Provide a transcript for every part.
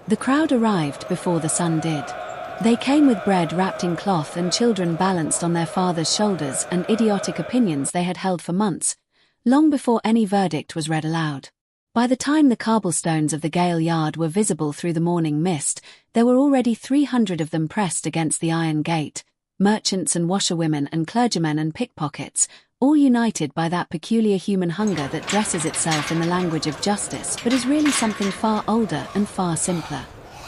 The crowd arrived before the sun did. They came with bread wrapped in cloth and children balanced on their father's shoulders and idiotic opinions they had held for months, long before any verdict was read aloud. By the time the cobblestones of the Gale Yard were visible through the morning mist, there were already 300 of them pressed against the iron gate, merchants and washerwomen and clergymen and pickpockets, all united by that peculiar human hunger that dresses itself in the language of justice but is really something far older and far simpler.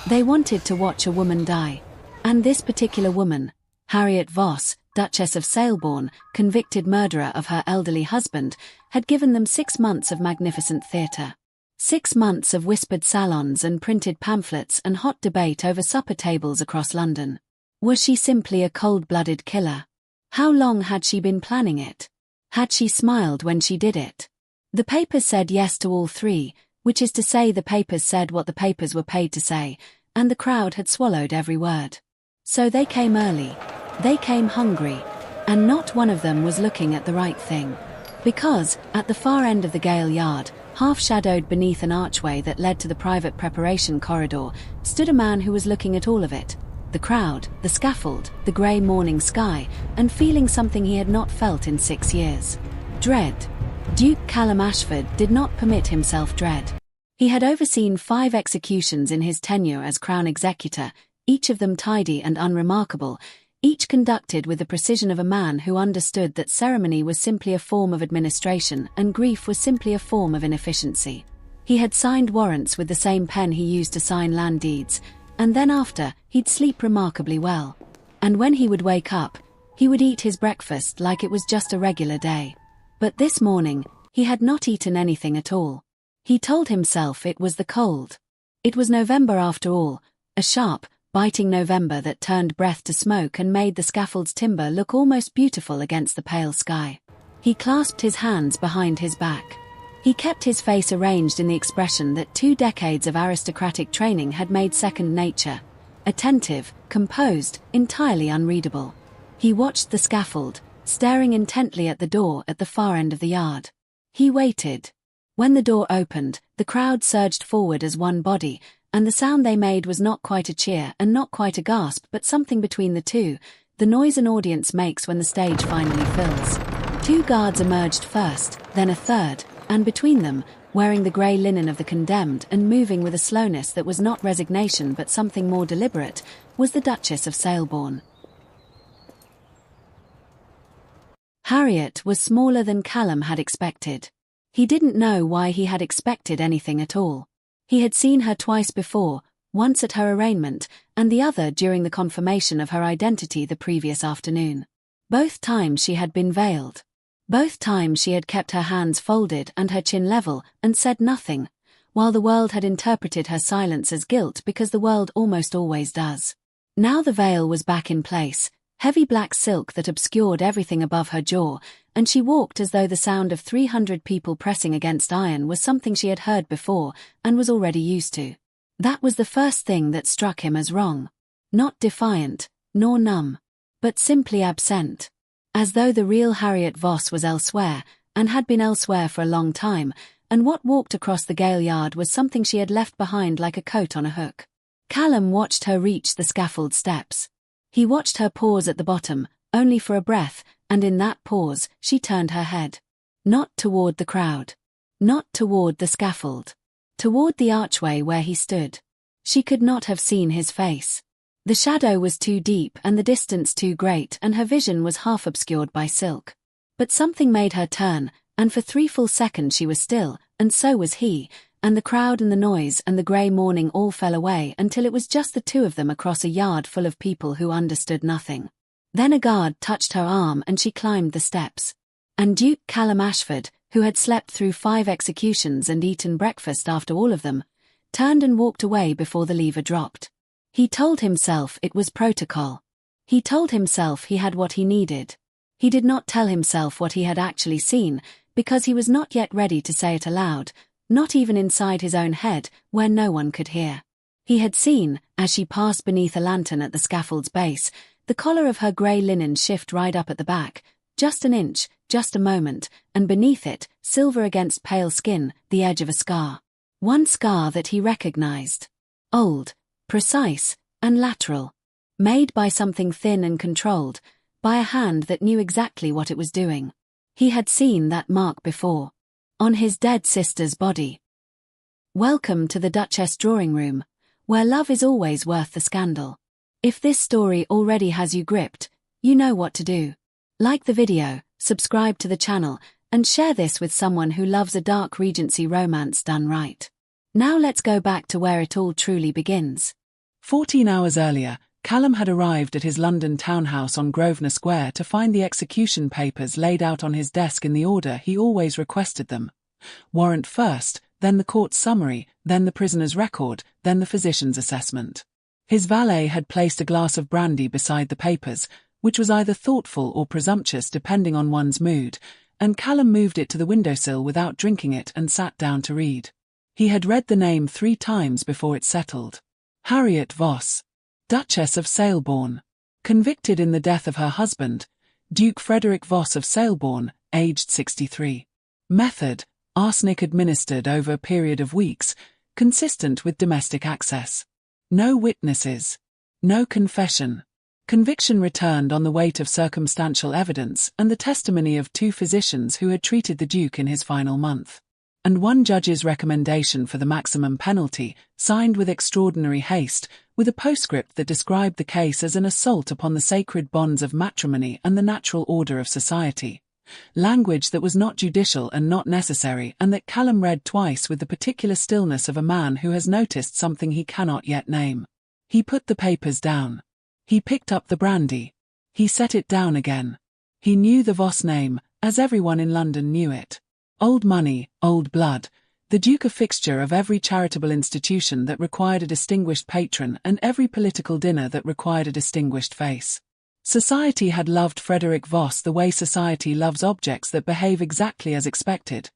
They wanted to watch a woman die. And this particular woman, Harriet Voss, Duchess of Selborne, convicted murderer of her elderly husband, had given them 6 months of magnificent theatre. 6 months of whispered salons and printed pamphlets and hot debate over supper tables across London. Was she simply a cold-blooded killer? How long had she been planning it? Had she smiled when she did it? The papers said yes to all three, which is to say the papers said what the papers were paid to say, and the crowd had swallowed every word. So they came early. They came hungry. And not one of them was looking at the right thing. Because, at the far end of the Gale Yard, half-shadowed beneath an archway that led to the private preparation corridor, stood a man who was looking at all of it. The crowd, the scaffold, the grey morning sky, and feeling something he had not felt in 6 years. Dread. Duke Callum Ashford did not permit himself dread. He had overseen 5 executions in his tenure as Crown Executor, each of them tidy and unremarkable, each conducted with the precision of a man who understood that ceremony was simply a form of administration and grief was simply a form of inefficiency. He had signed warrants with the same pen he used to sign land deeds, and then after, he'd sleep remarkably well. And when he would wake up, he would eat his breakfast like it was just a regular day. But this morning, he had not eaten anything at all. He told himself it was the cold. It was November after all, a sharp, biting November that turned breath to smoke and made the scaffold's timber look almost beautiful against the pale sky. He clasped his hands behind his back. He kept his face arranged in the expression that 2 decades of aristocratic training had made second nature. Attentive, composed, entirely unreadable. He watched the scaffold, staring intently at the door at the far end of the yard. He waited. When the door opened, the crowd surged forward as one body, and the sound they made was not quite a cheer and not quite a gasp but something between the two, the noise an audience makes when the stage finally fills. 2 guards emerged first, then a third, and between them, wearing the grey linen of the condemned and moving with a slowness that was not resignation but something more deliberate, was the Duchess of Selborne. Harriet was smaller than Callum had expected. He didn't know why he had expected anything at all. He had seen her twice before, once at her arraignment, and the other during the confirmation of her identity the previous afternoon. Both times she had been veiled. Both times she had kept her hands folded and her chin level and said nothing, while the world had interpreted her silence as guilt because the world almost always does. Now the veil was back in place, heavy black silk that obscured everything above her jaw, and she walked as though the sound of 300 people pressing against iron was something she had heard before and was already used to. That was the first thing that struck him as wrong. Not defiant, nor numb, but simply absent. As though the real Harriet Voss was elsewhere, and had been elsewhere for a long time, and what walked across the Gale Yard was something she had left behind like a coat on a hook. Callum watched her reach the scaffold steps. He watched her pause at the bottom, only for a breath, and in that pause, she turned her head. Not toward the crowd. Not toward the scaffold. Toward the archway where he stood. She could not have seen his face. The shadow was too deep and the distance too great and her vision was half obscured by silk. But something made her turn, and for 3 full seconds she was still, and so was he, and the crowd and the noise and the grey morning all fell away until it was just the 2 of them across a yard full of people who understood nothing. Then a guard touched her arm and she climbed the steps. And Duke Callum Ashford, who had slept through 5 executions and eaten breakfast after all of them, turned and walked away before the lever dropped. He told himself it was protocol. He told himself he had what he needed. He did not tell himself what he had actually seen, because he was not yet ready to say it aloud, not even inside his own head, where no one could hear. He had seen, as she passed beneath a lantern at the scaffold's base, the collar of her grey linen shift right up at the back, just an inch, just a moment, and beneath it, silver against pale skin, the edge of a scar. One scar that he recognized. Old, precise, and lateral. Made by something thin and controlled, by a hand that knew exactly what it was doing. He had seen that mark before. On his dead sister's body. Welcome to the Duchess drawing room, where love is always worth the scandal. If this story already has you gripped, you know what to do. Like the video, subscribe to the channel, and share this with someone who loves a dark Regency romance done right. Now let's go back to where it all truly begins. 14 hours earlier, Callum had arrived at his London townhouse on Grosvenor Square to find the execution papers laid out on his desk in the order he always requested them. Warrant first, then the court summary, then the prisoner's record, then the physician's assessment. His valet had placed a glass of brandy beside the papers, which was either thoughtful or presumptuous depending on one's mood, and Callum moved it to the windowsill without drinking it and sat down to read. He had read the name 3 times before it settled. Harriet Voss, Duchess of Saleborn. Convicted in the death of her husband, Duke Frederick Voss of Saleborn, aged 63. Method: arsenic administered over a period of weeks, consistent with domestic access. No witnesses. No confession. Conviction returned on the weight of circumstantial evidence and the testimony of 2 physicians who had treated the Duke in his final month. And 1 judge's recommendation for the maximum penalty, signed with extraordinary haste, with a postscript that described the case as an assault upon the sacred bonds of matrimony and the natural order of society. Language that was not judicial and not necessary, and that Callum read twice with the particular stillness of a man who has noticed something he cannot yet name. He put the papers down. He picked up the brandy. He set it down again. He knew the Voss name, as everyone in London knew it. Old money, old blood, the Duke a fixture of every charitable institution that required a distinguished patron and every political dinner that required a distinguished face. Society had loved Frederick Voss the way society loves objects that behave exactly as expected.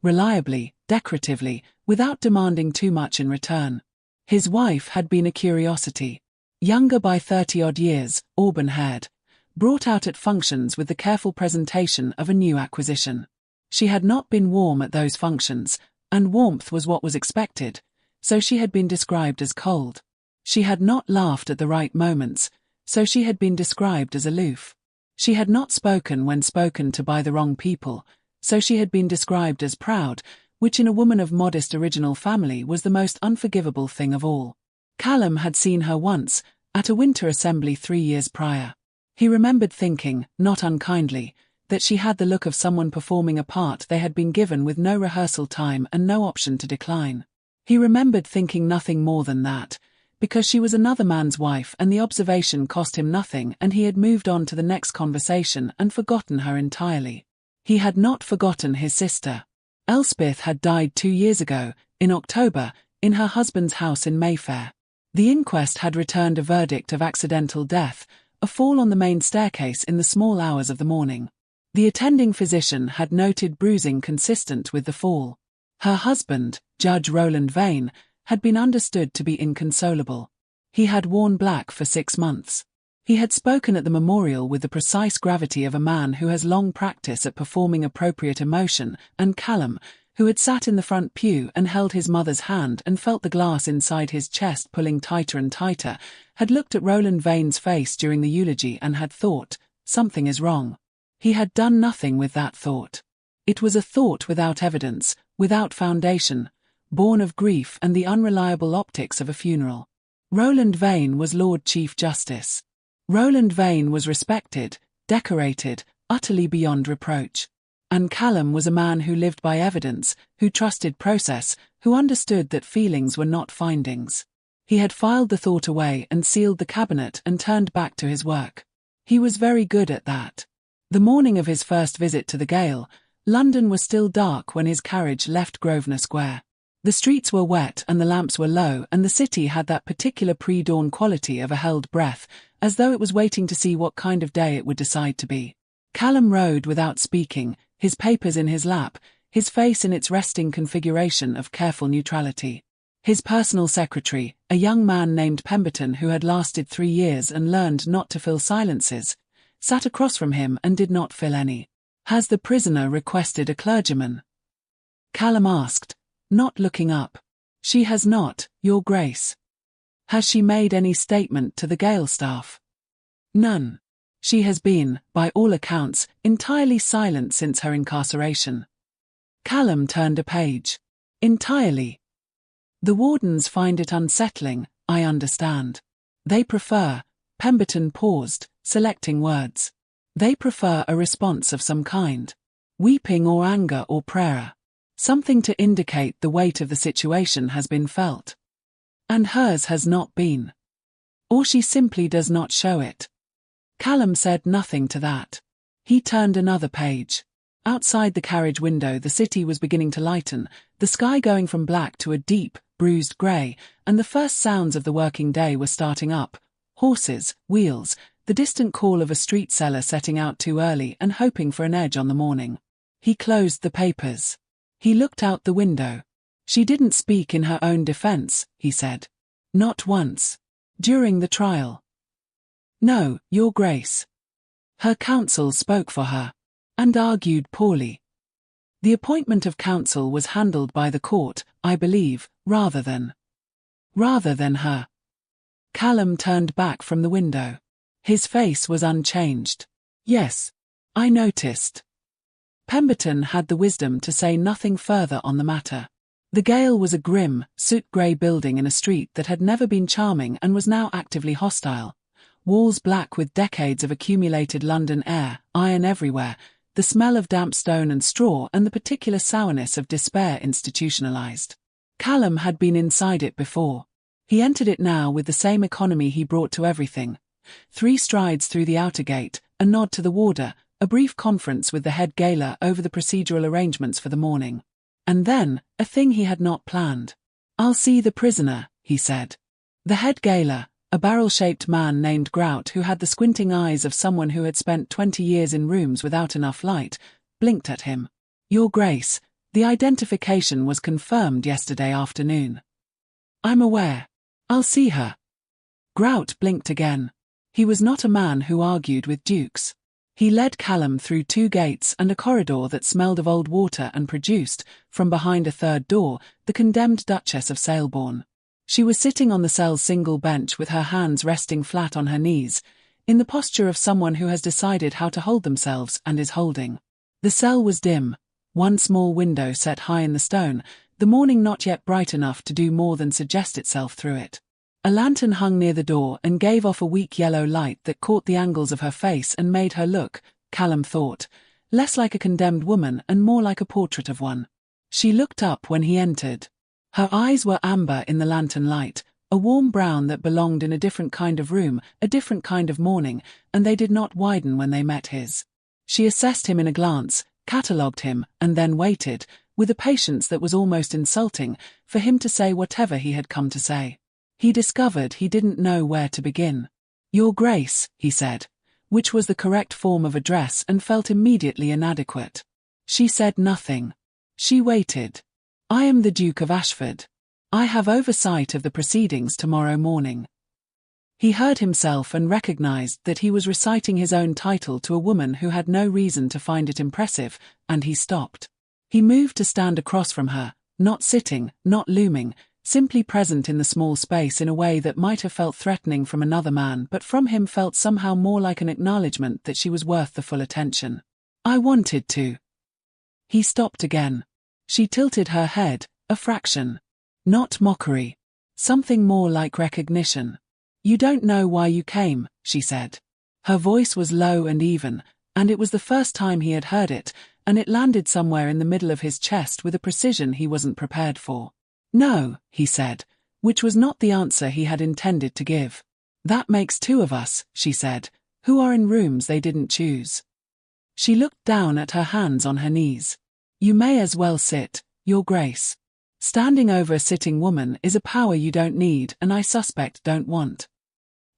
Reliably, decoratively, without demanding too much in return. His wife had been a curiosity. Younger by 30-odd years, auburn-haired. Brought out at functions with the careful presentation of a new acquisition. She had not been warm at those functions, and warmth was what was expected, so she had been described as cold. She had not laughed at the right moments, so she had been described as aloof. She had not spoken when spoken to by the wrong people, so she had been described as proud, which in a woman of modest original family was the most unforgivable thing of all. Callum had seen her once, at a winter assembly 3 years prior. He remembered thinking, not unkindly, that she had the look of someone performing a part they had been given with no rehearsal time and no option to decline. He remembered thinking nothing more than that, because she was another man's wife and the observation cost him nothing and he had moved on to the next conversation and forgotten her entirely. He had not forgotten his sister. Elspeth had died 2 years ago, in October, in her husband's house in Mayfair. The inquest had returned a verdict of accidental death, a fall on the main staircase in the small hours of the morning. The attending physician had noted bruising consistent with the fall. Her husband, Judge Roland Vane, had been understood to be inconsolable. He had worn black for 6 months. He had spoken at the memorial with the precise gravity of a man who has long practice at performing appropriate emotion, and Callum, who had sat in the front pew and held his mother's hand and felt the glass inside his chest pulling tighter and tighter, had looked at Roland Vane's face during the eulogy and had thought, something is wrong. He had done nothing with that thought. It was a thought without evidence, without foundation, born of grief and the unreliable optics of a funeral. Roland Vane was Lord Chief Justice. Roland Vane was respected, decorated, utterly beyond reproach. And Callum was a man who lived by evidence, who trusted process, who understood that feelings were not findings. He had filed the thought away and sealed the cabinet and turned back to his work. He was very good at that. The morning of his first visit to the Gale, London was still dark when his carriage left Grosvenor Square. The streets were wet and the lamps were low and the city had that particular pre-dawn quality of a held breath, as though it was waiting to see what kind of day it would decide to be. Callum rode without speaking, his papers in his lap, his face in its resting configuration of careful neutrality. His personal secretary, a young man named Pemberton who had lasted 3 years and learned not to fill silences, sat across from him and did not fill any. "Has the prisoner requested a clergyman?" Callum asked, not looking up. "She has not, Your Grace." Has she made any statement to the Gale staff? None. She has been, by all accounts, entirely silent since her incarceration. Callum turned a page. Entirely. The wardens find it unsettling, I understand. They prefer, Pemberton paused, selecting words. They prefer a response of some kind. Weeping or anger or prayer. Something to indicate the weight of the situation has been felt. And hers has not been. Or she simply does not show it. Callum said nothing to that. He turned another page. Outside the carriage window the city was beginning to lighten, the sky going from black to a deep, bruised grey, and the first sounds of the working day were starting up. Horses, wheels, the distant call of a street seller setting out too early and hoping for an edge on the morning. He closed the papers. He looked out the window. She didn't speak in her own defence, he said. Not once. During the trial. No, Your Grace. Her counsel spoke for her. And argued poorly. The appointment of counsel was handled by the court, I believe, rather than her. Callum turned back from the window. His face was unchanged. Yes, I noticed. Pemberton had the wisdom to say nothing further on the matter. The Gale was a grim, soot-grey building in a street that had never been charming and was now actively hostile. Walls black with decades of accumulated London air, iron everywhere, the smell of damp stone and straw and the particular sourness of despair institutionalized. Callum had been inside it before. He entered it now with the same economy he brought to everything. 3 strides through the outer gate, a nod to the warder, a brief conference with the head gaoler over the procedural arrangements for the morning. And then, a thing he had not planned. I'll see the prisoner, he said. The head gaoler, a barrel-shaped man named Grout who had the squinting eyes of someone who had spent 20 years in rooms without enough light, blinked at him. Your Grace, the identification was confirmed yesterday afternoon. I'm aware. I'll see her. Grout blinked again. He was not a man who argued with dukes. He led Callum through 2 gates and a corridor that smelled of old water and produced, from behind a third door, the condemned Duchess of Saleborn. She was sitting on the cell's single bench with her hands resting flat on her knees, in the posture of someone who has decided how to hold themselves and is holding. The cell was dim, one small window set high in the stone, the morning not yet bright enough to do more than suggest itself through it. A lantern hung near the door and gave off a weak yellow light that caught the angles of her face and made her look, Callum thought, less like a condemned woman and more like a portrait of one. She looked up when he entered. Her eyes were amber in the lantern light, a warm brown that belonged in a different kind of room, a different kind of morning, and they did not widen when they met his. She assessed him in a glance, catalogued him, and then waited, with a patience that was almost insulting, for him to say whatever he had come to say. He discovered he didn't know where to begin. Your Grace, he said, which was the correct form of address and felt immediately inadequate. She said nothing. She waited. I am the Duke of Ashford. I have oversight of the proceedings tomorrow morning. He heard himself and recognized that he was reciting his own title to a woman who had no reason to find it impressive, and he stopped. He moved to stand across from her, not sitting, not looming, simply present in the small space in a way that might have felt threatening from another man but from him felt somehow more like an acknowledgement that she was worth the full attention. I wanted to. He stopped again. She tilted her head, a fraction. Not mockery. Something more like recognition. You don't know why you came, she said. Her voice was low and even, and it was the first time he had heard it, and it landed somewhere in the middle of his chest with a precision he wasn't prepared for. No, he said, which was not the answer he had intended to give. That makes 2 of us, she said, who are in rooms they didn't choose. She looked down at her hands on her knees. You may as well sit, Your Grace. Standing over a sitting woman is a power you don't need and I suspect don't want.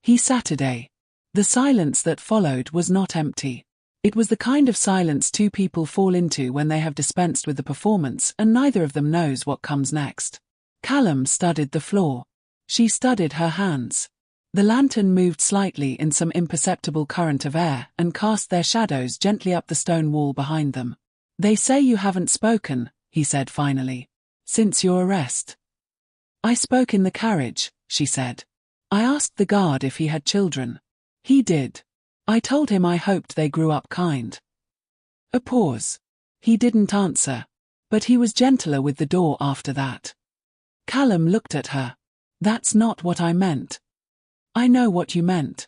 He sat. The silence that followed was not empty. It was the kind of silence 2 people fall into when they have dispensed with the performance and neither of them knows what comes next. Callum studied the floor. She studied her hands. The lantern moved slightly in some imperceptible current of air and cast their shadows gently up the stone wall behind them. They say you haven't spoken, he said finally, since your arrest. I spoke in the carriage, she said. I asked the guard if he had children. He did. I told him I hoped they grew up kind. A pause. He didn't answer, but he was gentler with the door after that. Callum looked at her. That's not what I meant. I know what you meant.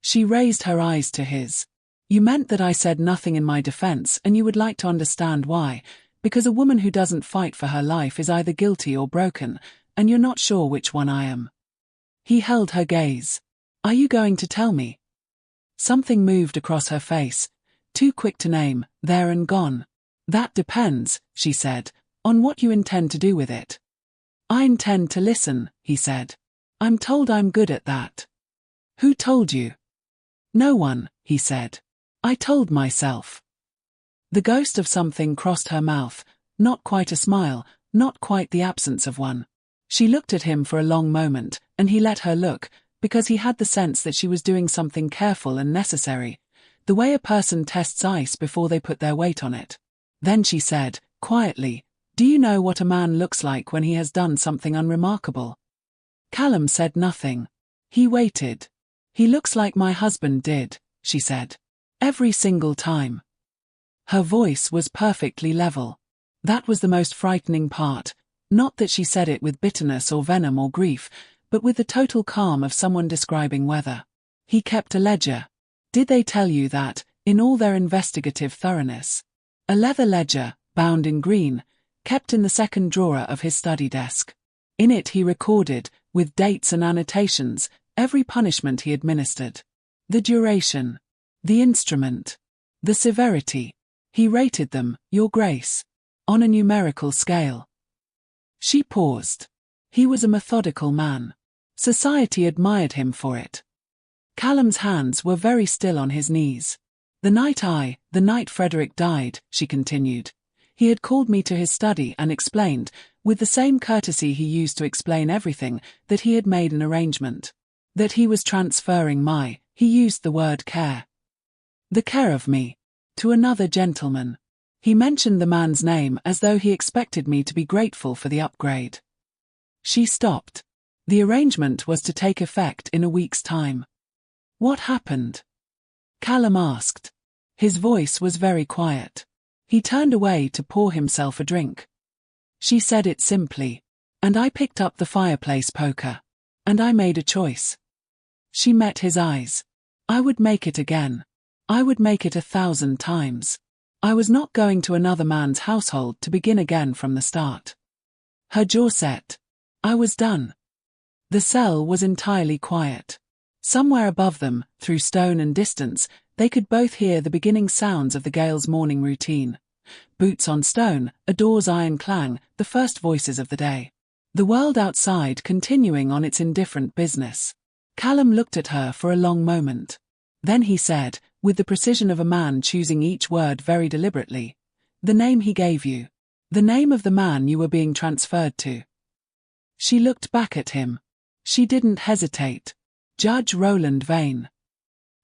She raised her eyes to his. You meant that I said nothing in my defense and you would like to understand why, because a woman who doesn't fight for her life is either guilty or broken, and you're not sure which one I am. He held her gaze. Are you going to tell me? Something moved across her face, too quick to name, there and gone. That depends, she said, on what you intend to do with it. I intend to listen, he said. I'm told I'm good at that. Who told you? No one, he said. I told myself. The ghost of something crossed her mouth, not quite a smile, not quite the absence of one. She looked at him for a long moment, and he let her look, because he had the sense that she was doing something careful and necessary, the way a person tests ice before they put their weight on it. Then she said, quietly, do you know what a man looks like when he has done something unremarkable? Callum said nothing. He waited. He looks like my husband did, she said. Every single time. Her voice was perfectly level. That was the most frightening part, not that she said it with bitterness or venom or grief, but with the total calm of someone describing weather. He kept a ledger. Did they tell you that, in all their investigative thoroughness? A leather ledger, bound in green, kept in the second drawer of his study desk. In it he recorded, with dates and annotations, every punishment he administered. The duration. The instrument. The severity. He rated them, Your Grace. On a numerical scale. She paused. He was a methodical man. Society admired him for it. Callum's hands were very still on his knees. The night Frederick died, she continued. He had called me to his study and explained, with the same courtesy he used to explain everything, that he had made an arrangement. That he was transferring he used the word care. The care of me. To another gentleman. He mentioned the man's name as though he expected me to be grateful for the upgrade. She stopped. The arrangement was to take effect in a week's time. What happened? Callum asked. His voice was very quiet. He turned away to pour himself a drink. She said it simply. And I picked up the fireplace poker. And I made a choice. She met his eyes. I would make it again. I would make it 1,000 times. I was not going to another man's household to begin again from the start. Her jaw set. I was done. The cell was entirely quiet. Somewhere above them, through stone and distance, they could both hear the beginning sounds of the Gale's morning routine. Boots on stone, a door's iron clang, the first voices of the day. The world outside continuing on its indifferent business. Callum looked at her for a long moment. Then he said, with the precision of a man choosing each word very deliberately, the name he gave you. The name of the man you were being transferred to. She looked back at him. She didn't hesitate. Judge Roland Vane.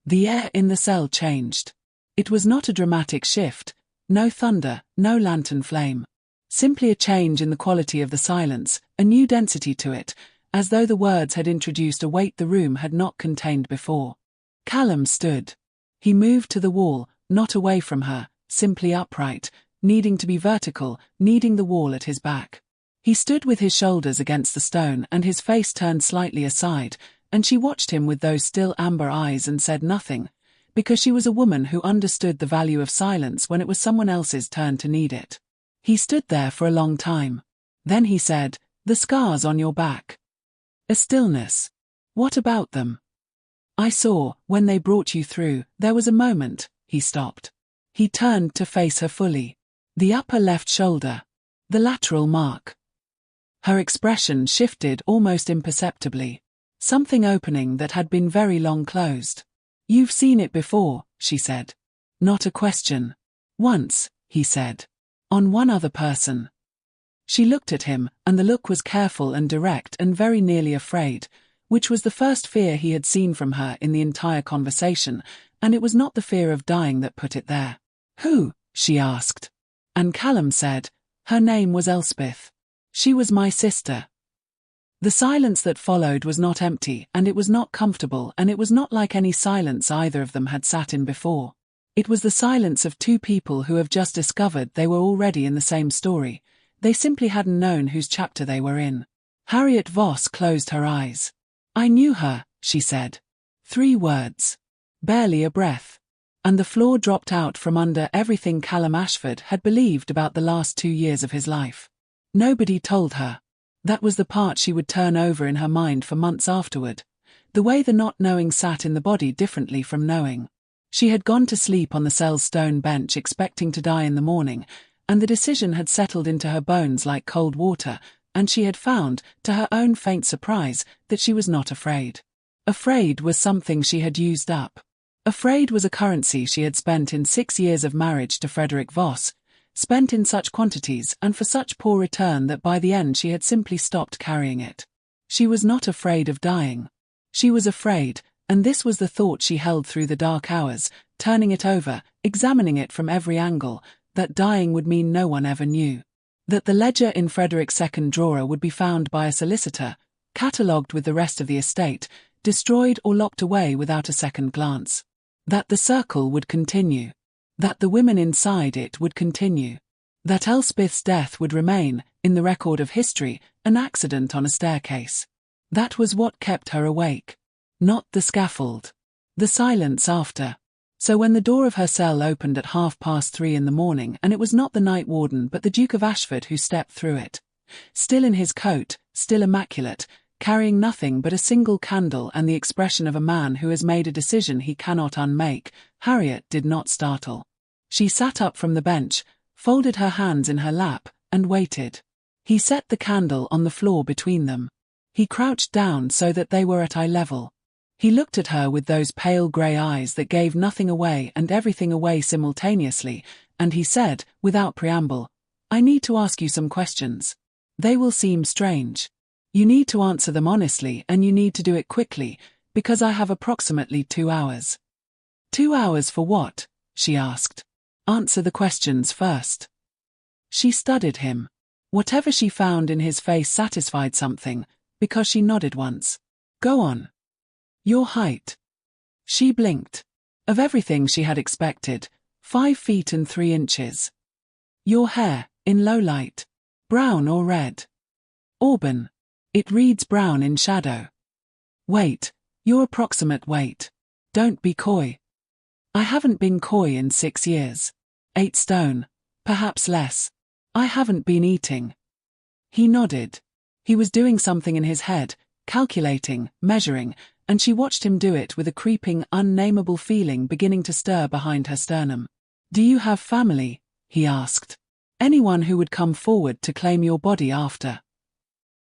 The air in the cell changed. It was not a dramatic shift, no thunder, no lantern flame. Simply a change in the quality of the silence, a new density to it, as though the words had introduced a weight the room had not contained before. Callum stood. He moved to the wall, not away from her, simply upright, needing to be vertical, needing the wall at his back. He stood with his shoulders against the stone and his face turned slightly aside, and she watched him with those still amber eyes and said nothing, because she was a woman who understood the value of silence when it was someone else's turn to need it. He stood there for a long time. Then he said, "The scars on your back." A stillness. "What about them?" "I saw, when they brought you through, there was a moment," he stopped. He turned to face her fully. The upper left shoulder. The lateral mark. Her expression shifted almost imperceptibly. Something opening that had been very long closed. "You've seen it before," she said. "Not a question." "Once," he said. "On one other person." She looked at him, and the look was careful and direct and very nearly afraid, which was the first fear he had seen from her in the entire conversation, and it was not the fear of dying that put it there. "Who?" she asked. And Callum said, "Her name was Elspeth. She was my sister." The silence that followed was not empty, and it was not comfortable, and it was not like any silence either of them had sat in before. It was the silence of two people who have just discovered they were already in the same story. They simply hadn't known whose chapter they were in. Harriet Voss closed her eyes. "I knew her," she said. 3 words. Barely a breath. And the floor dropped out from under everything Callum Ashford had believed about the last 2 years of his life. Nobody told her. That was the part she would turn over in her mind for months afterward. The way the not knowing sat in the body differently from knowing. She had gone to sleep on the cell's stone bench expecting to die in the morning, and the decision had settled into her bones like cold water, and she had found, to her own faint surprise, that she was not afraid. Afraid was something she had used up. Afraid was a currency she had spent in 6 years of marriage to Frederick Voss, spent in such quantities and for such poor return that by the end she had simply stopped carrying it. She was not afraid of dying. She was afraid, and this was the thought she held through the dark hours, turning it over, examining it from every angle, that dying would mean no one ever knew. That the ledger in Frederick's second drawer would be found by a solicitor, catalogued with the rest of the estate, destroyed or locked away without a second glance. That the circle would continue. That the women inside it would continue. That Elspeth's death would remain, in the record of history, an accident on a staircase. That was what kept her awake. Not the scaffold. The silence after. So when the door of her cell opened at 3:30 in the morning, and it was not the night warden but the Duke of Ashford who stepped through it. Still in his coat, still immaculate, carrying nothing but a single candle and the expression of a man who has made a decision he cannot unmake, Harriet did not startle. She sat up from the bench, folded her hands in her lap, and waited. He set the candle on the floor between them. He crouched down so that they were at eye level. He looked at her with those pale grey eyes that gave nothing away and everything away simultaneously, and he said, without preamble, "I need to ask you some questions. They will seem strange. You need to answer them honestly, and you need to do it quickly, because I have approximately 2 hours." 2 hours for what? She asked. Answer the questions first. She studied him. Whatever she found in his face satisfied something, because she nodded once. Go on. Your height. She blinked. Of everything she had expected, 5 feet and 3 inches. Your hair, in low light. Brown or red? Auburn. It reads brown in shadow. Weight, your approximate weight. Don't be coy. I haven't been coy in 6 years. 8 stone, perhaps less. I haven't been eating. He nodded. He was doing something in his head, calculating, measuring, and she watched him do it with a creeping, unnameable feeling beginning to stir behind her sternum. Do you have family? He asked. Anyone who would come forward to claim your body after?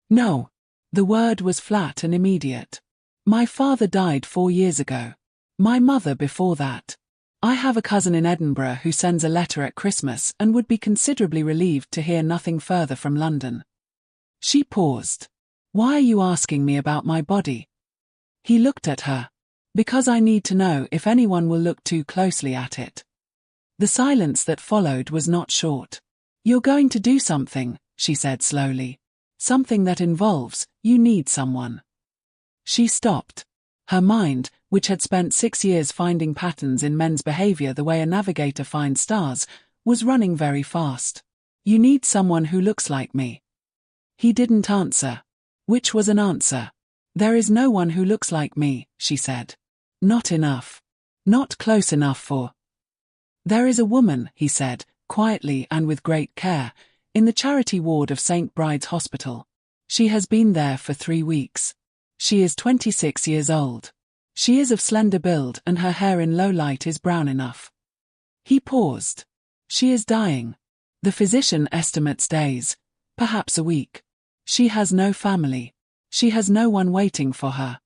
No. The word was flat and immediate. My father died 4 years ago. My mother before that. I have a cousin in Edinburgh who sends a letter at Christmas and would be considerably relieved to hear nothing further from London. She paused. Why are you asking me about my body? He looked at her. Because I need to know if anyone will look too closely at it. The silence that followed was not short. You're going to do something, she said slowly. Something that involves, you need someone. She stopped. Her mind, which had spent 6 years finding patterns in men's behavior the way a navigator finds stars, was running very fast. You need someone who looks like me. He didn't answer. Which was an answer. There is no one who looks like me, she said. Not enough. Not close enough for. There is a woman, he said, quietly and with great care, in the charity ward of St. Bride's Hospital. She has been there for 3 weeks. She is 26 years old. She is of slender build and her hair in low light is brown enough. He paused. She is dying. The physician estimates days, perhaps a week. She has no family. She has no one waiting for her.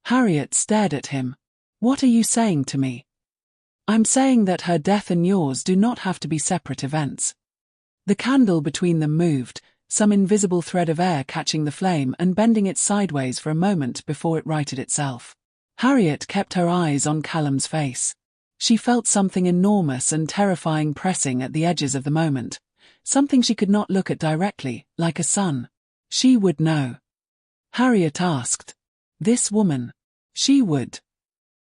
Harriet stared at him. What are you saying to me? I'm saying that her death and yours do not have to be separate events. The candle between them moved, some invisible thread of air catching the flame and bending it sideways for a moment before it righted itself. Harriet kept her eyes on Callum's face. She felt something enormous and terrifying pressing at the edges of the moment, something she could not look at directly, like a sun. She would know. Harriet asked. This woman. She would.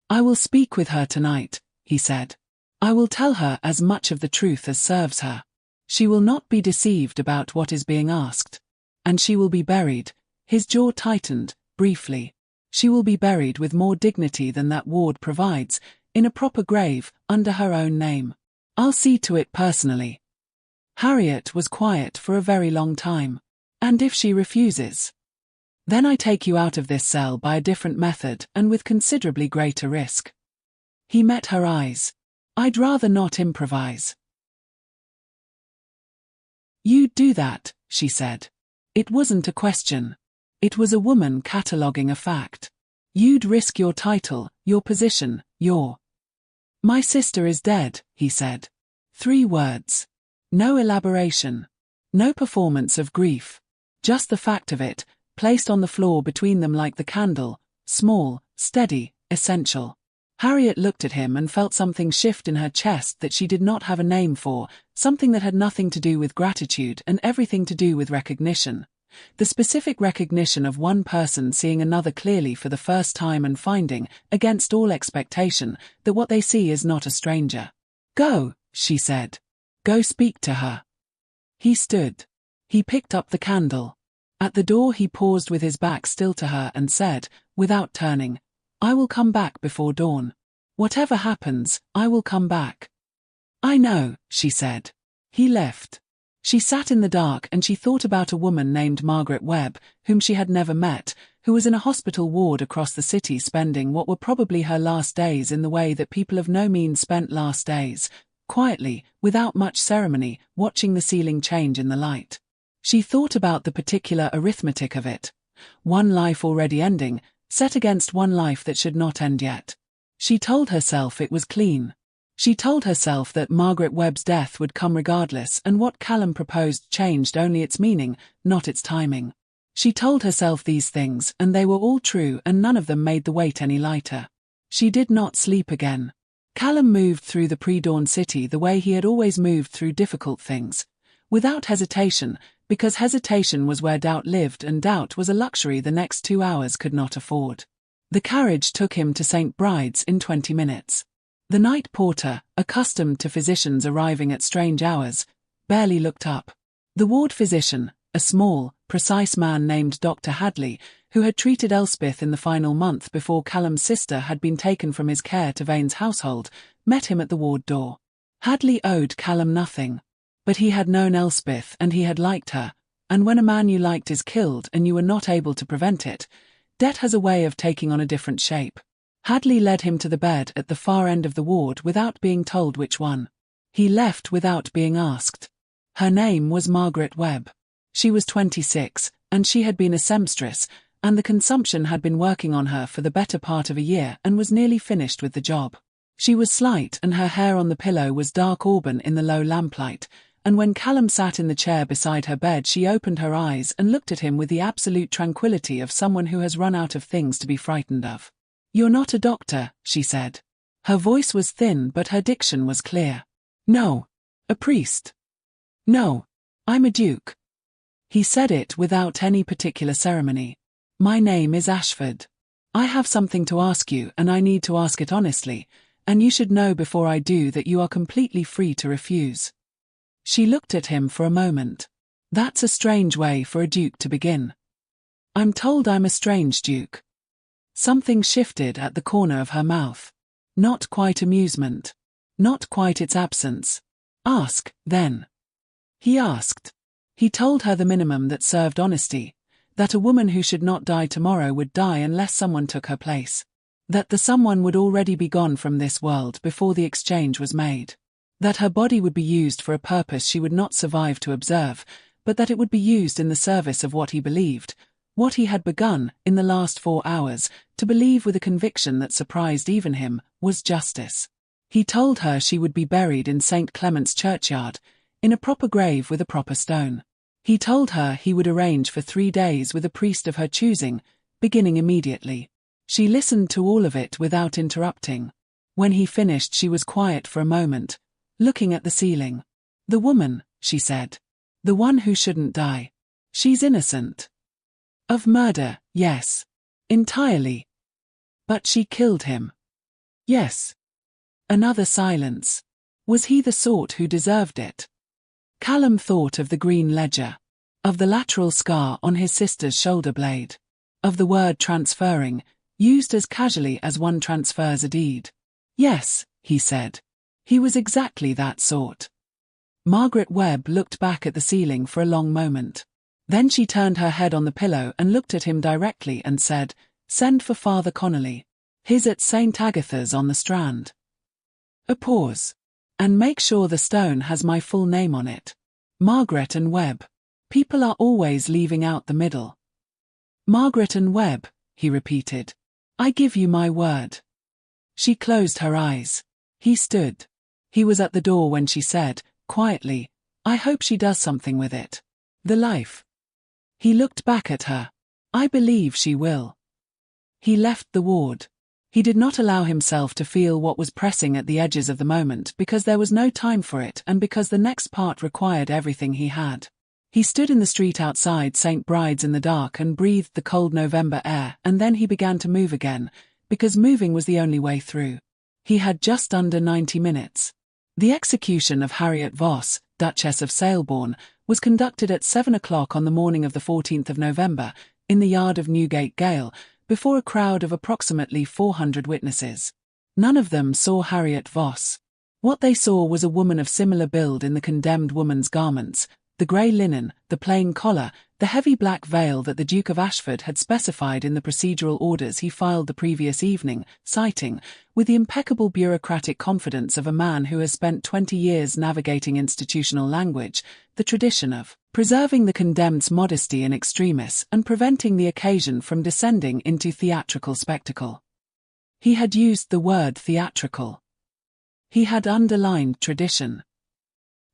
I will speak with her tonight, he said. I will tell her as much of the truth as serves her. She will not be deceived about what is being asked. And she will be buried. His jaw tightened, briefly. She will be buried with more dignity than that ward provides, in a proper grave, under her own name. I'll see to it personally. Harriet was quiet for a very long time. And if she refuses? Then I take you out of this cell by a different method and with considerably greater risk. He met her eyes. I'd rather not improvise. You'd do that, she said. It wasn't a question. It was a woman cataloguing a fact. You'd risk your title, your position, your... My sister is dead, he said. 3 words. No elaboration. No performance of grief. Just the fact of it, placed on the floor between them like the candle, small, steady, essential. Harriet looked at him and felt something shift in her chest that she did not have a name for, something that had nothing to do with gratitude and everything to do with recognition. The specific recognition of one person seeing another clearly for the first time and finding, against all expectation, that what they see is not a stranger. Go, she said. Go speak to her. He stood. He picked up the candle. At the door he paused with his back still to her and said, without turning, I will come back before dawn. Whatever happens, I will come back. I know, she said. He left. She sat in the dark and she thought about a woman named Margaret Webb, whom she had never met, who was in a hospital ward across the city spending what were probably her last days in the way that people of no means spent last days, quietly, without much ceremony, watching the ceiling change in the light. She thought about the particular arithmetic of it. One life already ending, set against one life that should not end yet. She told herself it was clean. She told herself that Margaret Webb's death would come regardless and what Callum proposed changed only its meaning, not its timing. She told herself these things and they were all true and none of them made the weight any lighter. She did not sleep again. Callum moved through the pre-dawn city the way he had always moved through difficult things. Without hesitation, because hesitation was where doubt lived and doubt was a luxury the next 2 hours could not afford. The carriage took him to St. Bride's in 20 minutes. The night porter, accustomed to physicians arriving at strange hours, barely looked up. The ward physician, a small, precise man named Dr. Hadley, who had treated Elspeth in the final month before Callum's sister had been taken from his care to Vane's household, met him at the ward door. Hadley owed Callum nothing. But he had known Elspeth and he had liked her, and when a man you liked is killed and you were not able to prevent it, debt has a way of taking on a different shape. Hadley led him to the bed at the far end of the ward without being told which one. He left without being asked. Her name was Margaret Webb. She was 26, and she had been a seamstress, and the consumption had been working on her for the better part of a year and was nearly finished with the job. She was slight and her hair on the pillow was dark auburn in the low lamplight, and when Callum sat in the chair beside her bed she opened her eyes and looked at him with the absolute tranquility of someone who has run out of things to be frightened of. You're not a doctor, she said. Her voice was thin but her diction was clear. No. A priest. No. I'm a duke. He said it without any particular ceremony. My name is Ashford. I have something to ask you and I need to ask it honestly, and you should know before I do that you are completely free to refuse. She looked at him for a moment. That's a strange way for a duke to begin. I'm told I'm a strange duke. Something shifted at the corner of her mouth. Not quite amusement. Not quite its absence. Ask, then. He asked. He told her the minimum that served honesty, that a woman who should not die tomorrow would die unless someone took her place. That the someone would already be gone from this world before the exchange was made. That her body would be used for a purpose she would not survive to observe, but that it would be used in the service of what he believed, what he had begun, in the last 4 hours, to believe with a conviction that surprised even him, was justice. He told her she would be buried in St. Clement's churchyard, in a proper grave with a proper stone. He told her he would arrange for 3 days with a priest of her choosing, beginning immediately. She listened to all of it without interrupting. When he finished she was quiet for a moment, looking at the ceiling. The woman, she said. The one who shouldn't die. She's innocent. Of murder, yes. Entirely. But she killed him. Yes. Another silence. Was he the sort who deserved it? Callum thought of the green ledger. Of the lateral scar on his sister's shoulder blade. Of the word transferring, used as casually as one transfers a deed. Yes, he said. He was exactly that sort. Margaret Webb looked back at the ceiling for a long moment. Then she turned her head on the pillow and looked at him directly and said, "Send for Father Connolly. He's at St. Agatha's on the Strand." A pause. "And make sure the stone has my full name on it. Margaret and Webb. People are always leaving out the middle." "Margaret and Webb," he repeated. "I give you my word." She closed her eyes. He stood. He was at the door when she said, quietly, "I hope she does something with it. The life." He looked back at her. "I believe she will." He left the ward. He did not allow himself to feel what was pressing at the edges of the moment because there was no time for it and because the next part required everything he had. He stood in the street outside St. Bride's in the dark and breathed the cold November air, and then he began to move again, because moving was the only way through. He had just under 90 minutes. The execution of Harriet Voss, Duchess of Saleborn, was conducted at 7 o'clock on the morning of the 14th of November, in the yard of Newgate Gaol, before a crowd of approximately 400 witnesses. None of them saw Harriet Voss. What they saw was a woman of similar build in the condemned woman's garments, the grey linen, the plain collar, the heavy black veil that the Duke of Ashford had specified in the procedural orders he filed the previous evening, citing, with the impeccable bureaucratic confidence of a man who has spent 20 years navigating institutional language, the tradition of preserving the condemned's modesty in extremis and preventing the occasion from descending into theatrical spectacle. He had used the word theatrical. He had underlined tradition.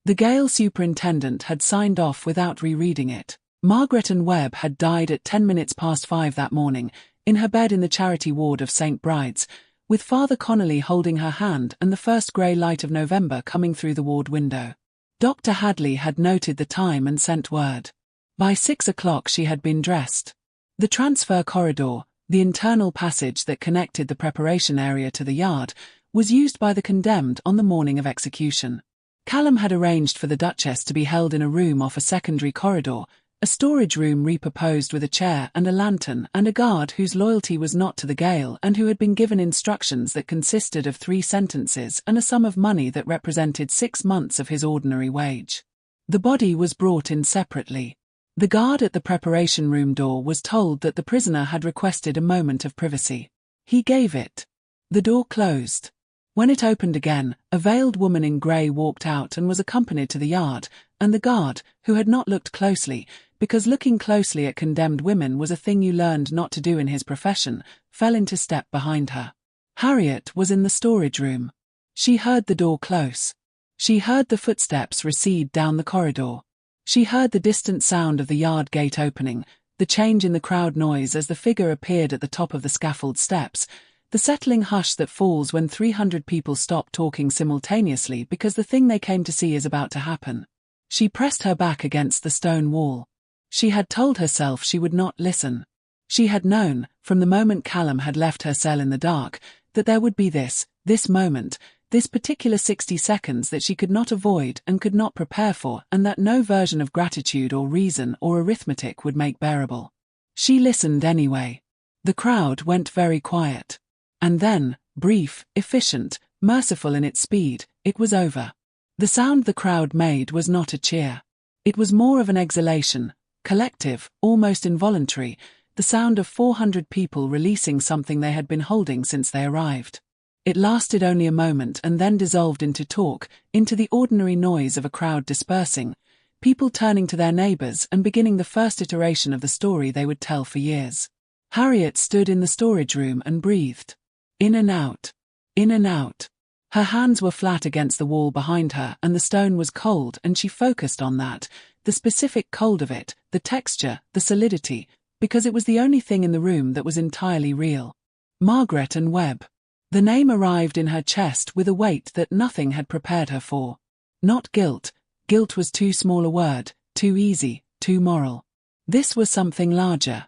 The Gaol superintendent had signed off without rereading it. Margaret and Webb had died at 10 minutes past 5 that morning, in her bed in the charity ward of St. Bride's, with Father Connolly holding her hand and the first grey light of November coming through the ward window. Dr. Hadley had noted the time and sent word. By 6 o'clock she had been dressed. The transfer corridor, the internal passage that connected the preparation area to the yard, was used by the condemned on the morning of execution. Callum had arranged for the Duchess to be held in a room off a secondary corridor, a storage room repurposed with a chair and a lantern and a guard whose loyalty was not to the Gaol and who had been given instructions that consisted of 3 sentences and a sum of money that represented 6 months of his ordinary wage. The body was brought in separately. The guard at the preparation room door was told that the prisoner had requested a moment of privacy. He gave it. The door closed. When it opened again, a veiled woman in grey walked out and was accompanied to the yard, and the guard, who had not looked closely, because looking closely at condemned women was a thing you learned not to do in his profession, fell into step behind her. Harriet was in the storage room. She heard the door close. She heard the footsteps recede down the corridor. She heard the distant sound of the yard gate opening, the change in the crowd noise as the figure appeared at the top of the scaffold steps, the settling hush that falls when 300 people stop talking simultaneously because the thing they came to see is about to happen. She pressed her back against the stone wall. She had told herself she would not listen. She had known, from the moment Callum had left her cell in the dark, that there would be this moment, this particular 60 seconds that she could not avoid and could not prepare for, and that no version of gratitude or reason or arithmetic would make bearable. She listened anyway. The crowd went very quiet. And then, brief, efficient, merciful in its speed, it was over. The sound the crowd made was not a cheer. It was more of an exhalation, collective, almost involuntary, the sound of 400 people releasing something they had been holding since they arrived. It lasted only a moment and then dissolved into talk, into the ordinary noise of a crowd dispersing, people turning to their neighbours and beginning the first iteration of the story they would tell for years. Harriet stood in the storage room and breathed. In and out. In and out. Her hands were flat against the wall behind her and the stone was cold and she focused on that, the specific cold of it, the texture, the solidity, because it was the only thing in the room that was entirely real. Margaret and Webb. The name arrived in her chest with a weight that nothing had prepared her for. Not guilt. Guilt was too small a word, too easy, too moral. This was something larger.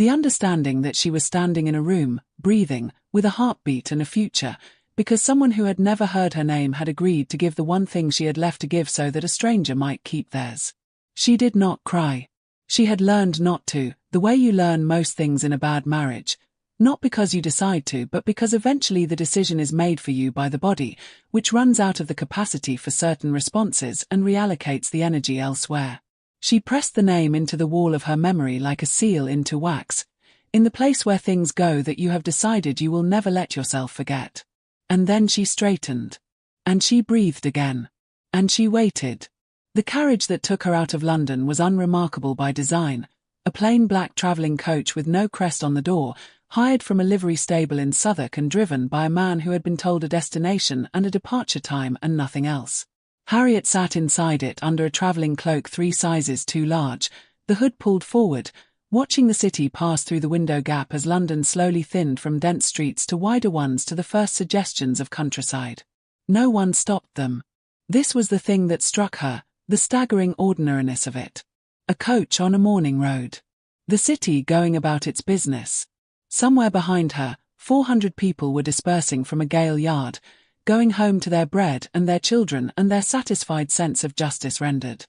The understanding that she was standing in a room, breathing, with a heartbeat and a future, because someone who had never heard her name had agreed to give the one thing she had left to give so that a stranger might keep theirs. She did not cry. She had learned not to, the way you learn most things in a bad marriage. Not because you decide to, but because eventually the decision is made for you by the body, which runs out of the capacity for certain responses and reallocates the energy elsewhere. She pressed the name into the wall of her memory like a seal into wax, in the place where things go that you have decided you will never let yourself forget. And then she straightened. And she breathed again. And she waited. The carriage that took her out of London was unremarkable by design, a plain black travelling coach with no crest on the door, hired from a livery stable in Southwark and driven by a man who had been told a destination and a departure time and nothing else. Harriet sat inside it under a travelling cloak 3 sizes too large, the hood pulled forward, watching the city pass through the window gap as London slowly thinned from dense streets to wider ones to the first suggestions of countryside. No one stopped them. This was the thing that struck her, the staggering ordinariness of it. A coach on a morning road. The city going about its business. Somewhere behind her, 400 people were dispersing from a gale yard, going home to their bread and their children and their satisfied sense of justice rendered.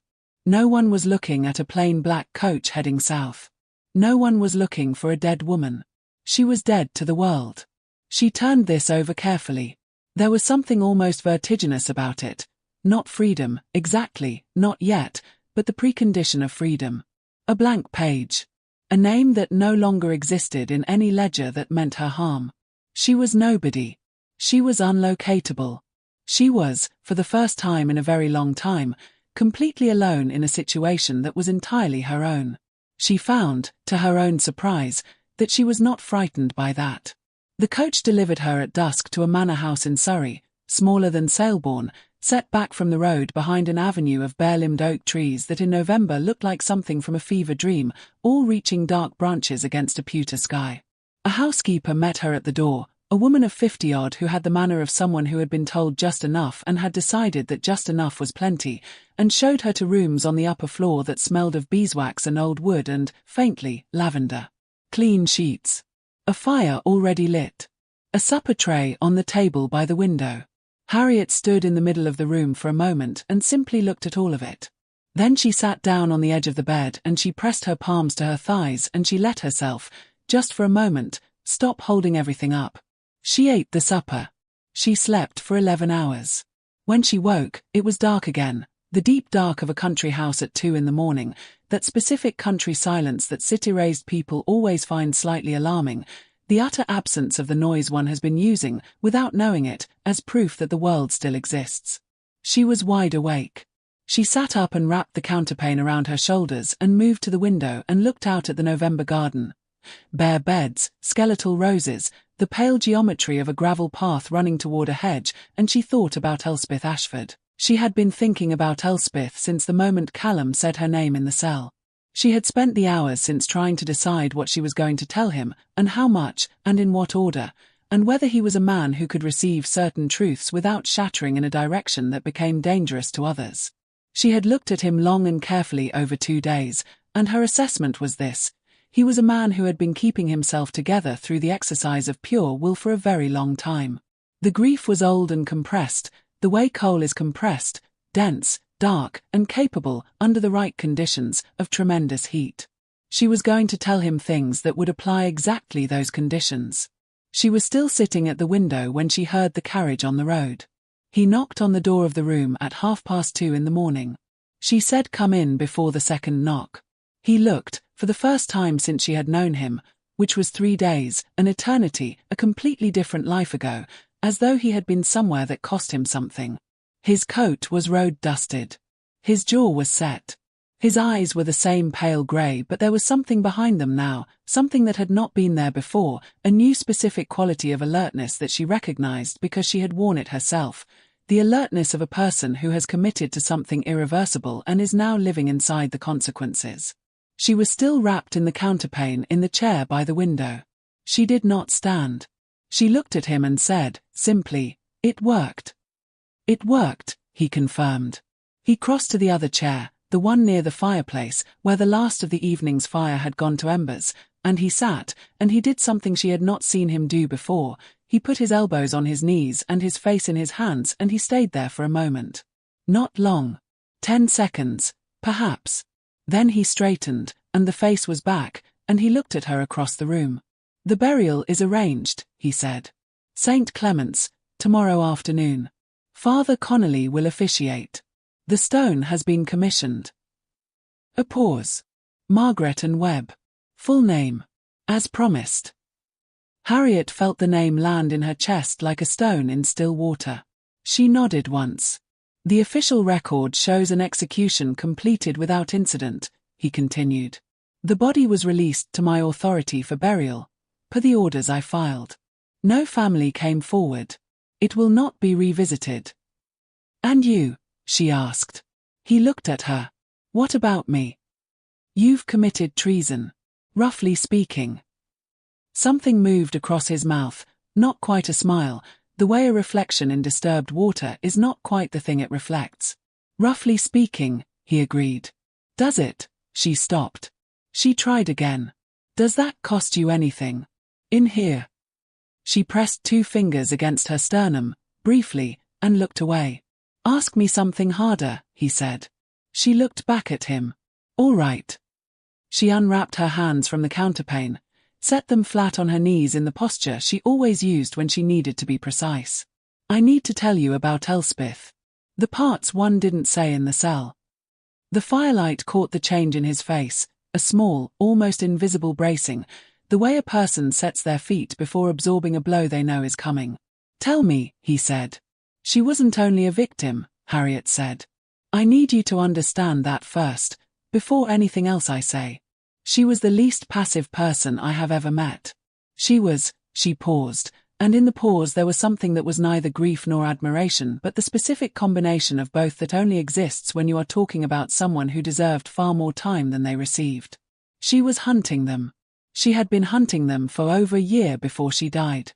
No one was looking at a plain black coach heading south. No one was looking for a dead woman. She was dead to the world. She turned this over carefully. There was something almost vertiginous about it. Not freedom, exactly, not yet, but the precondition of freedom. A blank page. A name that no longer existed in any ledger that meant her harm. She was nobody. She was unlocatable. She was, for the first time in a very long time, completely alone in a situation that was entirely her own. She found, to her own surprise, that she was not frightened by that. The coach delivered her at dusk to a manor house in Surrey, smaller than Saleborn, set back from the road behind an avenue of bare-limbed oak trees that in November looked like something from a fever dream, all reaching dark branches against a pewter sky. A housekeeper met her at the door, a woman of 50-odd who had the manner of someone who had been told just enough and had decided that just enough was plenty, and showed her to rooms on the upper floor that smelled of beeswax and old wood and, faintly, lavender. Clean sheets. A fire already lit. A supper tray on the table by the window. Harriet stood in the middle of the room for a moment and simply looked at all of it. Then she sat down on the edge of the bed and she pressed her palms to her thighs and she let herself, just for a moment, stop holding everything up. She ate the supper. She slept for 11 hours. When she woke, it was dark again, the deep dark of a country house at 2 in the morning, that specific country silence that city-raised people always find slightly alarming, the utter absence of the noise one has been using, without knowing it, as proof that the world still exists. She was wide awake. She sat up and wrapped the counterpane around her shoulders and moved to the window and looked out at the November garden. Bare beds, skeletal roses, the pale geometry of a gravel path running toward a hedge, and she thought about Elspeth Ashford. She had been thinking about Elspeth since the moment Callum said her name in the cell. She had spent the hours since trying to decide what she was going to tell him, and how much, and in what order, and whether he was a man who could receive certain truths without shattering in a direction that became dangerous to others. She had looked at him long and carefully over 2 days, and her assessment was this: he was a man who had been keeping himself together through the exercise of pure will for a very long time. The grief was old and compressed, the way coal is compressed, dense, dark, and capable, under the right conditions, of tremendous heat. She was going to tell him things that would apply exactly those conditions. She was still sitting at the window when she heard the carriage on the road. He knocked on the door of the room at 2:30 in the morning. She said come in before the second knock. He looked, for the first time since she had known him, which was 3 days, an eternity, a completely different life ago, as though he had been somewhere that cost him something. His coat was road-dusted. His jaw was set. His eyes were the same pale grey, but there was something behind them now, something that had not been there before, a new specific quality of alertness that she recognized because she had worn it herself, the alertness of a person who has committed to something irreversible and is now living inside the consequences. She was still wrapped in the counterpane in the chair by the window. She did not stand. She looked at him and said, simply, "It worked." "It worked," he confirmed. He crossed to the other chair, the one near the fireplace, where the last of the evening's fire had gone to embers, and he sat, and he did something she had not seen him do before. He put his elbows on his knees and his face in his hands, and he stayed there for a moment. Not long. 10 seconds, perhaps. Then he straightened, and the face was back, and he looked at her across the room. "The burial is arranged," he said. "St. Clement's, tomorrow afternoon. Father Connolly will officiate. The stone has been commissioned." A pause. Margaret and Webb. Full name. As promised. Harriet felt the name land in her chest like a stone in still water. She nodded once. "The official record shows an execution completed without incident," he continued. "The body was released to my authority for burial, per the orders I filed. No family came forward. It will not be revisited." "And you?" she asked. He looked at her. "What about me?" "You've committed treason. Roughly speaking." Something moved across his mouth, not quite a smile, the way a reflection in disturbed water is not quite the thing it reflects. "Roughly speaking," he agreed. "Does it?" She stopped. She tried again. "Does that cost you anything? In here?" She pressed 2 fingers against her sternum, briefly, and looked away. "Ask me something harder," he said. She looked back at him. "All right." She unwrapped her hands from the counterpane, set them flat on her knees in the posture she always used when she needed to be precise. "I need to tell you about Elspeth. The parts one didn't say in the cell." The firelight caught the change in his face, a small, almost invisible bracing, the way a person sets their feet before absorbing a blow they know is coming. "Tell me," he said. "She wasn't only a victim," Harriet said. "I need you to understand that first, before anything else I say. She was the least passive person I have ever met. She paused, and in the pause there was something that was neither grief nor admiration but the specific combination of both that only exists when you are talking about someone who deserved far more time than they received. She was hunting them. She had been hunting them for over a year before she died."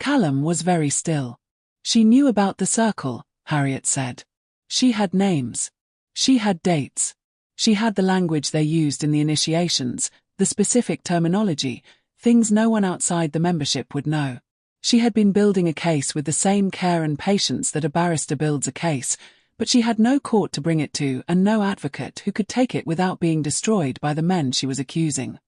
Callum was very still. "She knew about the circle," Harriet said. "She had names. She had dates. She had the language they used in the initiations, the specific terminology, things no one outside the membership would know. She had been building a case with the same care and patience that a barrister builds a case, but she had no court to bring it to and no advocate who could take it without being destroyed by the men she was accusing."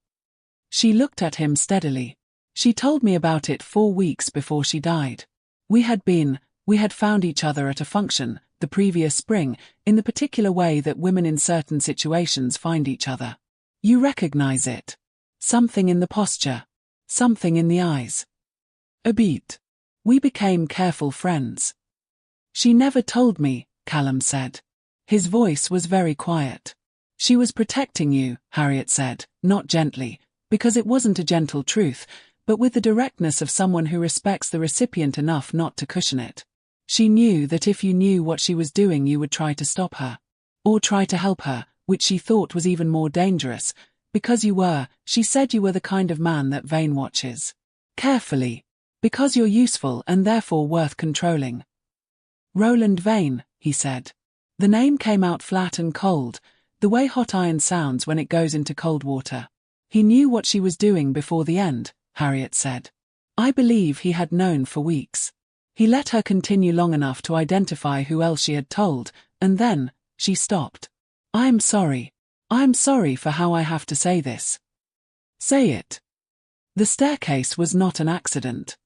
She looked at him steadily. "She told me about it 4 weeks before she died. We had found each other at a function, the previous spring, in the particular way that women in certain situations find each other. You recognize it. Something in the posture. Something in the eyes. A beat. We became careful friends." "She never told me," Callum said. His voice was very quiet. "She was protecting you," Harriet said, not gently, because it wasn't a gentle truth, but with the directness of someone who respects the recipient enough not to cushion it. "She knew that if you knew what she was doing you would try to stop her. Or try to help her, which she thought was even more dangerous, because she said you were the kind of man that Vane watches. Carefully. Because you're useful and therefore worth controlling." "Roland Vane," he said. The name came out flat and cold, the way hot iron sounds when it goes into cold water. "He knew what she was doing before the end," Harriet said. "I believe he had known for weeks. He let her continue long enough to identify who else she had told, and then," she stopped. I'm sorry for how I have to say this." "Say it." "The staircase was not an accident."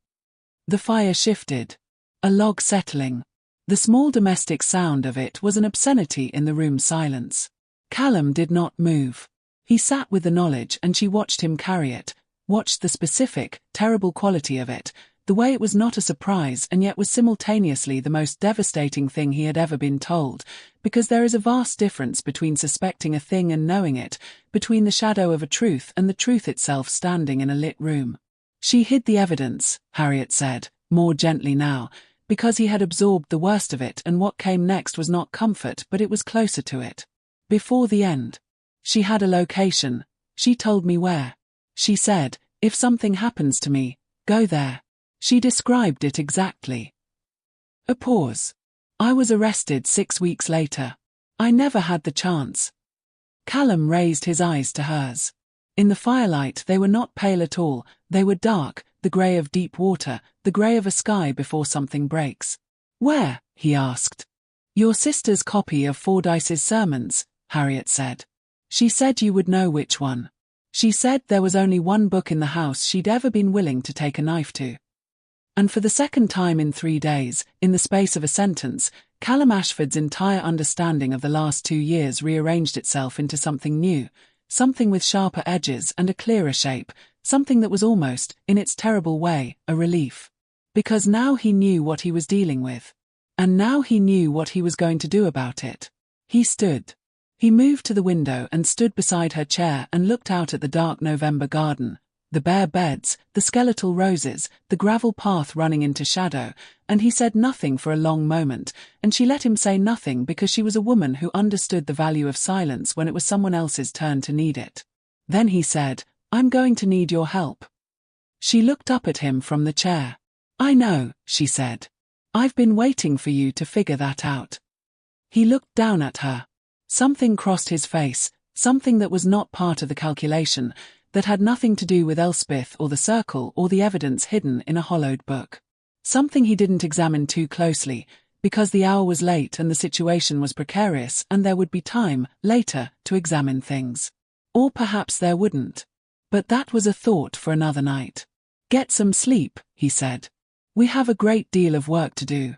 The fire shifted. A log settling. The small domestic sound of it was an obscenity in the room's silence. Callum did not move. He sat with the knowledge and she watched him carry it, watched the specific, terrible quality of it, the way it was not a surprise and yet was simultaneously the most devastating thing he had ever been told, because there is a vast difference between suspecting a thing and knowing it, between the shadow of a truth and the truth itself standing in a lit room. "She hid the evidence," Harriet said, more gently now, because he had absorbed the worst of it and what came next was not comfort but it was closer to it. "Before the end. She had a location. She told me where. She said, if something happens to me, go there. She described it exactly." A pause. "I was arrested 6 weeks later. I never had the chance. Callum raised his eyes to hers. In the firelight they were not pale at all, they were dark, the grey of deep water, the grey of a sky before something breaks. Where? He asked. Your sister's copy of Fordyce's sermons, Harriet said. She said you would know which one. She said there was only one book in the house she'd ever been willing to take a knife to. And for the second time in 3 days, in the space of a sentence, Callum Ashford's entire understanding of the last 2 years rearranged itself into something new, something with sharper edges and a clearer shape, something that was almost, in its terrible way, a relief. Because now he knew what he was dealing with. And now he knew what he was going to do about it. He stood. He moved to the window and stood beside her chair and looked out at the dark November garden, the bare beds, the skeletal roses, the gravel path running into shadow, and he said nothing for a long moment, and she let him say nothing because she was a woman who understood the value of silence when it was someone else's turn to need it. Then he said, I'm going to need your help. She looked up at him from the chair. I know, she said. I've been waiting for you to figure that out. He looked down at her. Something crossed his face, something that was not part of the calculation, that had nothing to do with Elspeth or the circle or the evidence hidden in a hollowed book. Something he didn't examine too closely, because the hour was late and the situation was precarious and there would be time, later, to examine things. Or perhaps there wouldn't. But that was a thought for another night. Get some sleep, he said. We have a great deal of work to do.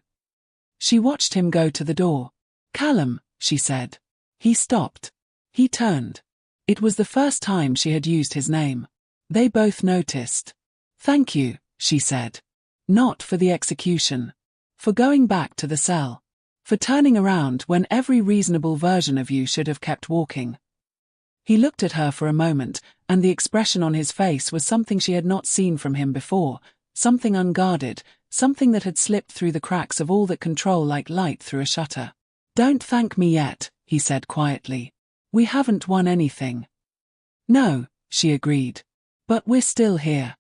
She watched him go to the door. Callum, she said. He stopped. He turned. It was the first time she had used his name. They both noticed. Thank you, she said. Not for the execution. For going back to the cell. For turning around when every reasonable version of you should have kept walking. He looked at her for a moment, and the expression on his face was something she had not seen from him before, something unguarded, something that had slipped through the cracks of all that control like light through a shutter. Don't thank me yet, he said quietly. We haven't won anything. No, she agreed. But we're still here.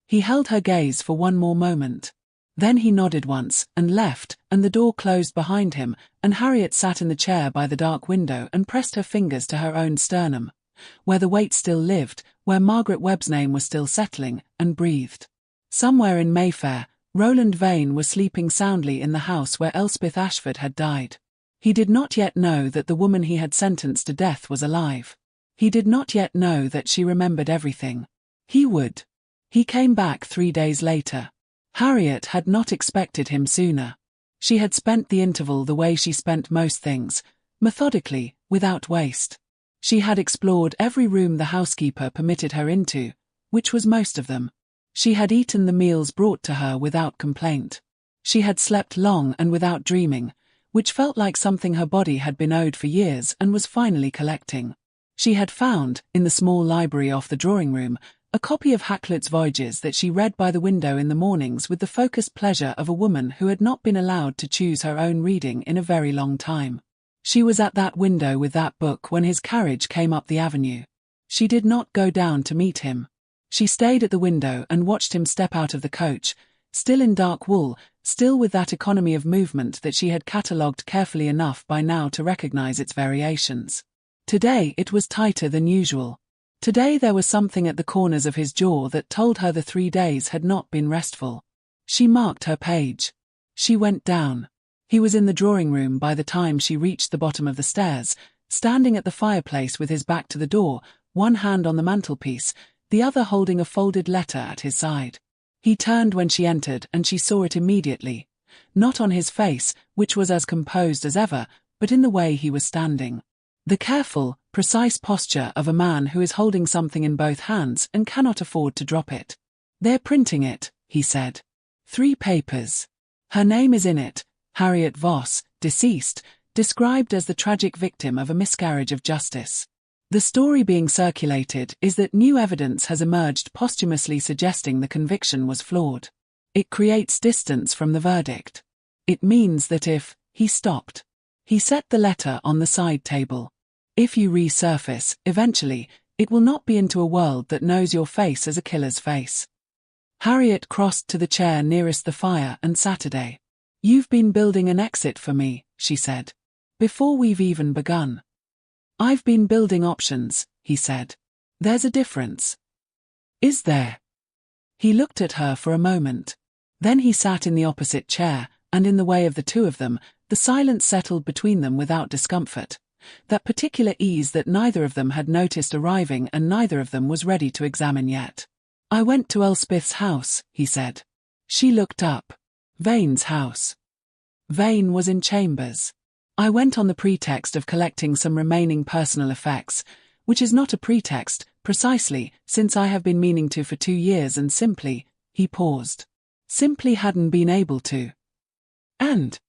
He held her gaze for one more moment. Then he nodded once, and left, and the door closed behind him, and Harriet sat in the chair by the dark window and pressed her fingers to her own sternum, where the weight still lived, where Margaret Webb's name was still settling, and breathed. Somewhere in Mayfair, Roland Vane was sleeping soundly in the house where Elspeth Ashford had died. He did not yet know that the woman he had sentenced to death was alive. He did not yet know that she remembered everything. He would. He came back 3 days later. Harriet had not expected him sooner. She had spent the interval the way she spent most things, methodically, without waste. She had explored every room the housekeeper permitted her into, which was most of them. She had eaten the meals brought to her without complaint. She had slept long and without dreaming, which felt like something her body had been owed for years and was finally collecting. She had found, in the small library off the drawing room, a copy of Hakluyt's Voyages that she read by the window in the mornings with the focused pleasure of a woman who had not been allowed to choose her own reading in a very long time. She was at that window with that book when his carriage came up the avenue. She did not go down to meet him. She stayed at the window and watched him step out of the coach, still in dark wool, still with that economy of movement that she had catalogued carefully enough by now to recognize its variations. Today it was tighter than usual. Today there was something at the corners of his jaw that told her the 3 days had not been restful. She marked her page. She went down. He was in the drawing room by the time she reached the bottom of the stairs, standing at the fireplace with his back to the door, one hand on the mantelpiece, the other holding a folded letter at his side. He turned when she entered and she saw it immediately, not on his face, which was as composed as ever, but in the way he was standing. The careful, precise posture of a man who is holding something in both hands and cannot afford to drop it. They're printing it, he said. 3 papers. Her name is in it, Harriet Voss, deceased, described as the tragic victim of a miscarriage of justice. The story being circulated is that new evidence has emerged posthumously suggesting the conviction was flawed. It creates distance from the verdict. It means that if, he stopped. He set the letter on the side table. If you resurface, eventually, it will not be into a world that knows your face as a killer's face. Harriet crossed to the chair nearest the fire and Saturday. You've been building an exit for me, she said. Before we've even begun. I've been building options, he said. There's a difference. Is there? He looked at her for a moment. Then he sat in the opposite chair, and in the way of the two of them, the silence settled between them without discomfort. That particular ease that neither of them had noticed arriving and neither of them was ready to examine yet. I went to Elspeth's house, he said. She looked up. Vane's house. Vane was in chambers. I went on the pretext of collecting some remaining personal effects, which is not a pretext, precisely, since I have been meaning to for 2 years and simply, he paused. Simply hadn't been able to. And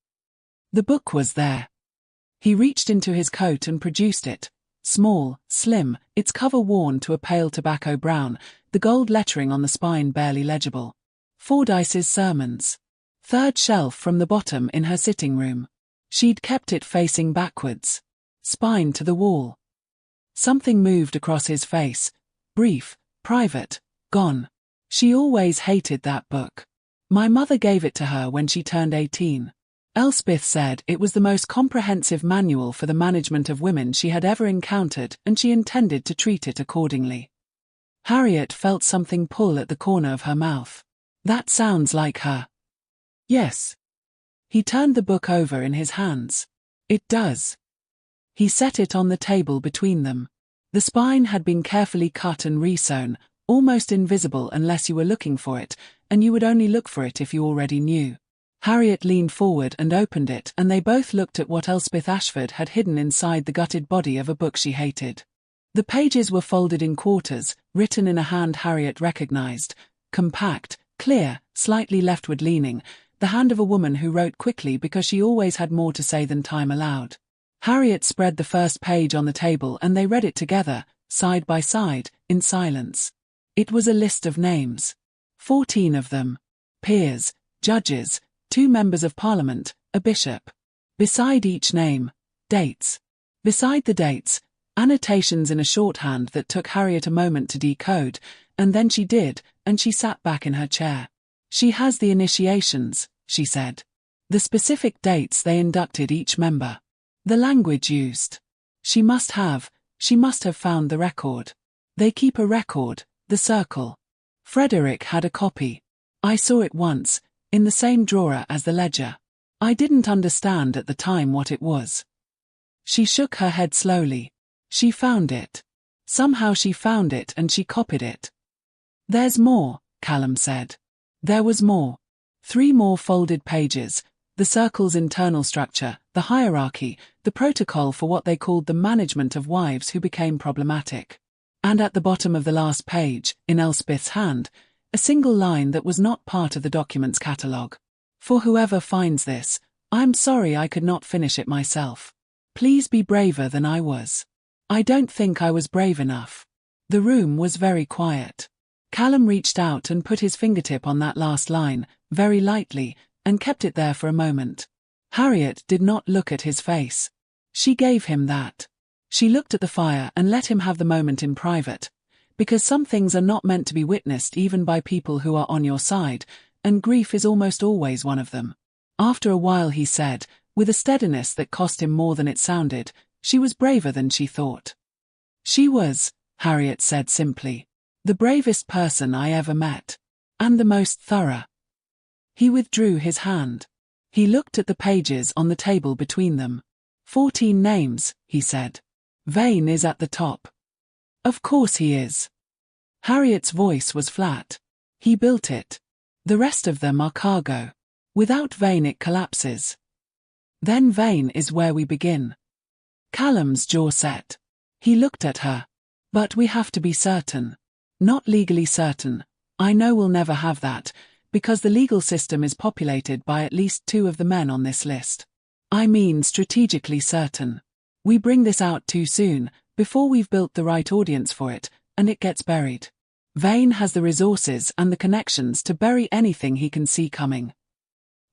the book was there. He reached into his coat and produced it. Small, slim, its cover worn to a pale tobacco brown, the gold lettering on the spine barely legible. Fordyce's Sermons. 3rd shelf from the bottom in her sitting room. She'd kept it facing backwards. Spine to the wall. Something moved across his face. Brief, private, gone. She always hated that book. My mother gave it to her when she turned 18. Elspeth said it was the most comprehensive manual for the management of women she had ever encountered, and she intended to treat it accordingly. Harriet felt something pull at the corner of her mouth. That sounds like her. Yes. He turned the book over in his hands. It does. He set it on the table between them. The spine had been carefully cut and re-sewn, almost invisible unless you were looking for it, and you would only look for it if you already knew. Harriet leaned forward and opened it, and they both looked at what Elspeth Ashford had hidden inside the gutted body of a book she hated. The pages were folded in quarters, written in a hand Harriet recognized, compact, clear, slightly leftward-leaning, the hand of a woman who wrote quickly because she always had more to say than time allowed. Harriet spread the first page on the table and they read it together, side by side, in silence. It was a list of names. 14 of them. Peers, judges, 2 members of parliament, a bishop. Beside each name, dates. Beside the dates, annotations in a shorthand that took Harriet a moment to decode, and then she did, and she sat back in her chair. She has the initiations, she said. The specific dates they inducted each member. The language used. She must have found the record. They keep a record, the circle. Frederick had a copy. I saw it once, in the same drawer as the ledger. I didn't understand at the time what it was. She shook her head slowly. She found it. Somehow she found it and she copied it. There's more, Callum said. There was more. 3 more folded pages, the circle's internal structure, the hierarchy, the protocol for what they called the management of wives who became problematic. And at the bottom of the last page, in Elspeth's hand, a single line that was not part of the document's catalogue. For whoever finds this, I'm sorry I could not finish it myself. Please be braver than I was. I don't think I was brave enough. The room was very quiet. Callum reached out and put his fingertip on that last line, very lightly, and kept it there for a moment. Harriet did not look at his face. She gave him that. She looked at the fire and let him have the moment in private, because some things are not meant to be witnessed even by people who are on your side, and grief is almost always one of them. After a while he said, with a steadiness that cost him more than it sounded, she was braver than she thought. She was, Harriet said simply. The bravest person I ever met. And the most thorough. He withdrew his hand. He looked at the pages on the table between them. 14 names, he said. Vane is at the top. Of course he is. Harriet's voice was flat. He built it. The rest of them are cargo. Without Vane it collapses. Then Vane is where we begin. Callum's jaw set. He looked at her. But we have to be certain. Not legally certain. I know we'll never have that, because the legal system is populated by at least 2 of the men on this list. I mean strategically certain. We bring this out too soon, before we've built the right audience for it, and it gets buried. Vane has the resources and the connections to bury anything he can see coming.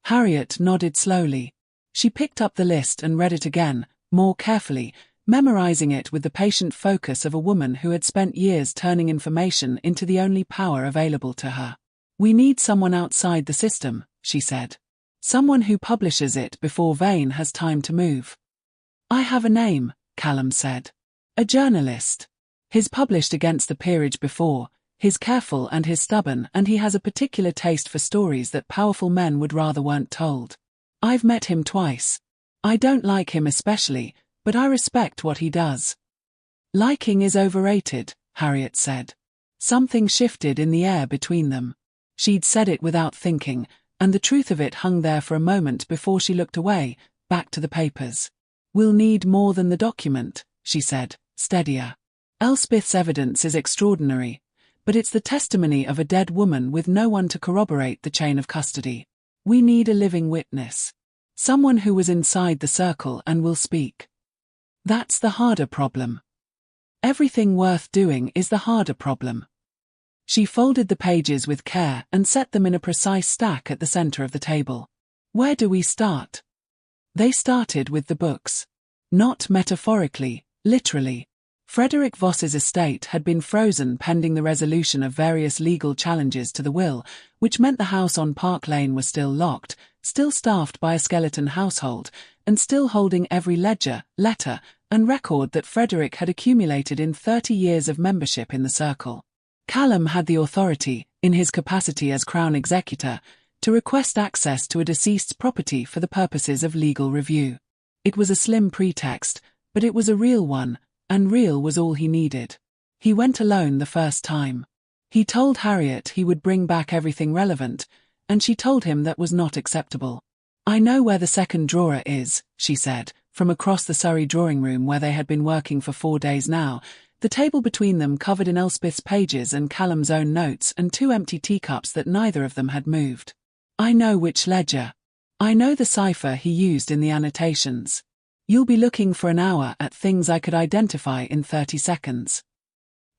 Harriet nodded slowly. She picked up the list and read it again, more carefully, memorizing it with the patient focus of a woman who had spent years turning information into the only power available to her. We need someone outside the system, she said. Someone who publishes it before Vane has time to move. I have a name, Callum said. A journalist. He's published against the peerage before, he's careful and he's stubborn, and he has a particular taste for stories that powerful men would rather weren't told. I've met him twice. I don't like him especially, but I respect what he does. Liking is overrated, Harriet said. Something shifted in the air between them. She'd said it without thinking, and the truth of it hung there for a moment before she looked away, back to the papers. We'll need more than the document, she said, steadier. Elspeth's evidence is extraordinary, but it's the testimony of a dead woman with no one to corroborate the chain of custody. We need a living witness. Someone who was inside the circle and will speak. That's the harder problem. Everything worth doing is the harder problem. She folded the pages with care and set them in a precise stack at the center of the table. Where do we start? They started with the books. Not metaphorically, literally. Frederick Voss's estate had been frozen pending the resolution of various legal challenges to the will, which meant the house on Park Lane was still locked, still staffed by a skeleton household, and still holding every ledger, letter, and record that Frederick had accumulated in 30 years of membership in the circle. Callum had the authority, in his capacity as Crown Executor, to request access to a deceased's property for the purposes of legal review. It was a slim pretext, but it was a real one, and real was all he needed. He went alone the first time. He told Harriet he would bring back everything relevant, and she told him that was not acceptable. I know where the second drawer is, she said, from across the Surrey drawing room where they had been working for 4 days now, the table between them covered in Elspeth's pages and Callum's own notes and 2 empty teacups that neither of them had moved. I know which ledger. I know the cipher he used in the annotations. You'll be looking for an hour at things I could identify in 30 seconds.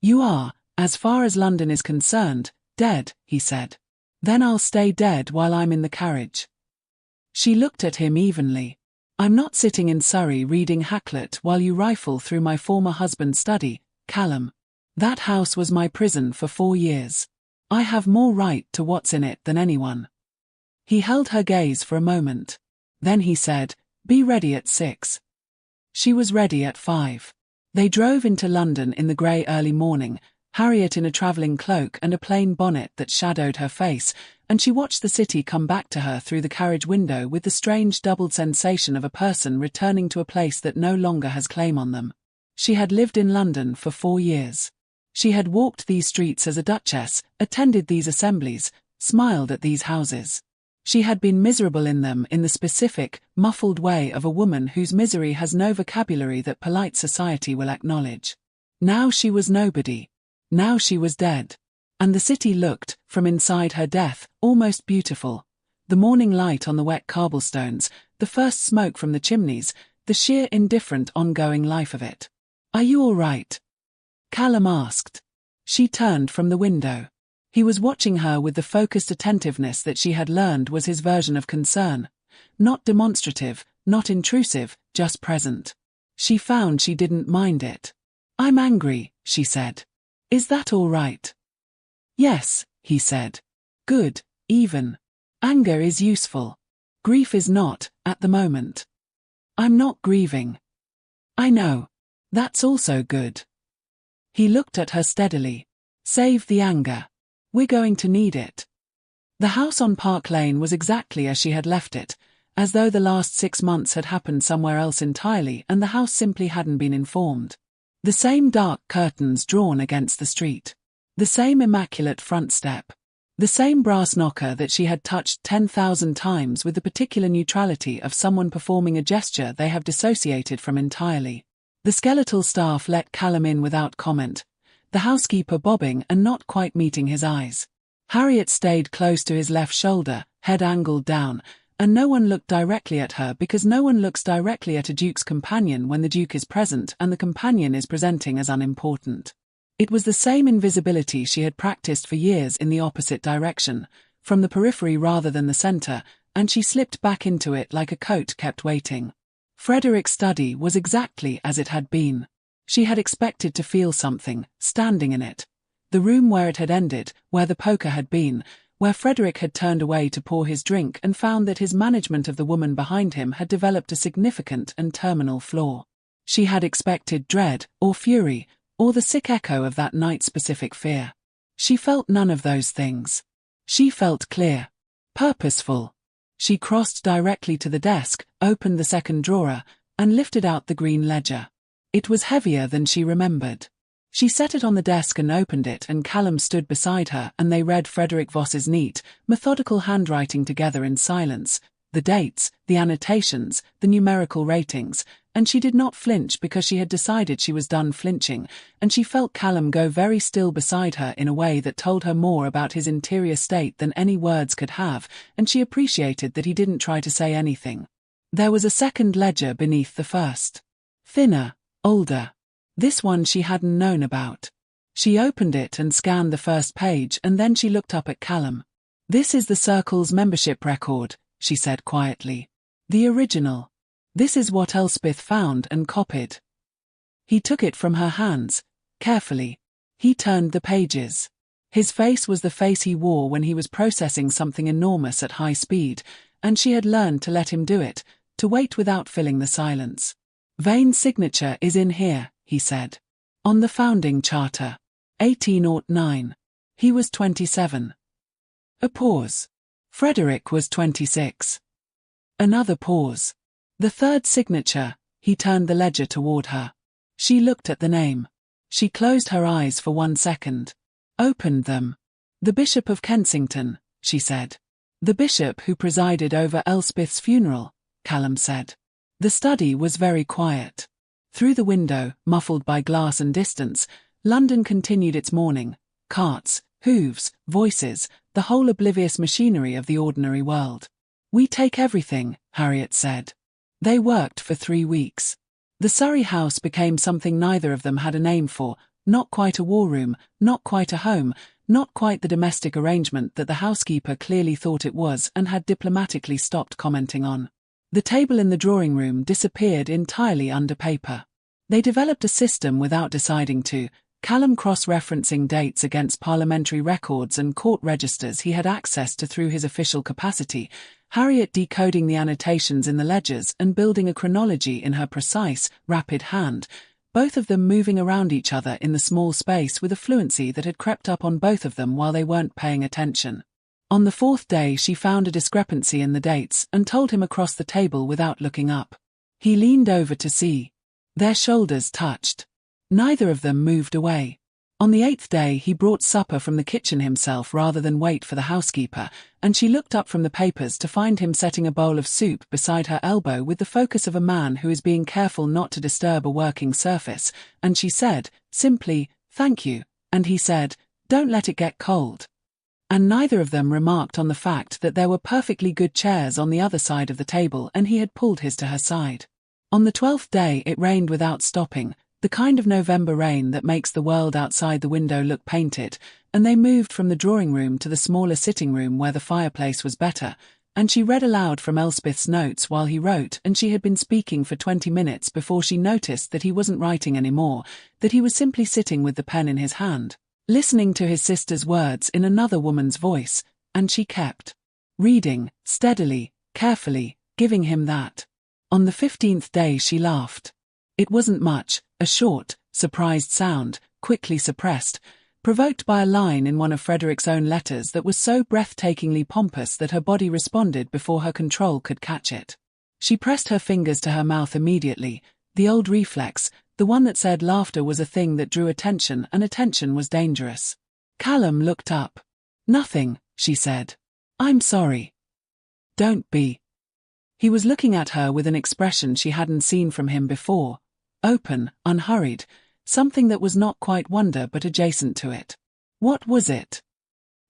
You are, as far as London is concerned, dead, he said. Then I'll stay dead while I'm in the carriage. She looked at him evenly. I'm not sitting in Surrey reading Hakluyt while you rifle through my former husband's study, Callum. That house was my prison for 4 years. I have more right to what's in it than anyone. He held her gaze for a moment. Then he said, be ready at 6. She was ready at 5. They drove into London in the grey early morning, Harriet in a travelling cloak and a plain bonnet that shadowed her face, and she watched the city come back to her through the carriage window with the strange doubled sensation of a person returning to a place that no longer has claim on them. She had lived in London for 4 years. She had walked these streets as a duchess, attended these assemblies, smiled at these houses. She had been miserable in them in the specific, muffled way of a woman whose misery has no vocabulary that polite society will acknowledge. Now she was nobody. Now she was dead. And the city looked, from inside her death, almost beautiful. The morning light on the wet cobblestones, the first smoke from the chimneys, the sheer indifferent ongoing life of it. Are you all right? Callum asked. She turned from the window. He was watching her with the focused attentiveness that she had learned was his version of concern. Not demonstrative, not intrusive, just present. She found she didn't mind it. I'm angry, she said. Is that all right? Yes, he said. Good, even. Anger is useful. Grief is not, at the moment. I'm not grieving. I know. That's also good. He looked at her steadily. Save the anger. We're going to need it. The house on Park Lane was exactly as she had left it, as though the last 6 months had happened somewhere else entirely and the house simply hadn't been informed. The same dark curtains drawn against the street. The same immaculate front step. The same brass knocker that she had touched 10,000 times with the particular neutrality of someone performing a gesture they have dissociated from entirely. The skeletal staff let Callum in without comment, the housekeeper bobbing and not quite meeting his eyes. Harriet stayed close to his left shoulder, head angled down, and no one looked directly at her because no one looks directly at a duke's companion when the duke is present and the companion is presenting as unimportant. It was the same invisibility she had practiced for years in the opposite direction, from the periphery rather than the center, and she slipped back into it like a coat kept waiting. Frederick's study was exactly as it had been. She had expected to feel something, standing in it. The room where it had ended, where the poker had been, where Frederick had turned away to pour his drink and found that his management of the woman behind him had developed a significant and terminal flaw. She had expected dread, or fury, or the sick echo of that night-specific fear. She felt none of those things. She felt clear. Purposeful. She crossed directly to the desk, opened the second drawer, and lifted out the green ledger. It was heavier than she remembered. She set it on the desk and opened it, and Callum stood beside her, and they read Frederick Voss's neat, methodical handwriting together in silence, the dates, the annotations, the numerical ratings, and she did not flinch because she had decided she was done flinching, and she felt Callum go very still beside her in a way that told her more about his interior state than any words could have, and she appreciated that he didn't try to say anything. There was a second ledger beneath the first. Thinner, older. This one she hadn't known about. She opened it and scanned the first page, and then she looked up at Callum. "This is the Circle's membership record," she said quietly. "The original. This is what Elspeth found and copied." He took it from her hands, carefully. He turned the pages. His face was the face he wore when he was processing something enormous at high speed, and she had learned to let him do it, to wait without filling the silence. "Vane's signature is in here," he said. "On the founding charter. 1809. He was 27. A pause. Frederick was 26. Another pause. The third signature. He turned the ledger toward her. She looked at the name. She closed her eyes for 1 second. Opened them. "The Bishop of Kensington," she said. "The bishop who presided over Elspeth's funeral," Callum said. The study was very quiet. Through the window, muffled by glass and distance, London continued its mourning. Carts, hooves, voices, the whole oblivious machinery of the ordinary world. "We take everything," Harriet said. They worked for 3 weeks. The Surrey house became something neither of them had a name for, not quite a war room, not quite a home, not quite the domestic arrangement that the housekeeper clearly thought it was and had diplomatically stopped commenting on. The table in the drawing room disappeared entirely under paper. They developed a system without deciding to, Callum cross-referencing dates against parliamentary records and court registers he had access to through his official capacity, Harriet decoding the annotations in the ledgers and building a chronology in her precise, rapid hand, both of them moving around each other in the small space with a fluency that had crept up on both of them while they weren't paying attention. On the 4th day she found a discrepancy in the dates and told him across the table without looking up. He leaned over to see. Their shoulders touched. Neither of them moved away. On the 8th day he brought supper from the kitchen himself rather than wait for the housekeeper, and she looked up from the papers to find him setting a bowl of soup beside her elbow with the focus of a man who is being careful not to disturb a working surface, and she said, simply, "Thank you," and he said, "Don't let it get cold." And neither of them remarked on the fact that there were perfectly good chairs on the other side of the table and he had pulled his to her side. On the 12th day it rained without stopping, the kind of November rain that makes the world outside the window look painted, and they moved from the drawing room to the smaller sitting room where the fireplace was better, and she read aloud from Elspeth's notes while he wrote, and she had been speaking for 20 minutes before she noticed that he wasn't writing anymore, that he was simply sitting with the pen in his hand, listening to his sister's words in another woman's voice, and she kept reading, steadily, carefully, giving him that. On the 15th day she laughed. It wasn't much, a short, surprised sound, quickly suppressed, provoked by a line in one of Frederick's own letters that was so breathtakingly pompous that her body responded before her control could catch it. She pressed her fingers to her mouth immediately, the old reflex, the one that said laughter was a thing that drew attention and attention was dangerous. Callum looked up. "Nothing," she said. "I'm sorry." "Don't be." He was looking at her with an expression she hadn't seen from him before. Open, unhurried, something that was not quite wonder but adjacent to it. What was it?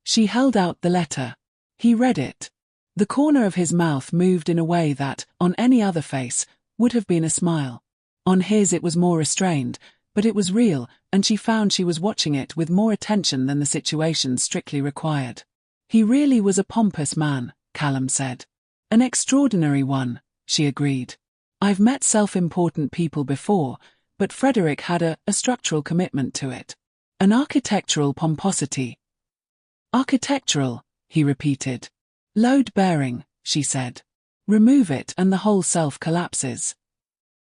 She held out the letter. He read it. The corner of his mouth moved in a way that, on any other face, would have been a smile. On his it was more restrained, but it was real, and she found she was watching it with more attention than the situation strictly required. He really was a pompous man, Callum said. An extraordinary one, she agreed. I've met self-important people before, but Frederick had a structural commitment to it. An architectural pomposity. Architectural, he repeated. Load-bearing, she said. Remove it and the whole self collapses.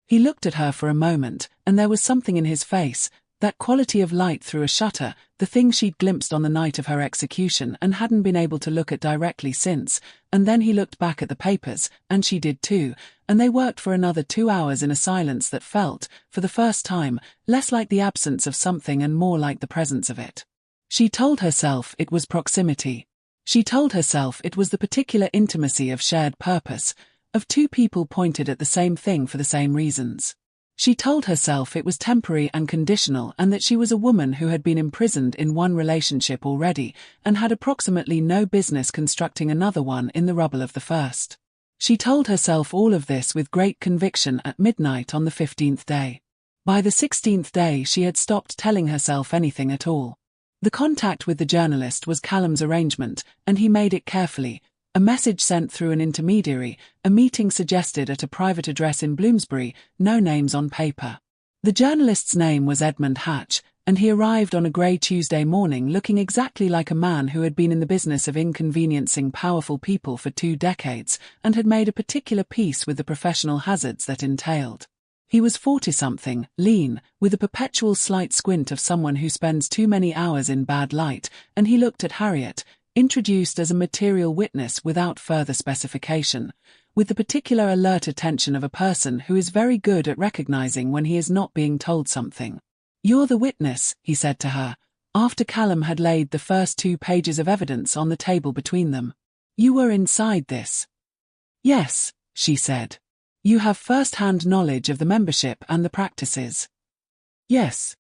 He looked at her for a moment, and there was something in his face, that quality of light through a shutter, the thing she'd glimpsed on the night of her execution and hadn't been able to look at directly since, and then he looked back at the papers, and she did too, and they worked for another 2 hours in a silence that felt, for the first time, less like the absence of something and more like the presence of it. She told herself it was proximity. She told herself it was the particular intimacy of shared purpose, of two people pointed at the same thing for the same reasons. She told herself it was temporary and conditional and that she was a woman who had been imprisoned in one relationship already and had approximately no business constructing another one in the rubble of the first. She told herself all of this with great conviction at midnight on the 15th day. By the 16th day she had stopped telling herself anything at all. The contact with the journalist was Callum's arrangement, and he made it carefully. A message sent through an intermediary, a meeting suggested at a private address in Bloomsbury, no names on paper. The journalist's name was Edmund Hatch, and he arrived on a grey Tuesday morning looking exactly like a man who had been in the business of inconveniencing powerful people for 2 decades, and had made a particular peace with the professional hazards that entailed. He was 40-something, lean, with a perpetual slight squint of someone who spends too many hours in bad light, and he looked at Harriet, introduced as a material witness without further specification, with the particular alert attention of a person who is very good at recognizing when he is not being told something. "You're the witness," he said to her, after Callum had laid the first 2 pages of evidence on the table between them. "You were inside this." "Yes," she said. "You have first-hand knowledge of the membership and the practices." "Yes."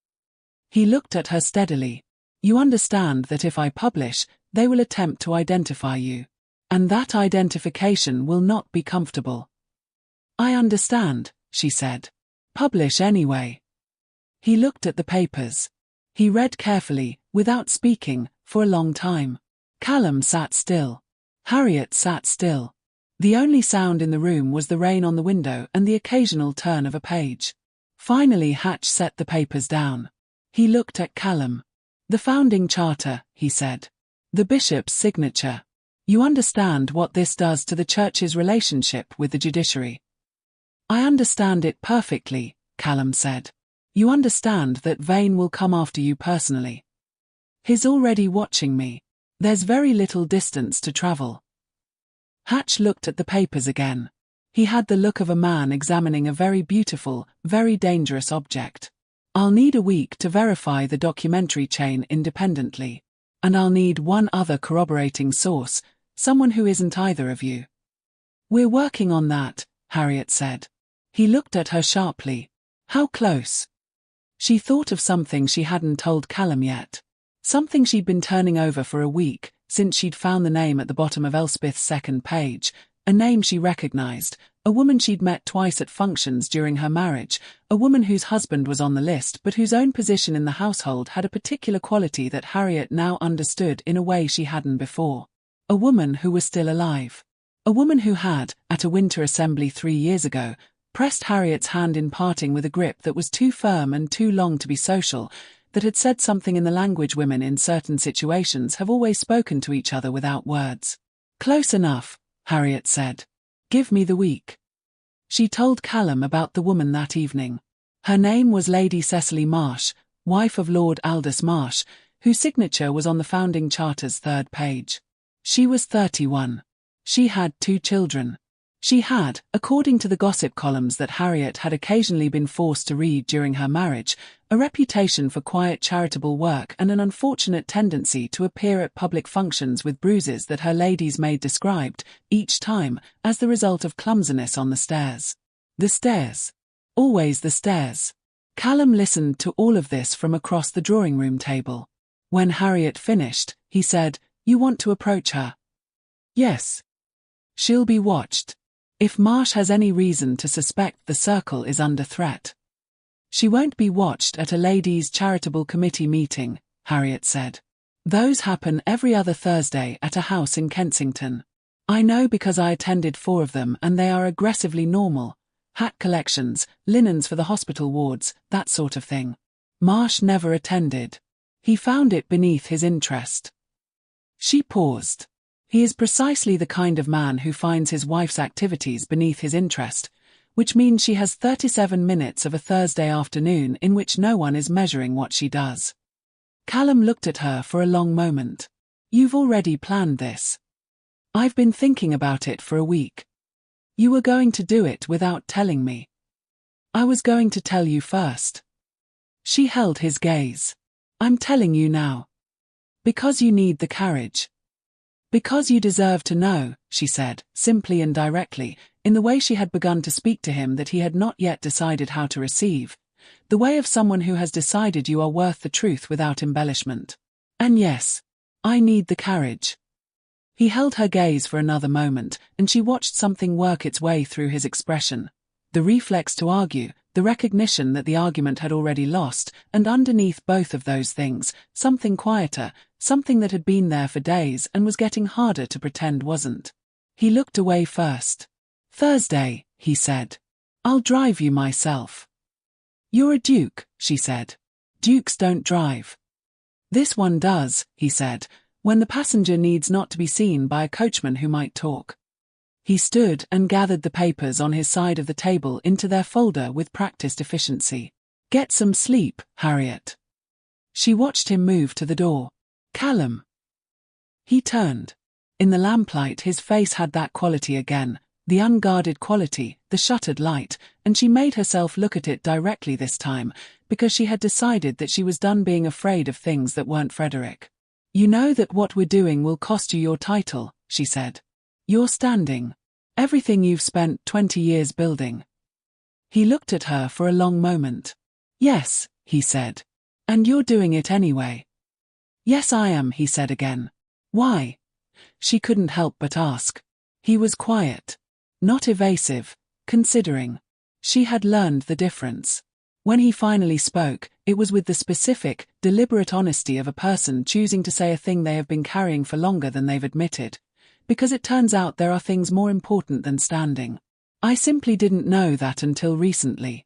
He looked at her steadily. "You understand that if I publish, they will attempt to identify you. And that identification will not be comfortable." "I understand," she said. "Publish anyway." He looked at the papers. He read carefully, without speaking, for a long time. Callum sat still. Harriet sat still. The only sound in the room was the rain on the window and the occasional turn of a page. Finally Hatch set the papers down. He looked at Callum. "The founding charter," he said. "The bishop's signature. You understand what this does to the church's relationship with the judiciary?" "I understand it perfectly," Callum said. "You understand that Vane will come after you personally. He's already watching me. There's very little distance to travel." Hatch looked at the papers again. He had the look of a man examining a very beautiful, very dangerous object. "I'll need a week to verify the documentary chain independently. And I'll need one other corroborating source, someone who isn't either of you." "We're working on that," Harriet said. He looked at her sharply. "How close?" She thought of something she hadn't told Callum yet. Something she'd been turning over for a week, since she'd found the name at the bottom of Elspeth's second page, a name she recognized, a woman she'd met twice at functions during her marriage, a woman whose husband was on the list but whose own position in the household had a particular quality that Harriet now understood in a way she hadn't before. A woman who was still alive. A woman who had, at a winter assembly 3 years ago, pressed Harriet's hand in parting with a grip that was too firm and too long to be social, that had said something in the language women in certain situations have always spoken to each other without words. "Close enough," Harriet said. "Give me the week." She told Callum about the woman that evening. Her name was Lady Cecily Marsh, wife of Lord Aldous Marsh, whose signature was on the founding charter's 3rd page. She was 31. She had 2 children. She had, according to the gossip columns that Harriet had occasionally been forced to read during her marriage, a reputation for quiet charitable work and an unfortunate tendency to appear at public functions with bruises that her lady's maid described, each time, as the result of clumsiness on the stairs. The stairs. Always the stairs. Callum listened to all of this from across the drawing-room table. When Harriet finished, he said, "You want to approach her?" "Yes. She'll be watched. If Marsh has any reason to suspect the circle is under threat." "She won't be watched at a ladies' charitable committee meeting," Harriet said. "Those happen every other Thursday at a house in Kensington. I know because I attended 4 of them and they are aggressively normal. Hat collections, linens for the hospital wards, that sort of thing. Marsh never attended. He found it beneath his interest." She paused. He is precisely the kind of man who finds his wife's activities beneath his interest, which means she has 37 minutes of a Thursday afternoon in which no one is measuring what she does. Callum looked at her for a long moment. You've already planned this. I've been thinking about it for a week. You were going to do it without telling me. I was going to tell you first. She held his gaze. I'm telling you now. Because you need the courage. Because you deserve to know, she said, simply and directly, in the way she had begun to speak to him that he had not yet decided how to receive, the way of someone who has decided you are worth the truth without embellishment. And yes, I need the courage. He held her gaze for another moment, and she watched something work its way through his expression. The reflex to argue, the recognition that the argument had already lost, and underneath both of those things, something quieter, something that had been there for days and was getting harder to pretend wasn't. He looked away first. Thursday, he said. I'll drive you myself. You're a duke, she said. Dukes don't drive. This one does, he said, when the passenger needs not to be seen by a coachman who might talk. He stood and gathered the papers on his side of the table into their folder with practiced efficiency. Get some sleep, Harriet. She watched him move to the door. Callum. He turned. In the lamplight his face had that quality again, the unguarded quality, the shuttered light, and she made herself look at it directly this time, because she had decided that she was done being afraid of things that weren't Frederick. You know that what we're doing will cost you your title, she said. Your standing. Everything you've spent 20 years building. He looked at her for a long moment. Yes, he said. And you're doing it anyway. Yes, I am, he said again. Why? She couldn't help but ask. He was quiet. Not evasive, considering. She had learned the difference. When he finally spoke, it was with the specific, deliberate honesty of a person choosing to say a thing they have been carrying for longer than they've admitted. Because it turns out there are things more important than standing. I simply didn't know that until recently.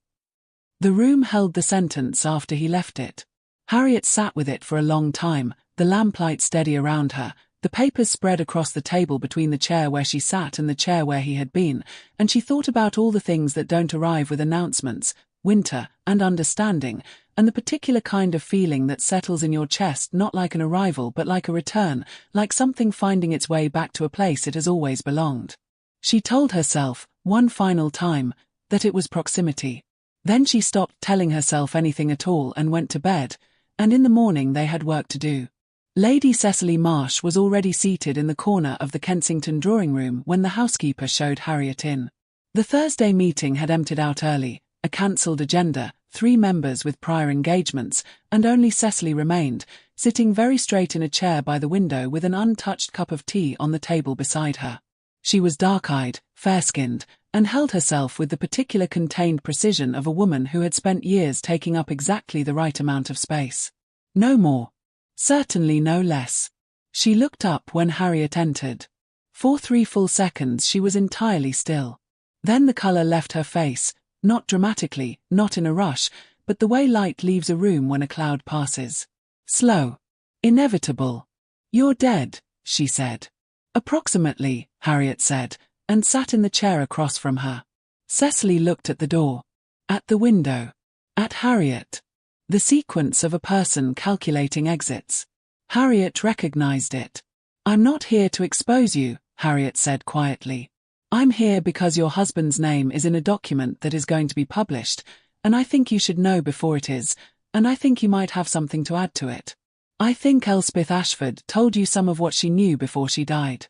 The room held the sentence after he left it. Harriet sat with it for a long time, the lamplight steady around her, the papers spread across the table between the chair where she sat and the chair where he had been, and she thought about all the things that don't arrive with announcements, winter, and understanding, and the particular kind of feeling that settles in your chest not like an arrival but like a return, like something finding its way back to a place it has always belonged. She told herself, one final time, that it was proximity. Then she stopped telling herself anything at all and went to bed, and in the morning they had work to do. Lady Cecily Marsh was already seated in the corner of the Kensington drawing room when the housekeeper showed Harriet in. The Thursday meeting had emptied out early, a cancelled agenda, 3 members with prior engagements, and only Cecily remained, sitting very straight in a chair by the window with an untouched cup of tea on the table beside her. She was dark-eyed, fair-skinned, and held herself with the particular contained precision of a woman who had spent years taking up exactly the right amount of space. No more. Certainly no less. She looked up when Harriet entered. For 3 full seconds she was entirely still. Then the colour left her face, not dramatically, not in a rush, but the way light leaves a room when a cloud passes. Slow. Inevitable. You're dead, she said. Approximately, Harriet said, and sat in the chair across from her. Cecily looked at the door. At the window. At Harriet. The sequence of a person calculating exits. Harriet recognized it. I'm not here to expose you, Harriet said quietly. I'm here because your husband's name is in a document that is going to be published, and I think you should know before it is, and I think you might have something to add to it. I think Elspeth Ashford told you some of what she knew before she died.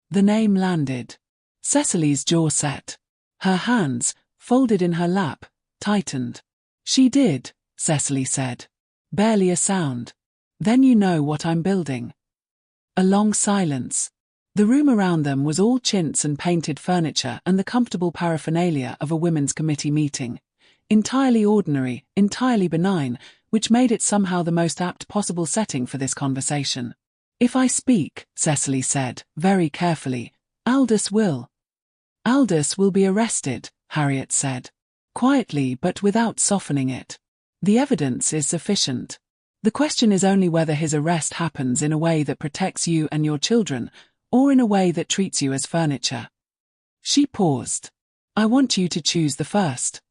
The name landed. Cecily's jaw set. Her hands, folded in her lap, tightened. She did, Cecily said. Barely a sound. Then you know what I'm building. A long silence. The room around them was all chintz and painted furniture and the comfortable paraphernalia of a women's committee meeting. Entirely ordinary, entirely benign, which made it somehow the most apt possible setting for this conversation. If I speak, Cecily said, very carefully, Aldous will. Aldous will be arrested, Harriet said. Quietly but without softening it. The evidence is sufficient. The question is only whether his arrest happens in a way that protects you and your children, or in a way that treats you as furniture? She paused. I want you to choose the first.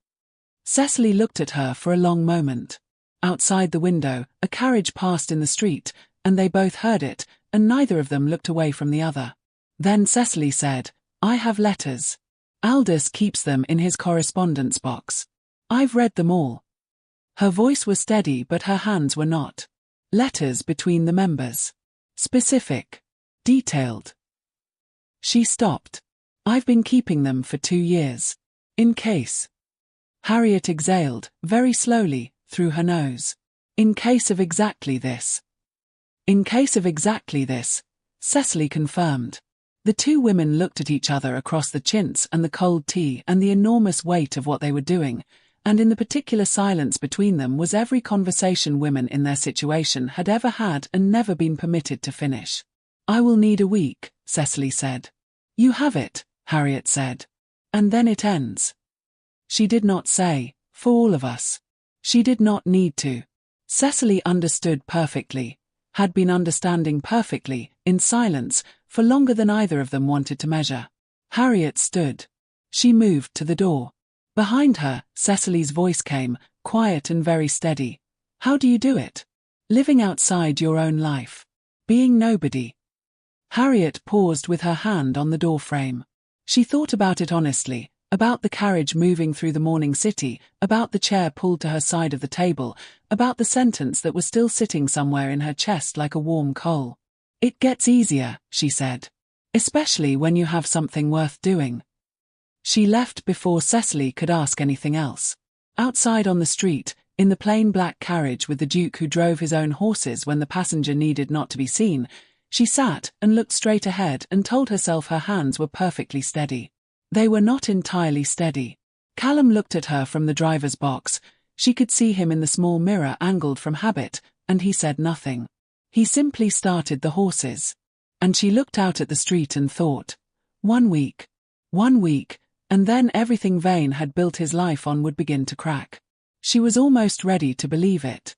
Cecily looked at her for a long moment. Outside the window, a carriage passed in the street, and they both heard it, and neither of them looked away from the other. Then Cecily said, I have letters. Aldous keeps them in his correspondence box. I've read them all. Her voice was steady but her hands were not. Letters between the members. Specific. Detailed. She stopped. I've been keeping them for 2 years. In case. Harriet exhaled, very slowly, through her nose. In case of exactly this. In case of exactly this, Cecily confirmed. The two women looked at each other across the chintz and the cold tea and the enormous weight of what they were doing, and in the particular silence between them was every conversation women in their situation had ever had and never been permitted to finish. I will need a week, Cecily said. You have it, Harriet said. And then it ends. She did not say, for all of us. She did not need to. Cecily understood perfectly, had been understanding perfectly, in silence, for longer than either of them wanted to measure. Harriet stood. She moved to the door. Behind her, Cecily's voice came, quiet and very steady. How do you do it? Living outside your own life. Being nobody. Harriet paused with her hand on the door frame. She thought about it honestly, about the carriage moving through the morning city, about the chair pulled to her side of the table, about the sentence that was still sitting somewhere in her chest like a warm coal. It gets easier, she said. Especially when you have something worth doing. She left before Cecily could ask anything else. Outside on the street, in the plain black carriage with the Duke who drove his own horses when the passenger needed not to be seen, she sat and looked straight ahead and told herself her hands were perfectly steady. They were not entirely steady. Callum looked at her from the driver's box. She could see him in the small mirror angled from habit, and he said nothing. He simply started the horses. And she looked out at the street and thought, 1 week. 1 week, and then everything Vane had built his life on would begin to crack. She was almost ready to believe it.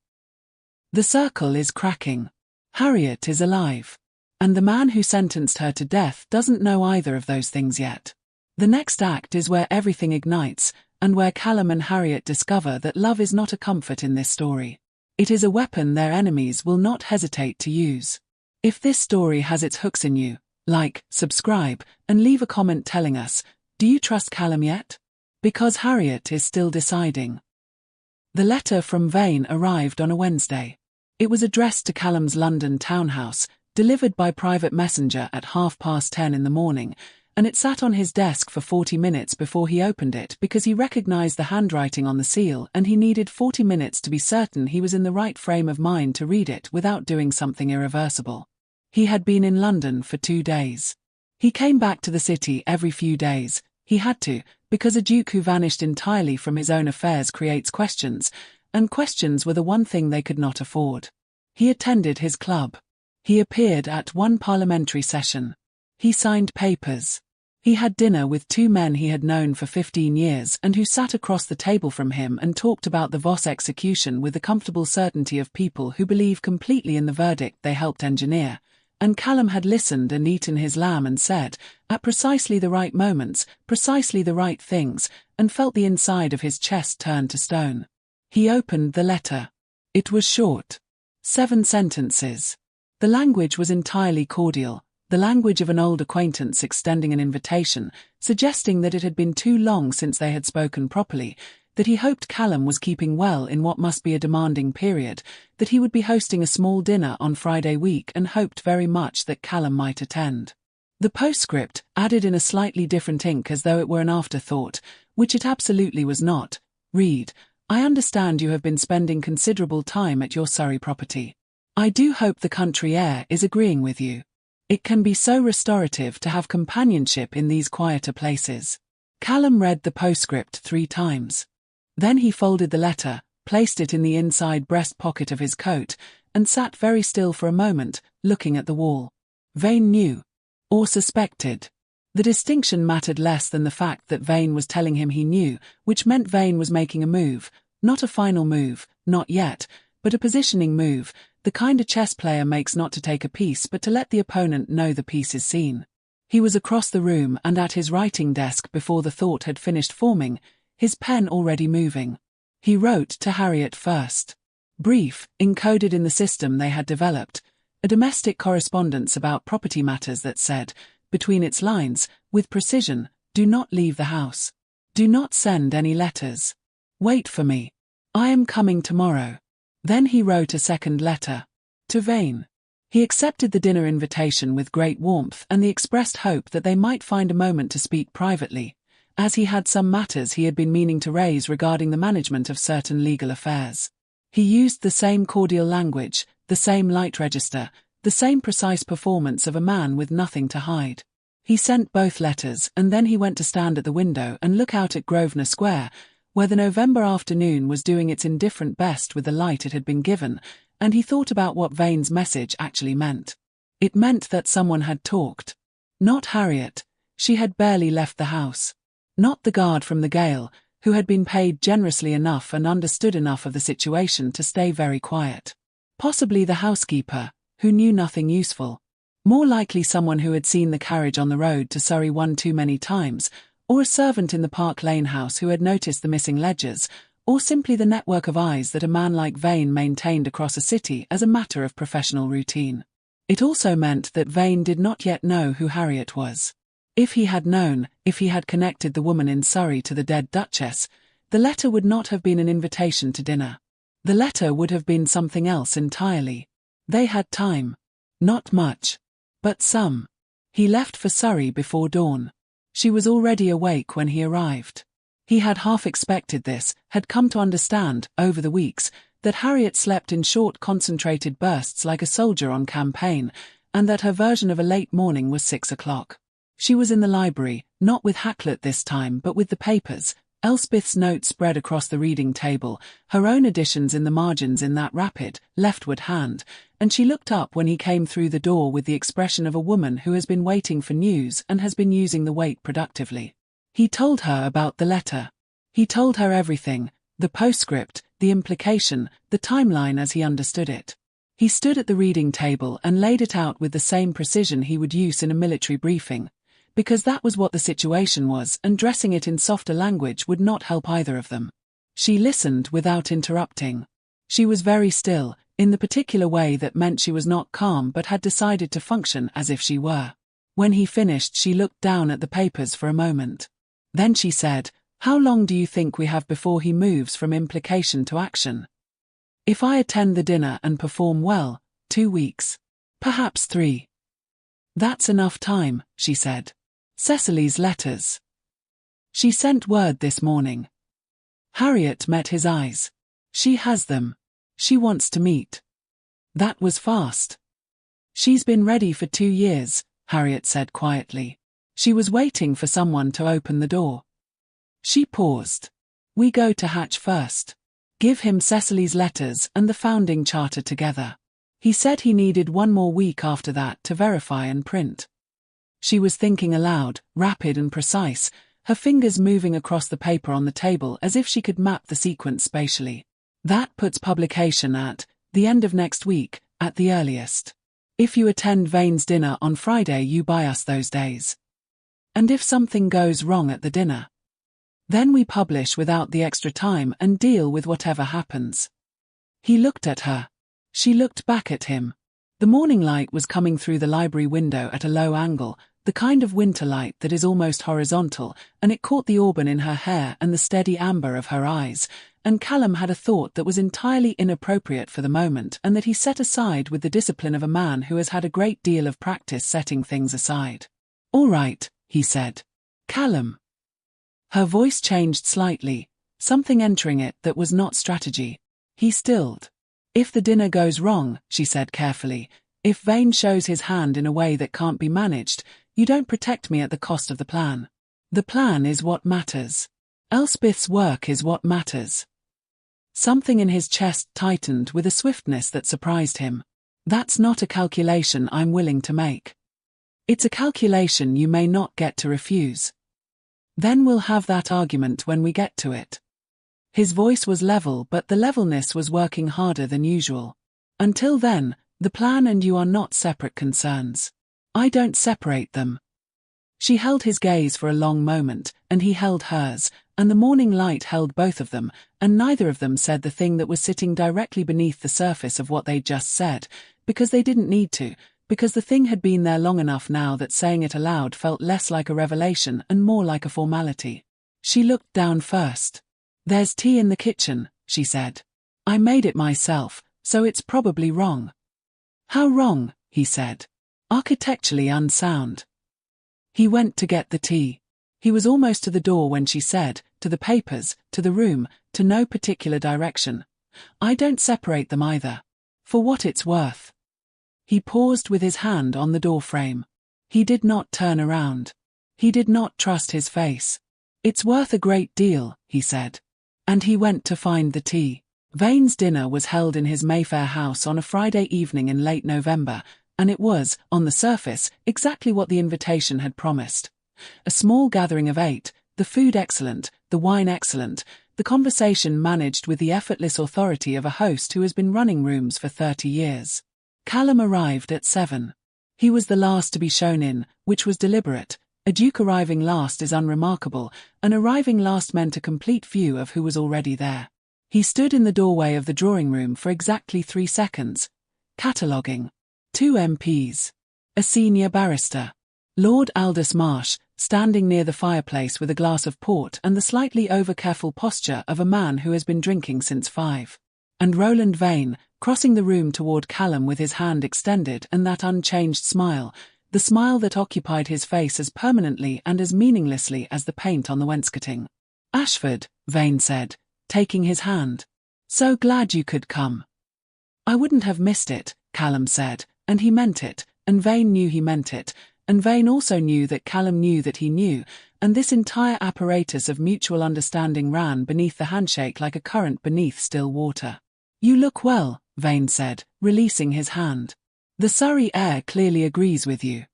The circle is cracking. Harriet is alive. And the man who sentenced her to death doesn't know either of those things yet. The next act is where everything ignites, and where Callum and Harriet discover that love is not a comfort in this story. It is a weapon their enemies will not hesitate to use. If this story has its hooks in you, like, subscribe, and leave a comment telling us, do you trust Callum yet? Because Harriet is still deciding. The letter from Vane arrived on a Wednesday. It was addressed to Callum's London townhouse, delivered by private messenger at 10:30 in the morning, and it sat on his desk for 40 minutes before he opened it because he recognized the handwriting on the seal and he needed 40 minutes to be certain he was in the right frame of mind to read it without doing something irreversible. He had been in London for 2 days. He came back to the city every few days. He had to, because a duke who vanished entirely from his own affairs creates questions, and questions were the one thing they could not afford. He attended his club. He appeared at one parliamentary session. He signed papers. He had dinner with 2 men he had known for 15 years and who sat across the table from him and talked about the Voss execution with the comfortable certainty of people who believe completely in the verdict they helped engineer. And Callum had listened and eaten his lamb and said, at precisely the right moments, precisely the right things, and felt the inside of his chest turn to stone. He opened the letter. It was short. 7 sentences. The language was entirely cordial, the language of an old acquaintance extending an invitation, suggesting that it had been too long since they had spoken properly, that he hoped Callum was keeping well in what must be a demanding period, that he would be hosting a small dinner on Friday week and hoped very much that Callum might attend. The postscript, added in a slightly different ink as though it were an afterthought, which it absolutely was not, read, I understand you have been spending considerable time at your Surrey property. I do hope the country air is agreeing with you. It can be so restorative to have companionship in these quieter places. Callum read the postscript 3 times. Then he folded the letter, placed it in the inside breast pocket of his coat, and sat very still for a moment, looking at the wall. Vane knew. Or suspected. The distinction mattered less than the fact that Vane was telling him he knew, which meant Vane was making a move, not a final move, not yet, but a positioning move, the kind a chess player makes not to take a piece but to let the opponent know the piece is seen. He was across the room and at his writing desk before the thought had finished forming, his pen already moving. He wrote to Harriet first. Brief, encoded in the system they had developed, a domestic correspondence about property matters that said, between its lines, with precision, do not leave the house. Do not send any letters. Wait for me. I am coming tomorrow. Then he wrote a second letter. To Vane. He accepted the dinner invitation with great warmth and the expressed hope that they might find a moment to speak privately, as he had some matters he had been meaning to raise regarding the management of certain legal affairs. He used the same cordial language, the same light register, the same precise performance of a man with nothing to hide. He sent both letters and then he went to stand at the window and look out at Grosvenor Square, where the November afternoon was doing its indifferent best with the light it had been given, and he thought about what Vane's message actually meant. It meant that someone had talked. Not Harriet. She had barely left the house. Not the guard from the Gale, who had been paid generously enough and understood enough of the situation to stay very quiet. Possibly the housekeeper, who knew nothing useful. More likely someone who had seen the carriage on the road to Surrey one too many times, or a servant in the Park Lane house who had noticed the missing ledgers, or simply the network of eyes that a man like Vane maintained across a city as a matter of professional routine. It also meant that Vane did not yet know who Harriet was. If he had known, if he had connected the woman in Surrey to the dead Duchess, the letter would not have been an invitation to dinner. The letter would have been something else entirely. They had time. Not much. But some. He left for Surrey before dawn. She was already awake when he arrived. He had half expected this, had come to understand, over the weeks, that Harriet slept in short concentrated bursts like a soldier on campaign, and that her version of a late morning was 6 o'clock. She was in the library, not with Hakluyt this time but with the papers, Elspeth's notes spread across the reading table, her own additions in the margins in that rapid, leftward hand, and she looked up when he came through the door with the expression of a woman who has been waiting for news and has been using the wait productively. He told her about the letter. He told her everything, the postscript, the implication, the timeline as he understood it. He stood at the reading table and laid it out with the same precision he would use in a military briefing, because that was what the situation was, and dressing it in softer language would not help either of them. She listened without interrupting. She was very still, in the particular way that meant she was not calm but had decided to function as if she were. When he finished, she looked down at the papers for a moment. Then she said, "How long do you think we have before he moves from implication to action?" "If I attend the dinner and perform well, 2 weeks. Perhaps 3. "That's enough time," she said. Cecily's letters. She sent word this morning. Harriet met his eyes. She has them. She wants to meet. That was fast. She's been ready for 2 years, Harriet said quietly. She was waiting for someone to open the door. She paused. We go to Hatch first. Give him Cecily's letters and the founding charter together. He said he needed 1 more week after that to verify and print. She was thinking aloud, rapid and precise, her fingers moving across the paper on the table as if she could map the sequence spatially. That puts publication at the end of next week, at the earliest. If you attend Vane's dinner on Friday, you buy us those days. And if something goes wrong at the dinner, then we publish without the extra time and deal with whatever happens. He looked at her. She looked back at him. The morning light was coming through the library window at a low angle, the kind of winter light that is almost horizontal, and it caught the auburn in her hair and the steady amber of her eyes, and Callum had a thought that was entirely inappropriate for the moment and that he set aside with the discipline of a man who has had a great deal of practice setting things aside. "All right," he said. "Callum." Her voice changed slightly, something entering it that was not strategy. He stilled. "If the dinner goes wrong," she said carefully, "if Vane shows his hand in a way that can't be managed, you don't protect me at the cost of the plan. The plan is what matters. Elspeth's work is what matters." Something in his chest tightened with a swiftness that surprised him. "That's not a calculation I'm willing to make. It's a calculation you may not get to refuse. Then we'll have that argument when we get to it." His voice was level, but the levelness was working harder than usual. Until then, the plan and you are not separate concerns. I don't separate them. She held his gaze for a long moment, and he held hers, and the morning light held both of them, and neither of them said the thing that was sitting directly beneath the surface of what they'd just said, because they didn't need to, because the thing had been there long enough now that saying it aloud felt less like a revelation and more like a formality. She looked down first. "There's tea in the kitchen," she said. "I made it myself, so it's probably wrong." "How wrong?" he said. "Architecturally unsound." He went to get the tea. He was almost to the door when she said, "To the papers, to the room, to no particular direction. I don't separate them either. For what it's worth." He paused with his hand on the door frame. He did not turn around. He did not trust his face. "It's worth a great deal," he said. And he went to find the tea. Vane's dinner was held in his Mayfair house on a Friday evening in late November, and it was, on the surface, exactly what the invitation had promised. A small gathering of 8, the food excellent, the wine excellent, the conversation managed with the effortless authority of a host who has been running rooms for 30 years. Callum arrived at 7. He was the last to be shown in, which was deliberate. A duke arriving last is unremarkable, and arriving last meant a complete view of who was already there. He stood in the doorway of the drawing room for exactly 3 seconds, cataloguing. 2 MPs. A senior barrister. Lord Aldous Marsh, standing near the fireplace with a glass of port and the slightly over-careful posture of a man who has been drinking since 5. And Roland Vane, crossing the room toward Callum with his hand extended and that unchanged smile, the smile that occupied his face as permanently and as meaninglessly as the paint on the wainscoting. "Ashford," Vane said, taking his hand. "So glad you could come." "I wouldn't have missed it," Callum said, and he meant it, and Vane knew he meant it, and Vane also knew that Callum knew that he knew, and this entire apparatus of mutual understanding ran beneath the handshake like a current beneath still water. "You look well," Vane said, releasing his hand. "The Surrey air clearly agrees with you."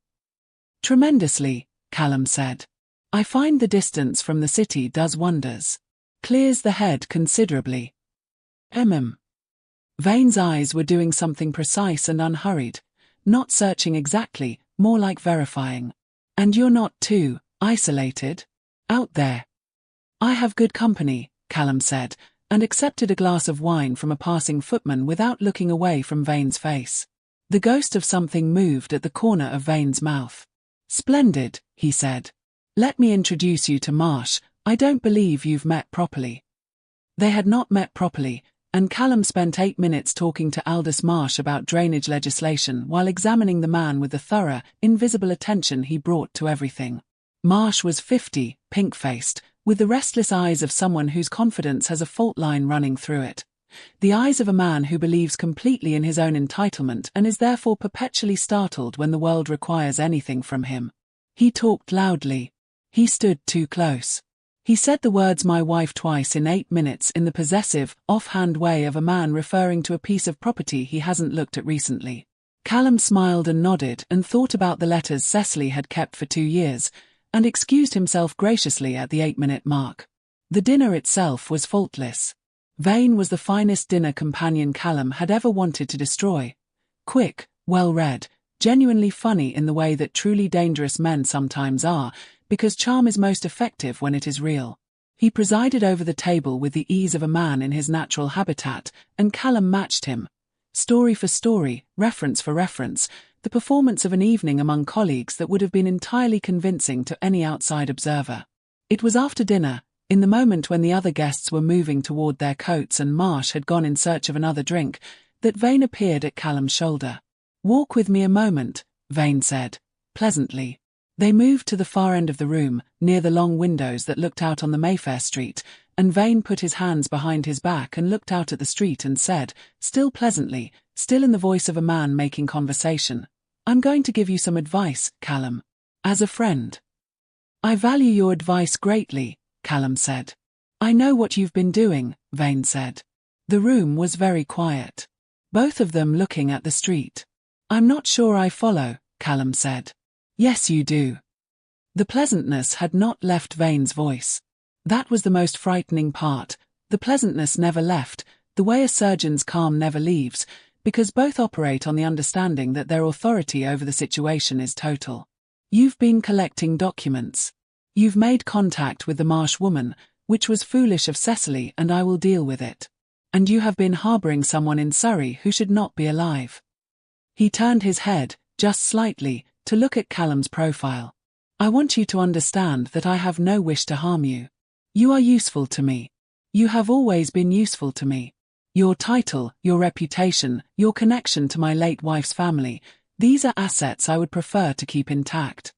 "Tremendously," Callum said. "I find the distance from the city does wonders. Clears the head considerably." Vane's eyes were doing something precise and unhurried, not searching exactly, more like verifying. "And you're not too isolated out there?" "I have good company," Callum said, and accepted a glass of wine from a passing footman without looking away from Vane's face. The ghost of something moved at the corner of Vane's mouth. "Splendid," he said. "Let me introduce you to Marsh. I don't believe you've met properly." They had not met properly, and Callum spent 8 minutes talking to Aldous Marsh about drainage legislation while examining the man with the thorough, invisible attention he brought to everything. Marsh was 50, pink-faced, with the restless eyes of someone whose confidence has a fault line running through it. The eyes of a man who believes completely in his own entitlement and is therefore perpetually startled when the world requires anything from him. He talked loudly. He stood too close. He said the words "my wife" twice in 8 minutes in the possessive, off-hand way of a man referring to a piece of property he hasn't looked at recently. Callum smiled and nodded and thought about the letters Cecily had kept for 2 years, and excused himself graciously at the 8-minute mark. The dinner itself was faultless. Vane was the finest dinner companion Callum had ever wanted to destroy. Quick, well-read, genuinely funny in the way that truly dangerous men sometimes are, because charm is most effective when it is real. He presided over the table with the ease of a man in his natural habitat, and Callum matched him. Story for story, reference for reference, the performance of an evening among colleagues that would have been entirely convincing to any outside observer. It was after dinner, in the moment when the other guests were moving toward their coats and Marsh had gone in search of another drink, that Vane appeared at Callum's shoulder. "Walk with me a moment," Vane said, pleasantly. They moved to the far end of the room, near the long windows that looked out on the Mayfair street, and Vane put his hands behind his back and looked out at the street and said, still pleasantly, still in the voice of a man making conversation, "I'm going to give you some advice, Callum. As a friend." "I value your advice greatly," Callum said. "I know what you've been doing," Vane said. The room was very quiet. Both of them looking at the street. "I'm not sure I follow," Callum said. "Yes, you do." The pleasantness had not left Vane's voice. That was the most frightening part. The pleasantness never left, the way a surgeon's calm never leaves, because both operate on the understanding that their authority over the situation is total. You've been collecting documents. You've made contact with the marsh woman, which was foolish of Cecily, and I will deal with it. And you have been harboring someone in Surrey who should not be alive. He turned his head, just slightly, to look at Callum's profile. I want you to understand that I have no wish to harm you. You are useful to me. You have always been useful to me. Your title, your reputation, your connection to my late wife's family, these are assets I would prefer to keep intact.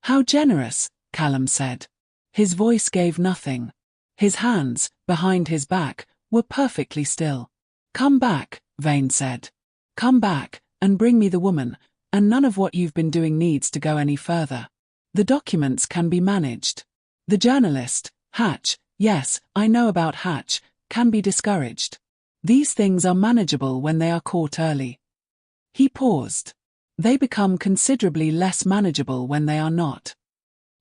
How generous, Callum said. His voice gave nothing. His hands, behind his back, were perfectly still. Come back, Vane said. Come back, and bring me the woman, and none of what you've been doing needs to go any further. The documents can be managed. The journalist, Hatch, yes, I know about Hatch, can be discouraged. These things are manageable when they are caught early. He paused. They become considerably less manageable when they are not.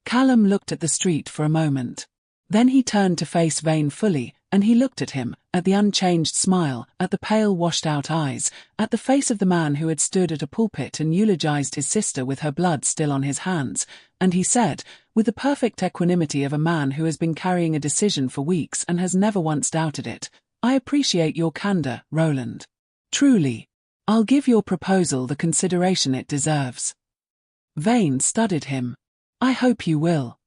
Callum looked at the street for a moment. Then he turned to face Vane fully, and he looked at him, at the unchanged smile, at the pale washed-out eyes, at the face of the man who had stood at a pulpit and eulogized his sister with her blood still on his hands, and he said, with the perfect equanimity of a man who has been carrying a decision for weeks and has never once doubted it, I appreciate your candor, Roland. Truly. I'll give your proposal the consideration it deserves. Vane studied him. I hope you will.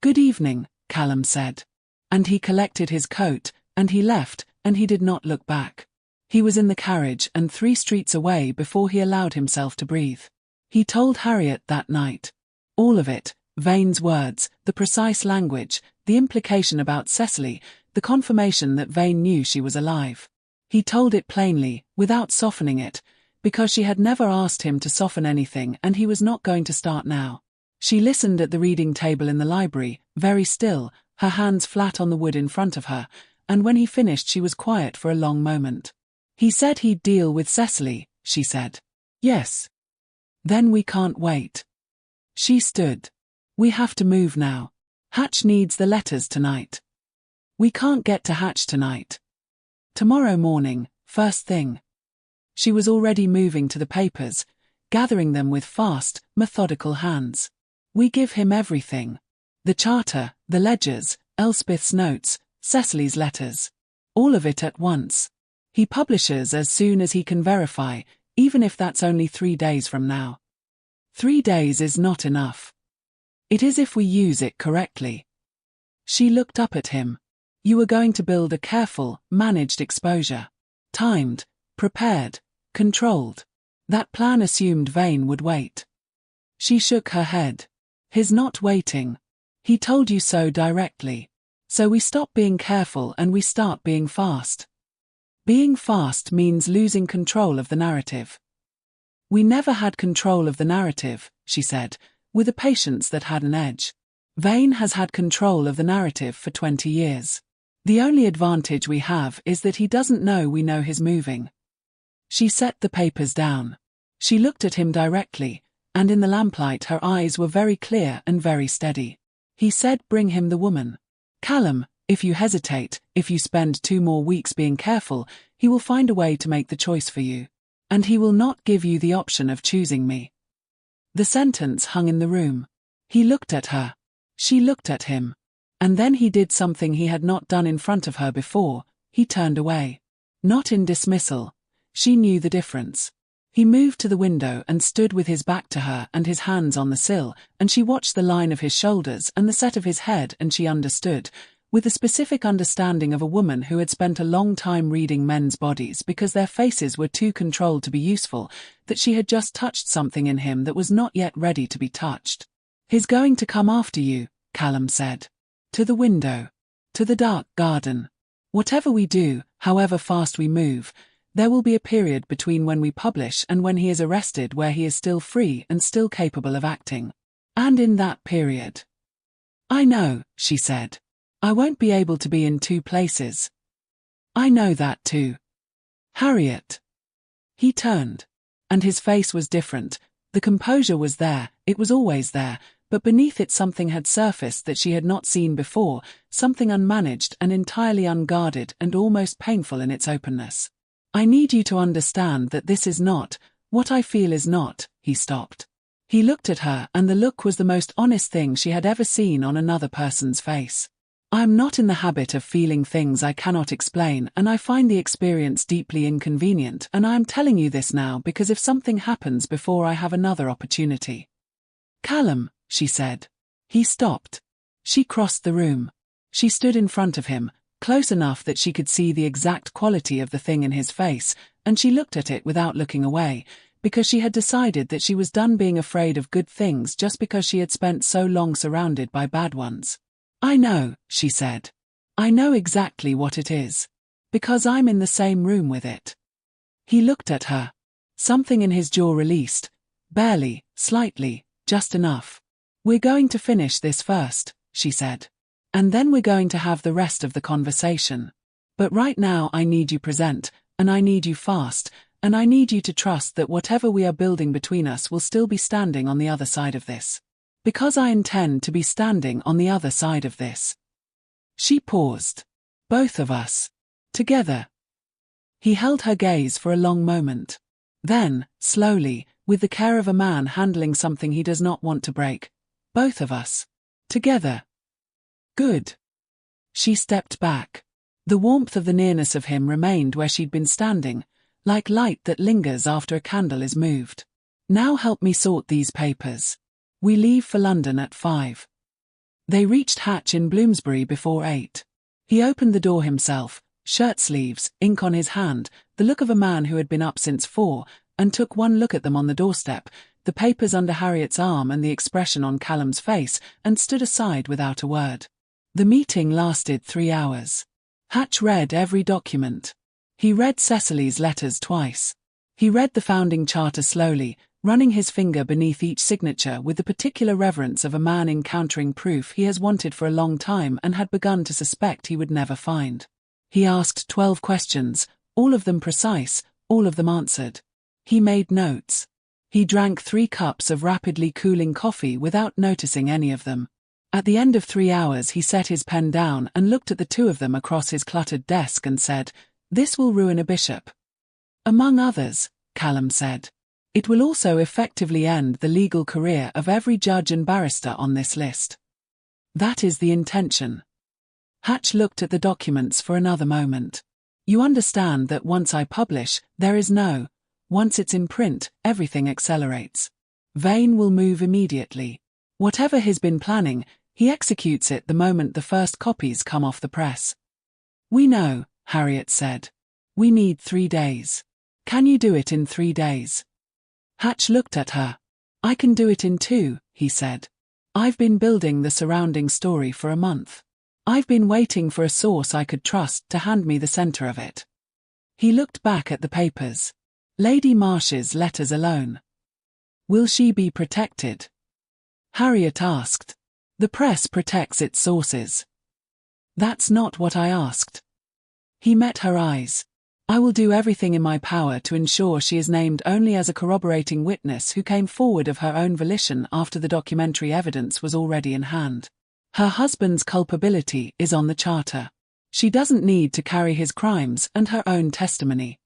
Good evening, Callum said. And he collected his coat, and he left, and he did not look back. He was in the carriage and 3 streets away before he allowed himself to breathe. He told Harriet that night. All of it, Vane's words, the precise language, the implication about Cecily, the confirmation that Vane knew she was alive. He told it plainly, without softening it, because she had never asked him to soften anything and he was not going to start now. She listened at the reading table in the library, very still, her hands flat on the wood in front of her, and when he finished she was quiet for a long moment. He said he'd deal with Cecily, she said. Yes. Then we can't wait. She stood. We have to move now. Hatch needs the letters tonight. We can't get to Hatch tonight. Tomorrow morning, first thing. She was already moving to the papers, gathering them with fast, methodical hands. We give him everything. The charter, the ledgers, Elspeth's notes, Cecily's letters. All of it at once. He publishes as soon as he can verify, even if that's only 3 days from now. 3 days is not enough. It is if we use it correctly. She looked up at him. You were going to build a careful, managed exposure. Timed, prepared, controlled. That plan assumed Vane would wait. She shook her head. His not waiting. He told you so directly. So we stop being careful and we start being fast. Being fast means losing control of the narrative. We never had control of the narrative, she said, with a patience that had an edge. Vane has had control of the narrative for 20 years. The only advantage we have is that he doesn't know we know he's moving. She set the papers down. She looked at him directly, and in the lamplight her eyes were very clear and very steady. He said, bring him the woman. Callum, if you hesitate, if you spend 2 more weeks being careful, he will find a way to make the choice for you. And he will not give you the option of choosing me. The sentence hung in the room. He looked at her. She looked at him. And then he did something he had not done in front of her before, he turned away. Not in dismissal. She knew the difference. He moved to the window and stood with his back to her and his hands on the sill, and she watched the line of his shoulders and the set of his head, and she understood, with the specific understanding of a woman who had spent a long time reading men's bodies because their faces were too controlled to be useful, that she had just touched something in him that was not yet ready to be touched. He's going to come after you, Callum said. To the window. To the dark garden. Whatever we do, however fast we move, there will be a period between when we publish and when he is arrested where he is still free and still capable of acting. And in that period. I know, she said. I won't be able to be in 2 places. I know that too. Harriet. He turned. And his face was different. The composure was there, it was always there, but beneath it something had surfaced that she had not seen before, something unmanaged and entirely unguarded and almost painful in its openness. I need you to understand that this is not, what I feel is not, he stopped. He looked at her, and the look was the most honest thing she had ever seen on another person's face. I am not in the habit of feeling things I cannot explain, and I find the experience deeply inconvenient, and I am telling you this now because if something happens before I have another opportunity. Callum, she said. He stopped. She crossed the room. She stood in front of him, close enough that she could see the exact quality of the thing in his face, and she looked at it without looking away, because she had decided that she was done being afraid of good things just because she had spent so long surrounded by bad ones. I know, she said. I know exactly what it is. Because I'm in the same room with it. He looked at her. Something in his jaw released. Barely, slightly, just enough. We're going to finish this first, she said. And then we're going to have the rest of the conversation. But right now I need you present, and I need you fast, and I need you to trust that whatever we are building between us will still be standing on the other side of this. Because I intend to be standing on the other side of this. She paused. Both of us. Together. He held her gaze for a long moment. Then, slowly, with the care of a man handling something he does not want to break. Both of us. Together. Good. She stepped back. The warmth of the nearness of him remained where she'd been standing, like light that lingers after a candle is moved. Now help me sort these papers. We leave for London at 5. They reached Hatch in Bloomsbury before 8. He opened the door himself, shirt sleeves, ink on his hand, the look of a man who had been up since 4, and took one look at them on the doorstep, the papers under Harriet's arm and the expression on Callum's face, and stood aside without a word. The meeting lasted 3 hours. Hatch read every document. He read Cecily's letters twice. He read the founding charter slowly, running his finger beneath each signature with the particular reverence of a man encountering proof he has wanted for a long time and had begun to suspect he would never find. He asked 12 questions, all of them precise, all of them answered. He made notes. He drank 3 cups of rapidly cooling coffee without noticing any of them. At the end of 3 hours he set his pen down and looked at the two of them across his cluttered desk and said, "This will ruin a bishop." "Among others," Callum said. "It will also effectively end the legal career of every judge and barrister on this list." "That is the intention." Hatch looked at the documents for another moment. "You understand that once I publish, there is no, once it's in print, everything accelerates. Vane will move immediately. Whatever he's been planning, he executes it the moment the first copies come off the press." "We know," Harriet said. "We need 3 days. Can you do it in 3 days?" Hatch looked at her. "I can do it in 2, he said. "I've been building the surrounding story for a month. I've been waiting for a source I could trust to hand me the center of it." He looked back at the papers. Lady Marsh's letters alone. "Will she be protected?" Harriet asked. "The press protects its sources." "That's not what I asked." He met her eyes. "I will do everything in my power to ensure she is named only as a corroborating witness who came forward of her own volition after the documentary evidence was already in hand. Her husband's culpability is on the charter. She doesn't need to carry his crimes and her own testimony."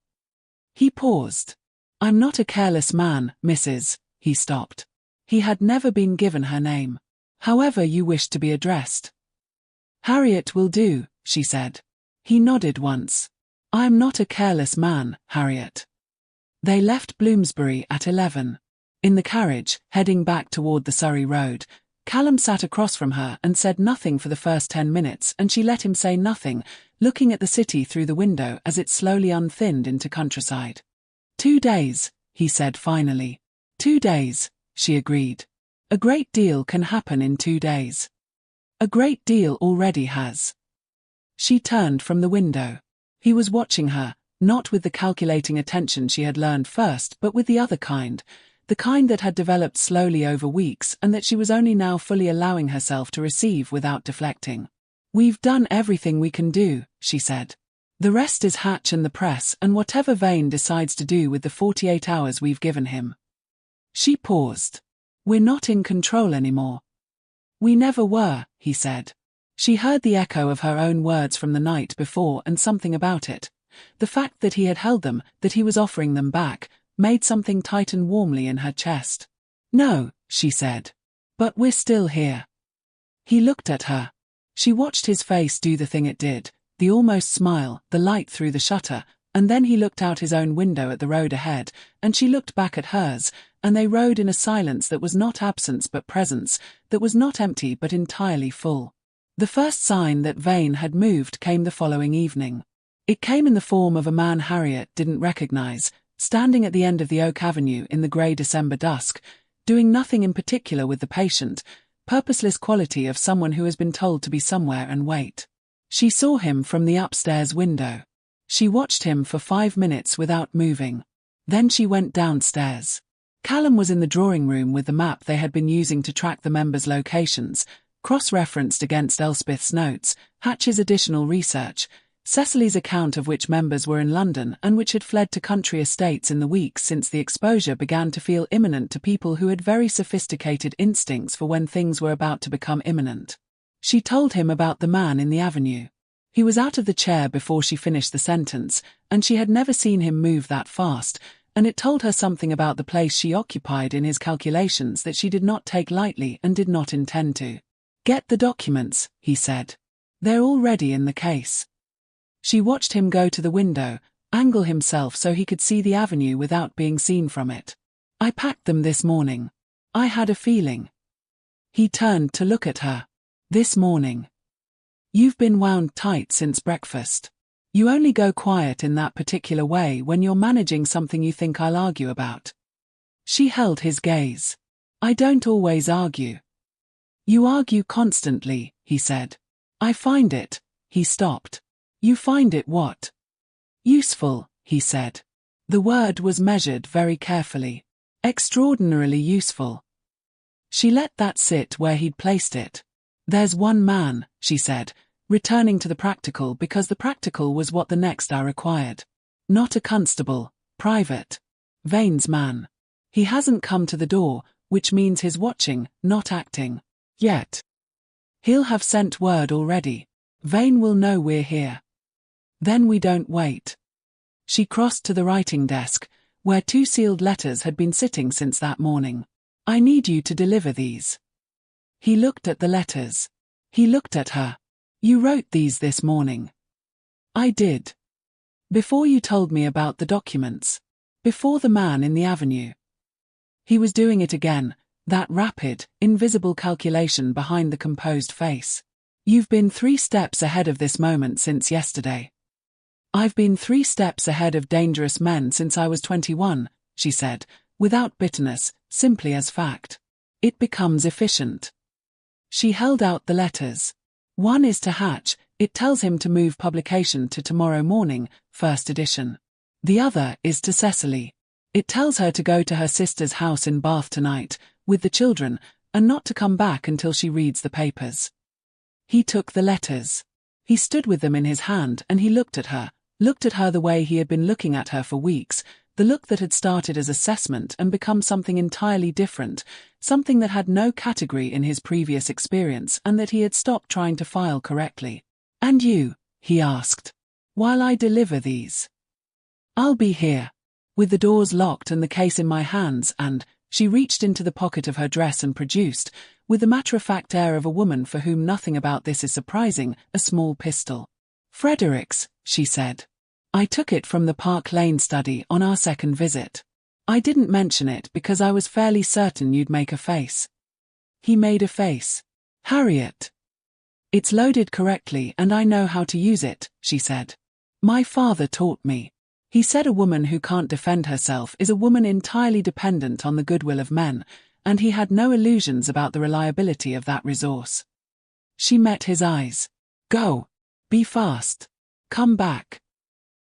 He paused. "I'm not a careless man, Mrs." He stopped. He had never been given her name. "However you wish to be addressed." "Harriet will do," she said. He nodded once. "I am not a careless man, Harriet." They left Bloomsbury at 11. In the carriage, heading back toward the Surrey Road, Callum sat across from her and said nothing for the first 10 minutes, and she let him say nothing, looking at the city through the window as it slowly unthinned into countryside. 2 days, he said finally. 2 days, she agreed. A great deal can happen in 2 days. A great deal already has. She turned from the window. He was watching her, not with the calculating attention she had learned first, but with the other kind, the kind that had developed slowly over weeks and that she was only now fully allowing herself to receive without deflecting. "We've done everything we can do," she said. "The rest is Hatch and the press and whatever Vane decides to do with the 48 hours we've given him." She paused. "We're not in control anymore." "We never were," he said. She heard the echo of her own words from the night before and something about it. The fact that he had held them, that he was offering them back, made something tighten warmly in her chest. "No," she said. "But we're still here." He looked at her. She watched his face do the thing it did, the almost smile, the light through the shutter, and then he looked out his own window at the road ahead, and she looked back at hers, and they rode in a silence that was not absence but presence, that was not empty but entirely full. The first sign that Vane had moved came the following evening. It came in the form of a man Harriet didn't recognize, standing at the end of the Oak Avenue in the grey December dusk, doing nothing in particular with the patient, purposeless quality of someone who has been told to be somewhere and wait. She saw him from the upstairs window. She watched him for 5 minutes without moving. Then she went downstairs. Callum was in the drawing room with the map they had been using to track the members' locations, cross-referenced against Elspeth's notes, Hatch's additional research, Cecily's account of which members were in London and which had fled to country estates in the weeks since the exposure began to feel imminent to people who had very sophisticated instincts for when things were about to become imminent. She told him about the man in the avenue. He was out of the chair before she finished the sentence, and she had never seen him move that fast, and it told her something about the place she occupied in his calculations that she did not take lightly and did not intend to. "Get the documents," he said. "They're already in the case." She watched him go to the window, angle himself so he could see the avenue without being seen from it. "I packed them this morning. I had a feeling." He turned to look at her. "This morning. You've been wound tight since breakfast. You only go quiet in that particular way when you're managing something you think I'll argue about." She held his gaze. "I don't always argue." "You argue constantly," he said. "I find it." He stopped. "You find it what?" "Useful," he said. The word was measured very carefully. "Extraordinarily useful." She let that sit where he'd placed it. "There's one man," she said, returning to the practical because the practical was what the next hour required. "Not a constable, private. Vane's man. He hasn't come to the door, which means he's watching, not acting. Yet. He'll have sent word already. Vane will know we're here. Then we don't wait." She crossed to the writing desk, where 2 sealed letters had been sitting since that morning. "I need you to deliver these." He looked at the letters. He looked at her. "You wrote these this morning." "I did. Before you told me about the documents. Before the man in the avenue." He was doing it again, that rapid, invisible calculation behind the composed face. "You've been 3 steps ahead of this moment since yesterday." "I've been 3 steps ahead of dangerous men since I was 21, she said, without bitterness, simply as fact. "It becomes efficient." She held out the letters. One is to Hatch, it tells him to move publication to tomorrow morning, first edition. The other is to Cecily. It tells her to go to her sister's house in Bath tonight, with the children, and not to come back until she reads the papers. He took the letters. He stood with them in his hand and he looked at her the way he had been looking at her for weeks, the look that had started as assessment and become something entirely different, something that had no category in his previous experience and that he had stopped trying to file correctly. "And you?" he asked. "While I deliver these." "I'll be here. With the doors locked and the case in my hands and," she reached into the pocket of her dress and produced, with the matter-of-fact air of a woman for whom nothing about this is surprising, a small pistol. "Frederick's," she said. "I took it from the Park Lane study on our second visit. I didn't mention it because I was fairly certain you'd make a face." He made a face. "Harriet. It's loaded correctly and I know how to use it," she said. "My father taught me. He said a woman who can't defend herself is a woman entirely dependent on the goodwill of men, and he had no illusions about the reliability of that resource." She met his eyes. "Go. Be fast. Come back."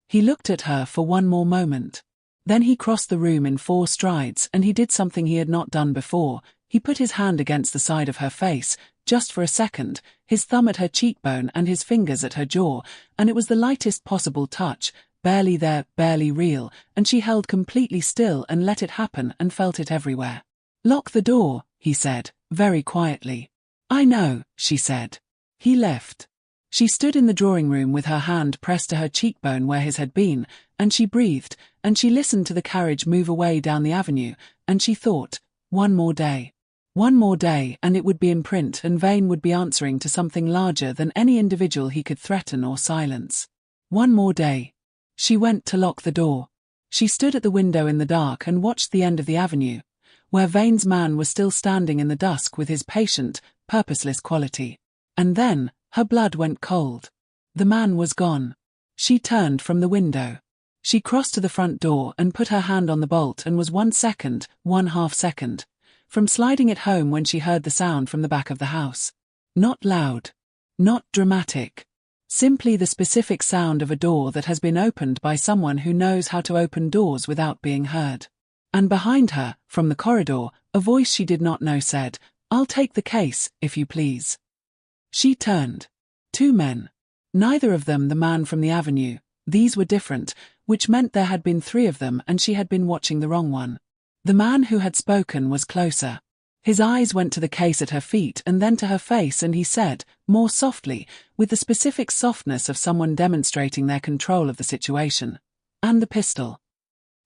He looked at her for one more moment. Then he crossed the room in 4 strides and he did something he had not done before. He put his hand against the side of her face, just for a second, his thumb at her cheekbone and his fingers at her jaw, and it was the lightest possible touch, barely there, barely real, and she held completely still and let it happen and felt it everywhere. "Lock the door," he said, very quietly. "I know," she said. He left. She stood in the drawing room with her hand pressed to her cheekbone where his had been, and she breathed, and she listened to the carriage move away down the avenue, and she thought, one more day. One more day and it would be in print and Vane would be answering to something larger than any individual he could threaten or silence. One more day. She went to lock the door. She stood at the window in the dark and watched the end of the avenue, where Vane's man was still standing in the dusk with his patient, purposeless quality. And then, her blood went cold. The man was gone. She turned from the window. She crossed to the front door and put her hand on the bolt and was 1 second, 1/2 second, from sliding it home when she heard the sound from the back of the house. Not loud. Not dramatic. Simply the specific sound of a door that has been opened by someone who knows how to open doors without being heard. And behind her, from the corridor, a voice she did not know said, "I'll take the case, if you please." She turned. 2 men. Neither of them the man from the avenue. These were different, which meant there had been 3 of them and she had been watching the wrong one. The man who had spoken was closer. His eyes went to the case at her feet and then to her face, and he said, more softly, with the specific softness of someone demonstrating their control of the situation, "And the pistol."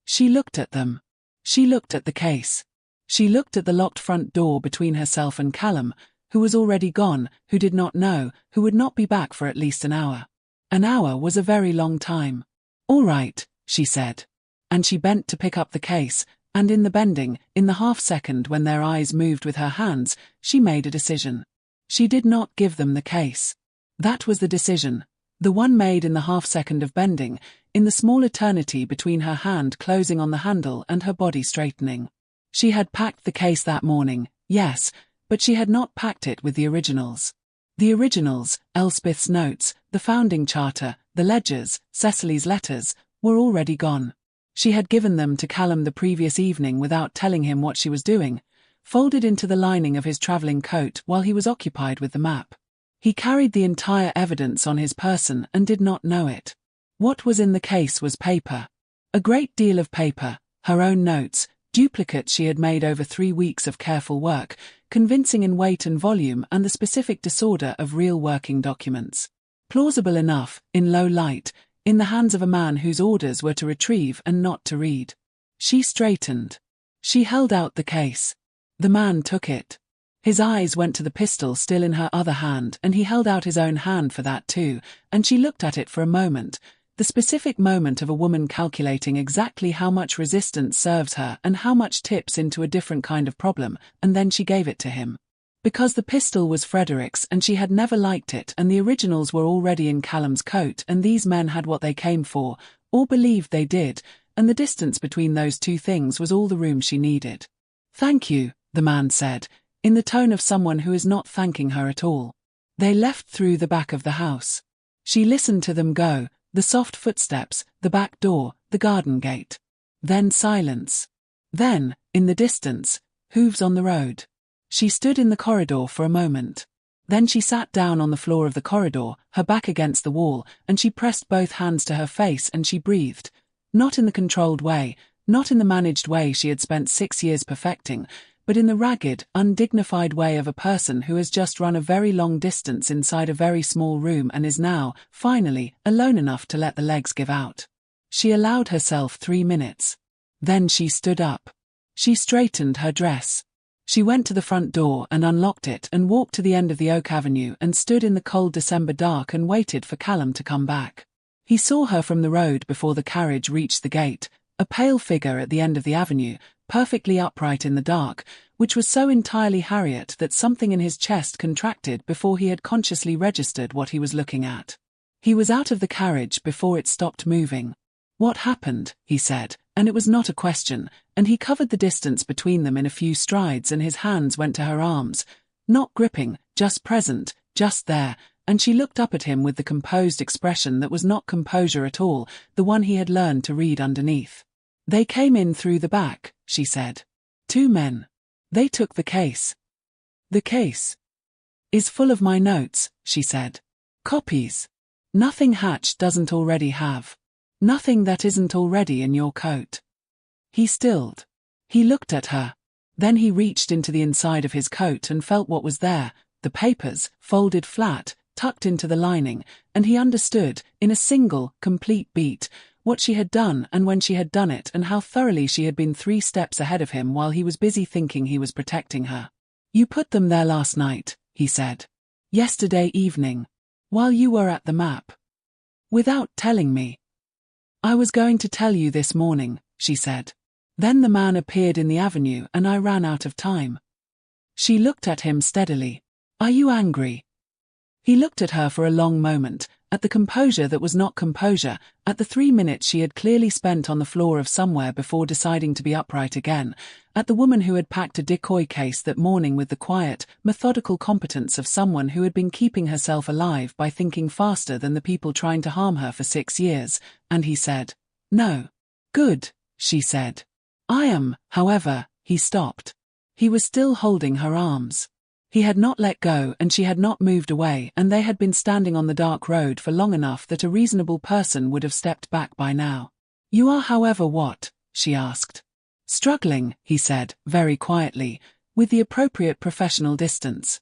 She looked at them. She looked at the case. She looked at the locked front door between herself and Callum, who was already gone, who did not know, who would not be back for at least an hour. An hour was a very long time. "All right," she said. And she bent to pick up the case, and in the bending, in the half-second when their eyes moved with her hands, she made a decision. She did not give them the case. That was the decision, the one made in the half-second of bending, in the small eternity between her hand closing on the handle and her body straightening. She had packed the case that morning, yes, but she had not packed it with the originals. The originals, Elspeth's notes, the founding charter, the ledgers, Cecily's letters, were already gone. She had given them to Callum the previous evening without telling him what she was doing, folded into the lining of his travelling coat while he was occupied with the map. He carried the entire evidence on his person and did not know it. What was in the case was paper. A great deal of paper, her own notes, duplicates she had made over 3 weeks of careful work, convincing in weight and volume and the specific disorder of real working documents. Plausible enough, in low light, in the hands of a man whose orders were to retrieve and not to read. She straightened. She held out the case. The man took it. His eyes went to the pistol still in her other hand, and he held out his own hand for that too, and she looked at it for a moment, the specific moment of a woman calculating exactly how much resistance serves her and how much tips into a different kind of problem, and then she gave it to him. Because the pistol was Frederick's and she had never liked it, and the originals were already in Callum's coat, and these men had what they came for, or believed they did, and the distance between those 2 things was all the room she needed. "Thank you," the man said, in the tone of someone who is not thanking her at all. They left through the back of the house. She listened to them go, the soft footsteps, the back door, the garden gate. Then silence. Then, in the distance, hooves on the road. She stood in the corridor for a moment. Then she sat down on the floor of the corridor, her back against the wall, and she pressed both hands to her face and she breathed. Not in the controlled way, not in the managed way she had spent 6 years perfecting, but in the ragged, undignified way of a person who has just run a very long distance inside a very small room and is now, finally, alone enough to let the legs give out. She allowed herself 3 minutes. Then she stood up. She straightened her dress. She went to the front door and unlocked it and walked to the end of the Oak Avenue and stood in the cold December dark and waited for Callum to come back. He saw her from the road before the carriage reached the gate, a pale figure at the end of the avenue, perfectly upright in the dark, which was so entirely Harriet that something in his chest contracted before he had consciously registered what he was looking at. He was out of the carriage before it stopped moving. "What happened?" he said, and it was not a question, and he covered the distance between them in a few strides and his hands went to her arms, not gripping, just present, just there, and she looked up at him with the composed expression that was not composure at all, the one he had learned to read underneath. "They came in through the back," she said. 2 men. They took the case. "The case is full of my notes," she said. "Copies. Nothing Hatch doesn't already have. Nothing that isn't already in your coat." He stilled. He looked at her. Then he reached into the inside of his coat and felt what was there, the papers, folded flat, tucked into the lining, and he understood, in a single, complete beat, what she had done and when she had done it and how thoroughly she had been 3 steps ahead of him while he was busy thinking he was protecting her. "You put them there last night," he said. "Yesterday evening. While you were at the map. Without telling me." "I was going to tell you this morning," she said. "Then the man appeared in the avenue and I ran out of time." She looked at him steadily. "Are you angry?" He looked at her for a long moment, at the composure that was not composure, at the 3 minutes she had clearly spent on the floor of somewhere before deciding to be upright again, at the woman who had packed a decoy case that morning with the quiet, methodical competence of someone who had been keeping herself alive by thinking faster than the people trying to harm her for 6 years, and he said, "No." "Good," she said. "I am, however," he stopped. He was still holding her arms. He had not let go and she had not moved away, and they had been standing on the dark road for long enough that a reasonable person would have stepped back by now. "You are, however, what?" she asked. "Struggling," he said, very quietly, with the appropriate professional distance.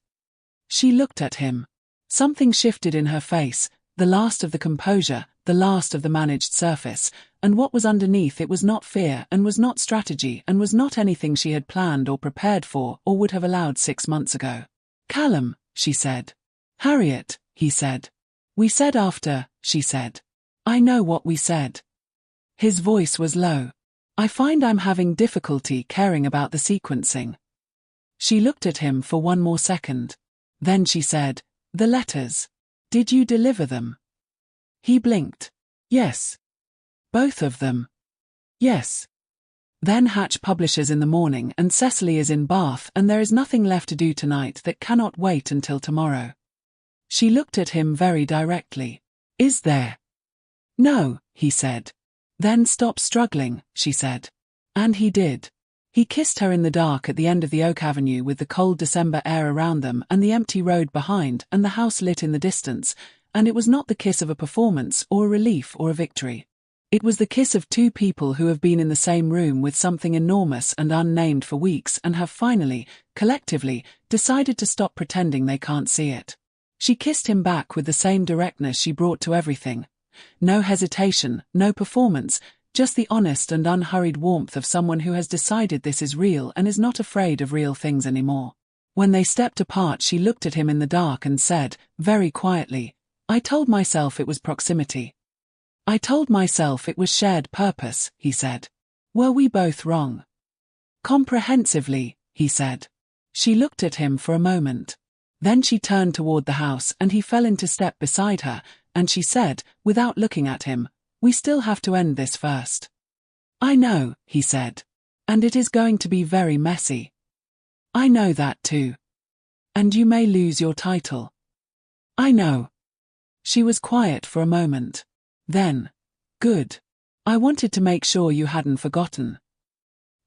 She looked at him. Something shifted in her face, the last of the composure, the last of the managed surface, and what was underneath it was not fear and was not strategy and was not anything she had planned or prepared for or would have allowed 6 months ago. "Callum," she said. "Harriet," he said. "We said after," she said. "I know what we said." His voice was low. "I find I'm having difficulty caring about the sequencing." She looked at him for one more second. Then she said, "The letters. Did you deliver them?" He blinked. "Yes." "Both of them?" "Yes." "Then Hatch publishes in the morning and Cecily is in Bath and there is nothing left to do tonight that cannot wait until tomorrow." She looked at him very directly. "Is there?" "No," he said. "Then stop struggling," she said. And he did. He kissed her in the dark at the end of the Oak Avenue with the cold December air around them and the empty road behind and the house lit in the distance, and it was not the kiss of a performance or a relief or a victory. It was the kiss of 2 people who have been in the same room with something enormous and unnamed for weeks and have finally, collectively, decided to stop pretending they can't see it. She kissed him back with the same directness she brought to everything. No hesitation, no performance, just the honest and unhurried warmth of someone who has decided this is real and is not afraid of real things anymore. When they stepped apart, she looked at him in the dark and said, very quietly, "I told myself it was proximity. I told myself it was shared purpose," he said. "Were we both wrong?" "Comprehensively," he said. She looked at him for a moment. Then she turned toward the house and he fell into step beside her, and she said, without looking at him, "We still have to end this first." "I know," he said. "And it is going to be very messy." "I know that too. And you may lose your title." "I know." She was quiet for a moment. Then, "Good. I wanted to make sure you hadn't forgotten."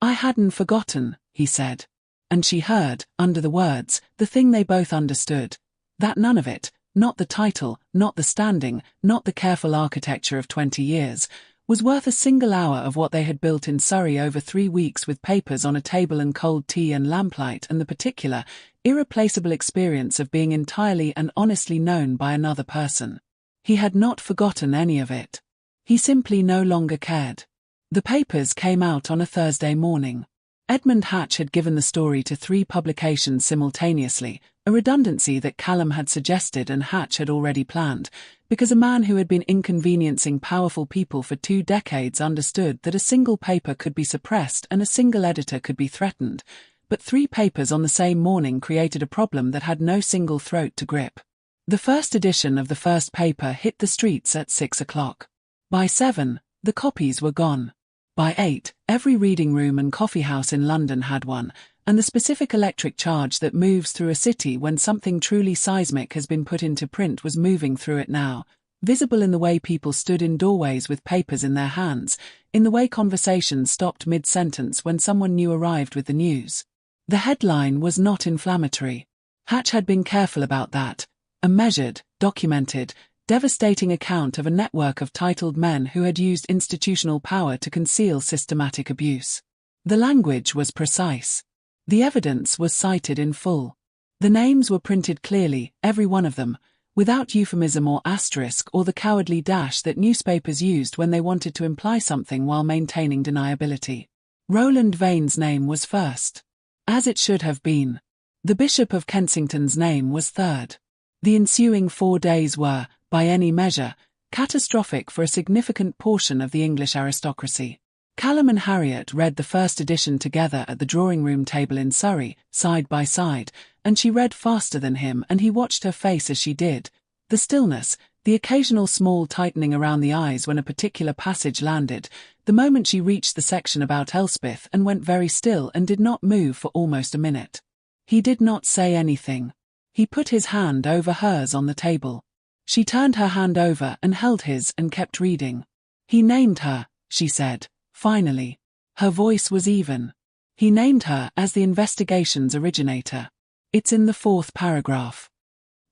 "I hadn't forgotten," he said. And she heard, under the words, the thing they both understood. That none of it, not the title, not the standing, not the careful architecture of 20 years, was worth a single hour of what they had built in Surrey over 3 weeks with papers on a table and cold tea and lamplight and the particular, irreplaceable experience of being entirely and honestly known by another person. He had not forgotten any of it. He simply no longer cared. The papers came out on a Thursday morning. Edmund Hatch had given the story to 3 publications simultaneously, a redundancy that Callum had suggested and Hatch had already planned, because a man who had been inconveniencing powerful people for 2 decades understood that a single paper could be suppressed and a single editor could be threatened, but 3 papers on the same morning created a problem that had no single throat to grip. The first edition of the first paper hit the streets at 6 o'clock. By 7, the copies were gone. By 8, every reading room and coffeehouse in London had one, and the specific electric charge that moves through a city when something truly seismic has been put into print was moving through it now, visible in the way people stood in doorways with papers in their hands, in the way conversations stopped mid-sentence when someone new arrived with the news. The headline was not inflammatory. Hatch had been careful about that. A measured, documented, devastating account of a network of titled men who had used institutional power to conceal systematic abuse. The language was precise. The evidence was cited in full. The names were printed clearly, every one of them, without euphemism or asterisk or the cowardly dash that newspapers used when they wanted to imply something while maintaining deniability. Roland Vane's name was first, as it should have been. The Bishop of Kensington's name was third. The ensuing 4 days were, by any measure, catastrophic for a significant portion of the English aristocracy. Callum and Harriet read the first edition together at the drawing-room table in Surrey, side by side, and she read faster than him and he watched her face as she did. The stillness, the occasional small tightening around the eyes when a particular passage landed, the moment she reached the section about Elspeth and went very still and did not move for almost a minute. He did not say anything. He put his hand over hers on the table. She turned her hand over and held his and kept reading. He named her, she said. Finally. Her voice was even. He named her as the investigation's originator. It's in the 4th paragraph.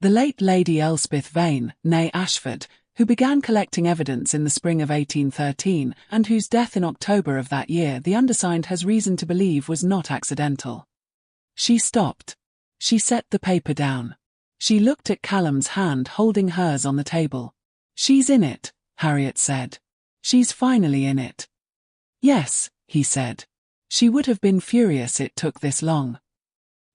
The late Lady Elspeth Vane, née Ashford, who began collecting evidence in the spring of 1813 and whose death in October of that year the undersigned has reason to believe was not accidental. She stopped. She set the paper down. She looked at Callum's hand holding hers on the table. She's in it, Harriet said. She's finally in it. Yes, he said. She would have been furious it took this long.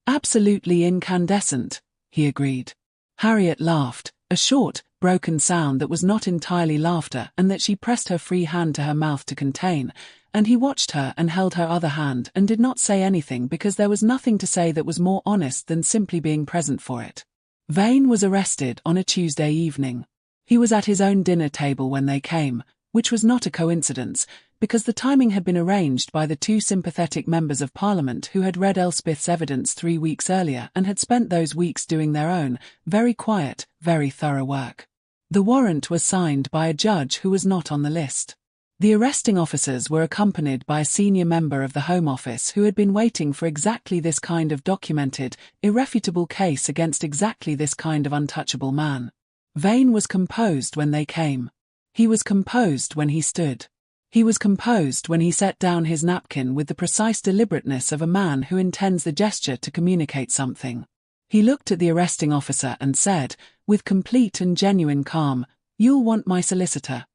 Absolutely incandescent, he agreed. Harriet laughed, a short, broken sound that was not entirely laughter and that she pressed her free hand to her mouth to contain, and he watched her and held her other hand and did not say anything because there was nothing to say that was more honest than simply being present for it. Vane was arrested on a Tuesday evening. He was at his own dinner table when they came, which was not a coincidence, because the timing had been arranged by the 2 sympathetic members of Parliament who had read Elspeth's evidence 3 weeks earlier and had spent those weeks doing their own, very quiet, very thorough work. The warrant was signed by a judge who was not on the list. The arresting officers were accompanied by a senior member of the Home Office who had been waiting for exactly this kind of documented, irrefutable case against exactly this kind of untouchable man. Vane was composed when they came. He was composed when he stood. He was composed when he set down his napkin with the precise deliberateness of a man who intends the gesture to communicate something. He looked at the arresting officer and said, with complete and genuine calm, "You'll want my solicitor."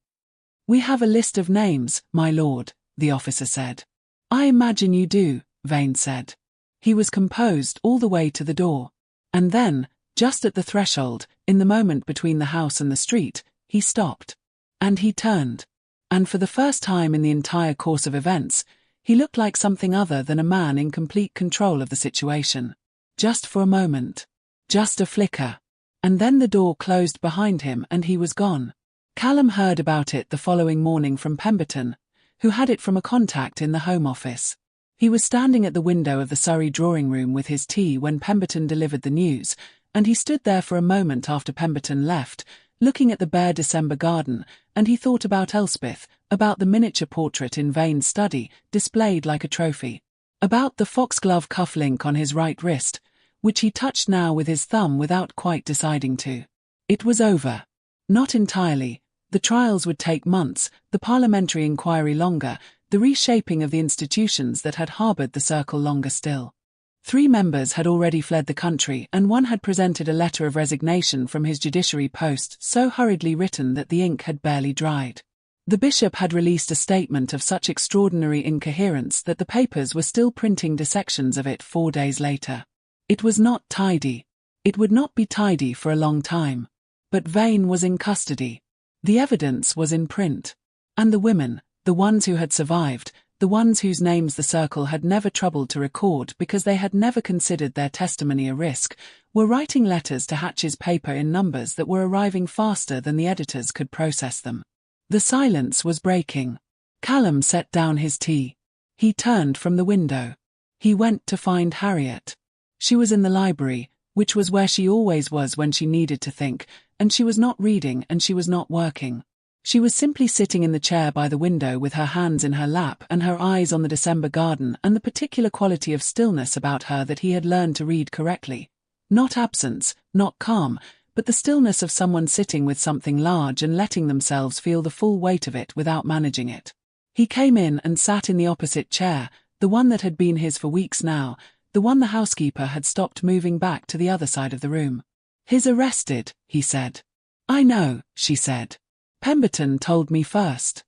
"We have a list of names, my lord," the officer said. "I imagine you do," Vane said. He was composed all the way to the door. And then, just at the threshold, in the moment between the house and the street, he stopped. And he turned. And for the first time in the entire course of events, he looked like something other than a man in complete control of the situation. Just for a moment. Just a flicker. And then the door closed behind him and he was gone. Callum heard about it the following morning from Pemberton, who had it from a contact in the Home Office. He was standing at the window of the Surrey drawing-room with his tea when Pemberton delivered the news, and he stood there for a moment after Pemberton left, looking at the bare December garden, and he thought about Elspeth, about the miniature portrait in Vane's study, displayed like a trophy, about the foxglove cuff-link on his right wrist, which he touched now with his thumb without quite deciding to. It was over. Not entirely. The trials would take months, the parliamentary inquiry longer, the reshaping of the institutions that had harboured the circle longer still. 3 members had already fled the country and 1 had presented a letter of resignation from his judiciary post so hurriedly written that the ink had barely dried. The bishop had released a statement of such extraordinary incoherence that the papers were still printing dissections of it 4 days later. It was not tidy. It would not be tidy for a long time. But Vane was in custody. The evidence was in print. And the women, the ones who had survived, the ones whose names the circle had never troubled to record because they had never considered their testimony a risk, were writing letters to Hatch's paper in numbers that were arriving faster than the editors could process them. The silence was breaking. Callum set down his tea. He turned from the window. He went to find Harriet. She was in the library, which was where she always was when she needed to think, and she was not reading and she was not working. She was simply sitting in the chair by the window with her hands in her lap and her eyes on the December garden and the particular quality of stillness about her that he had learned to read correctly. Not absence, not calm, but the stillness of someone sitting with something large and letting themselves feel the full weight of it without managing it. He came in and sat in the opposite chair, the one that had been his for weeks now, the one the housekeeper had stopped moving back to the other side of the room. "He's arrested," he said. "I know," she said. "Pemberton told me first."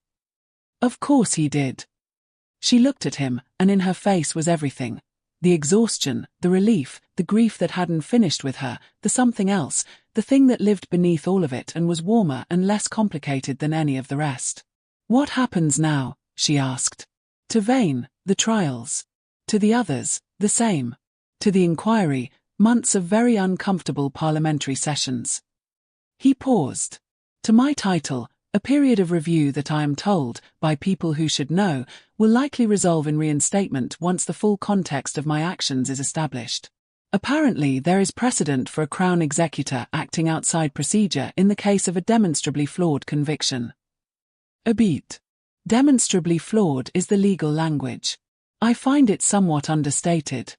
"Of course he did." She looked at him, and in her face was everything. The exhaustion, the relief, the grief that hadn't finished with her, the something else, the thing that lived beneath all of it and was warmer and less complicated than any of the rest. "What happens now?" she asked. "To Vane, the trials. To the others, the same. To the inquiry, months of very uncomfortable parliamentary sessions." He paused. "To my title, a period of review that I am told, by people who should know, will likely resolve in reinstatement once the full context of my actions is established. Apparently there is precedent for a Crown executor acting outside procedure in the case of a demonstrably flawed conviction." A beat. Demonstrably flawed is the legal language. I find it somewhat understated.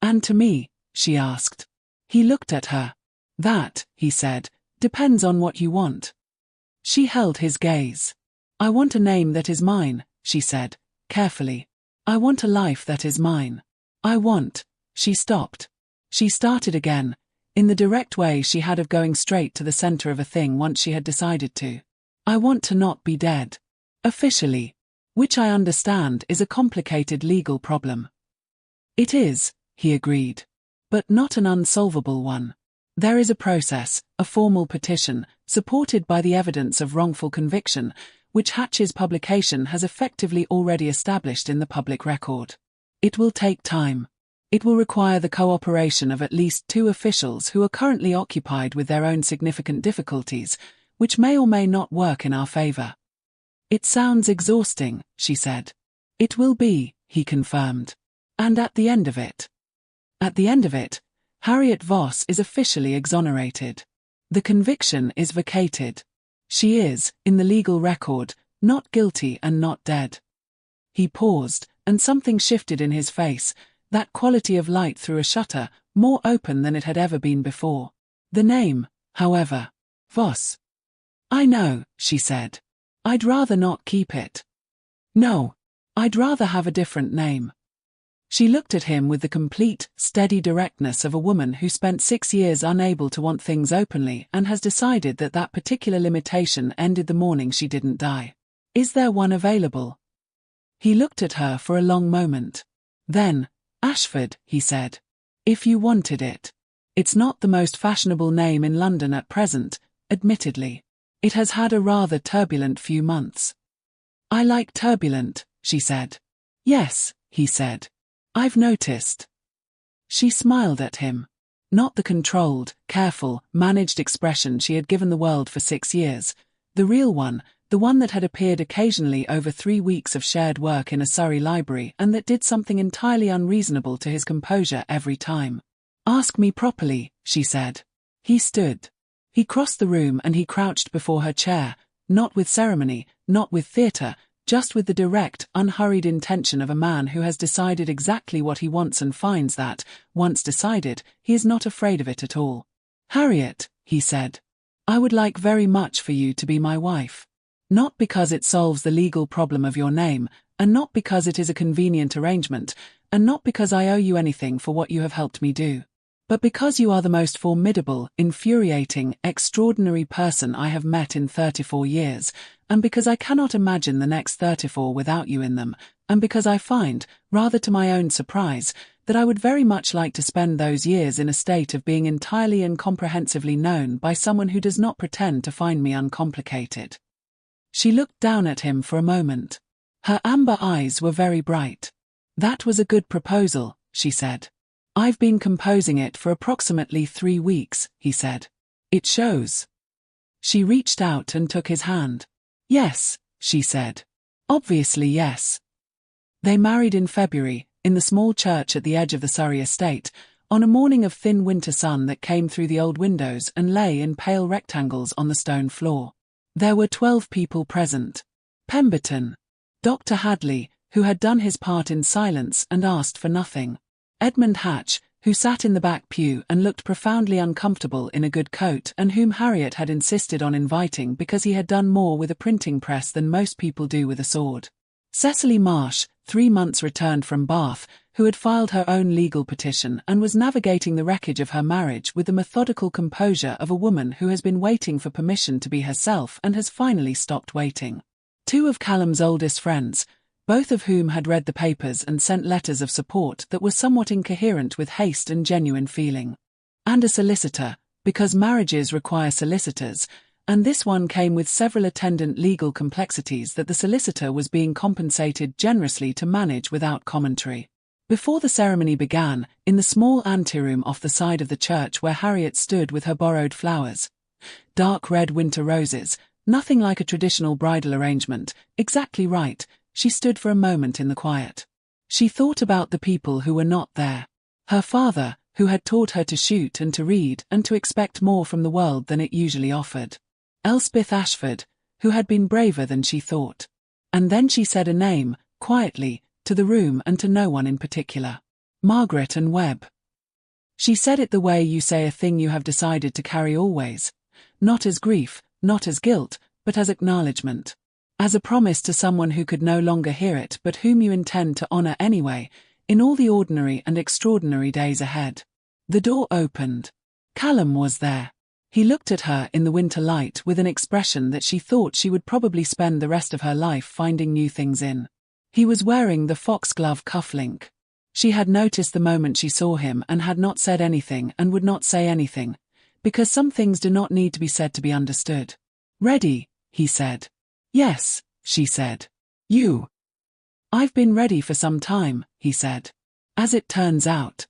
"And to me?" she asked. He looked at her. "That," he said, "depends on what you want." She held his gaze. "I want a name that is mine," she said, carefully. "I want a life that is mine. I want—" She stopped. She started again, in the direct way she had of going straight to the center of a thing once she had decided to. "I want to not be dead. Officially. Which I understand is a complicated legal problem." "It is," he agreed. "But not an unsolvable one. There is a process, a formal petition, supported by the evidence of wrongful conviction, which Hatch's publication has effectively already established in the public record. It will take time. It will require the cooperation of at least 2 officials who are currently occupied with their own significant difficulties, which may or may not work in our favor." "It sounds exhausting," she said. "It will be," he confirmed. "And at the end of it?" "At the end of it, Harriet Voss is officially exonerated. The conviction is vacated. She is, in the legal record, not guilty and not dead." He paused, and something shifted in his face, that quality of light through a shutter, more open than it had ever been before. "The name, however. Voss." "I know," she said. "I'd rather not keep it." "No. I'd rather have a different name." She looked at him with the complete, steady directness of a woman who spent 6 years unable to want things openly and has decided that that particular limitation ended the morning she didn't die. "Is there one available?" He looked at her for a long moment. Then, "Ashford," he said. "If you wanted it. It's not the most fashionable name in London at present, admittedly. It has had a rather turbulent few months." "I like turbulent," she said. "Yes," he said. "I've noticed." She smiled at him. Not the controlled, careful, managed expression she had given the world for 6 years. The real one, the one that had appeared occasionally over 3 weeks of shared work in a Surrey library and that did something entirely unreasonable to his composure every time. "Ask me properly," she said. He stood. He crossed the room and he crouched before her chair, not with ceremony, not with theatre, just with the direct, unhurried intention of a man who has decided exactly what he wants and finds that, once decided, he is not afraid of it at all. "Harriet," he said, "I would like very much for you to be my wife. Not because it solves the legal problem of your name, and not because it is a convenient arrangement, and not because I owe you anything for what you have helped me do. But because you are the most formidable, infuriating, extraordinary person I have met in 34 years, and because I cannot imagine the next 34 without you in them, and because I find, rather to my own surprise, that I would very much like to spend those years in a state of being entirely and comprehensively known by someone who does not pretend to find me uncomplicated." She looked down at him for a moment. Her amber eyes were very bright. "That was a good proposal," she said. "I've been composing it for approximately 3 weeks," he said. "It shows." She reached out and took his hand. "Yes," she said. "Obviously yes." They married in February, in the small church at the edge of the Surrey estate, on a morning of thin winter sun that came through the old windows and lay in pale rectangles on the stone floor. There were 12 people present. Pemberton. Dr. Hadley, who had done his part in silence and asked for nothing. Edmund Hatch, who sat in the back pew and looked profoundly uncomfortable in a good coat and whom Harriet had insisted on inviting because he had done more with a printing press than most people do with a sword. Cecily Marsh, 3 months returned from Bath, who had filed her own legal petition and was navigating the wreckage of her marriage with the methodical composure of a woman who has been waiting for permission to be herself and has finally stopped waiting. Two of Callum's oldest friends, both of whom had read the papers and sent letters of support that were somewhat incoherent with haste and genuine feeling. And a solicitor, because marriages require solicitors, and this one came with several attendant legal complexities that the solicitor was being compensated generously to manage without commentary. Before the ceremony began, in the small anteroom off the side of the church where Harriet stood with her borrowed flowers, dark red winter roses, nothing like a traditional bridal arrangement, exactly right, she stood for a moment in the quiet. She thought about the people who were not there. Her father, who had taught her to shoot and to read and to expect more from the world than it usually offered. Elspeth Ashford, who had been braver than she thought. And then she said a name, quietly, to the room and to no one in particular. Margaret and Webb. She said it the way you say a thing you have decided to carry always. Not as grief, not as guilt, but as acknowledgement. As a promise to someone who could no longer hear it but whom you intend to honor anyway, in all the ordinary and extraordinary days ahead. The door opened. Callum was there. He looked at her in the winter light with an expression that she thought she would probably spend the rest of her life finding new things in. He was wearing the foxglove cufflink. She had noticed the moment she saw him and had not said anything and would not say anything, because some things do not need to be said to be understood. "Ready," he said. "Yes," she said. "You?" "I've been ready for some time," he said. "As it turns out."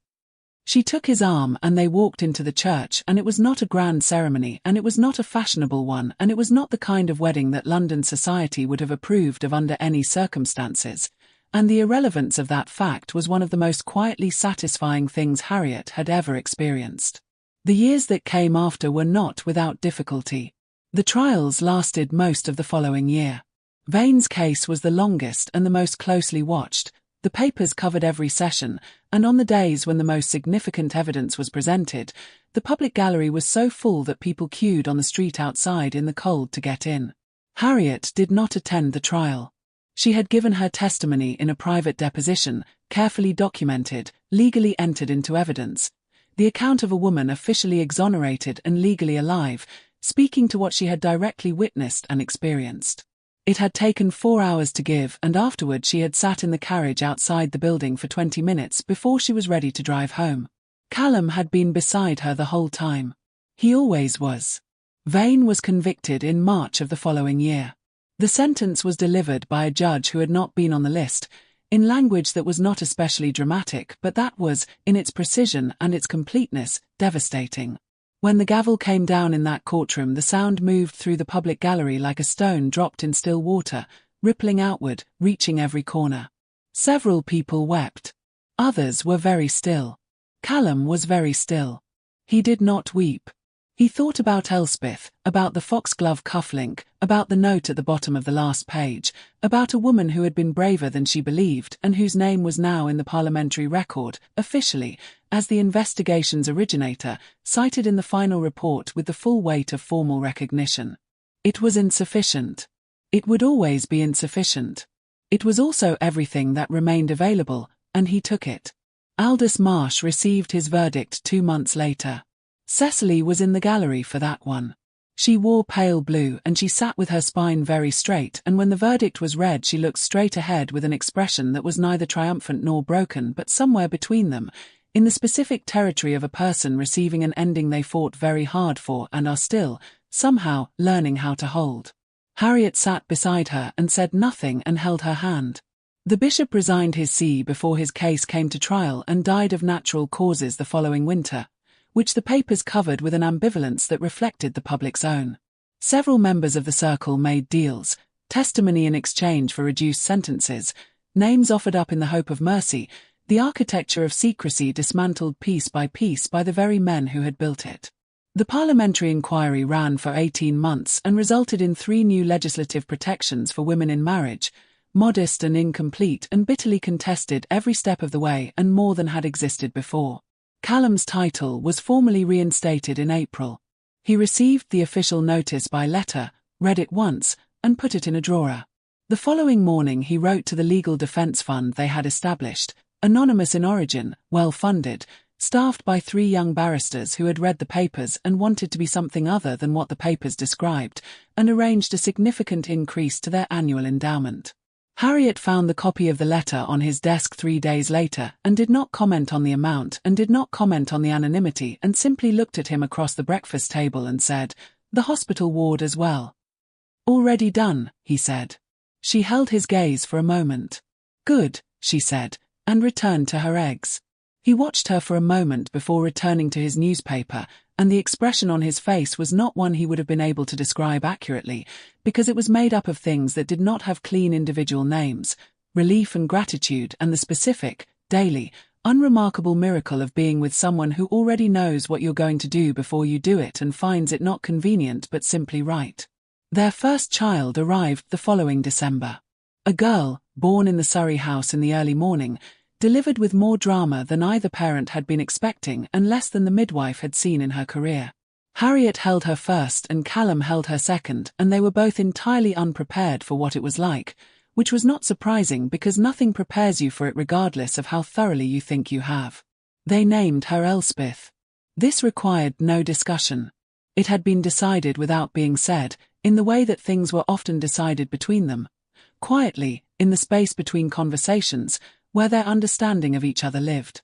She took his arm and they walked into the church, and it was not a grand ceremony and it was not a fashionable one and it was not the kind of wedding that London society would have approved of under any circumstances, and the irrelevance of that fact was one of the most quietly satisfying things Harriet had ever experienced. The years that came after were not without difficulty. The trials lasted most of the following year. Vane's case was the longest and the most closely watched. The papers covered every session, and on the days when the most significant evidence was presented, the public gallery was so full that people queued on the street outside in the cold to get in. Harriet did not attend the trial. She had given her testimony in a private deposition, carefully documented, legally entered into evidence, the account of a woman officially exonerated and legally alive, speaking to what she had directly witnessed and experienced. It had taken 4 hours to give, and afterward she had sat in the carriage outside the building for 20 minutes before she was ready to drive home. Callum had been beside her the whole time. He always was. Vane was convicted in March of the following year. The sentence was delivered by a judge who had not been on the list, in language that was not especially dramatic, but that was, in its precision and its completeness, devastating. When the gavel came down in that courtroom, the sound moved through the public gallery like a stone dropped in still water, rippling outward, reaching every corner. Several people wept. Others were very still. Callum was very still. He did not weep. He thought about Elspeth, about the foxglove cufflink, about the note at the bottom of the last page, about a woman who had been braver than she believed and whose name was now in the parliamentary record, officially, as the investigation's originator, cited in the final report with the full weight of formal recognition. It was insufficient. It would always be insufficient. It was also everything that remained available, and he took it. Aldous Marsh received his verdict 2 months later. Cecily was in the gallery for that one. She wore pale blue and she sat with her spine very straight, and when the verdict was read she looked straight ahead with an expression that was neither triumphant nor broken but somewhere between them, in the specific territory of a person receiving an ending they fought very hard for and are still, somehow, learning how to hold. Harriet sat beside her and said nothing and held her hand. The bishop resigned his see before his case came to trial and died of natural causes the following winter, which the papers covered with an ambivalence that reflected the public's own. Several members of the circle made deals, testimony in exchange for reduced sentences, names offered up in the hope of mercy, the architecture of secrecy dismantled piece by the very men who had built it. The parliamentary inquiry ran for 18 months and resulted in 3 new legislative protections for women in marriage, modest and incomplete and bitterly contested every step of the way and more than had existed before. Callum's title was formally reinstated in April. He received the official notice by letter, read it once, and put it in a drawer. The following morning he wrote to the legal defense fund they had established, Anonymous in origin, well-funded, staffed by 3 young barristers who had read the papers and wanted to be something other than what the papers described, and arranged a significant increase to their annual endowment. Harriet found the copy of the letter on his desk 3 days later and did not comment on the amount and did not comment on the anonymity and simply looked at him across the breakfast table and said, "The hospital ward as well." "Already done," he said. She held his gaze for a moment. "Good," she said, and returned to her eggs. He watched her for a moment before returning to his newspaper, and the expression on his face was not one he would have been able to describe accurately, because it was made up of things that did not have clean individual names: relief and gratitude, and the specific, daily, unremarkable miracle of being with someone who already knows what you're going to do before you do it and finds it not convenient but simply right. Their first child arrived the following December. A girl, born in the Surrey house in the early morning, delivered with more drama than either parent had been expecting and less than the midwife had seen in her career. Harriet held her first and Callum held her second, and they were both entirely unprepared for what it was like, which was not surprising because nothing prepares you for it regardless of how thoroughly you think you have. They named her Elspeth. This required no discussion. It had been decided without being said, in the way that things were often decided between them, quietly, in the space between conversations, where their understanding of each other lived.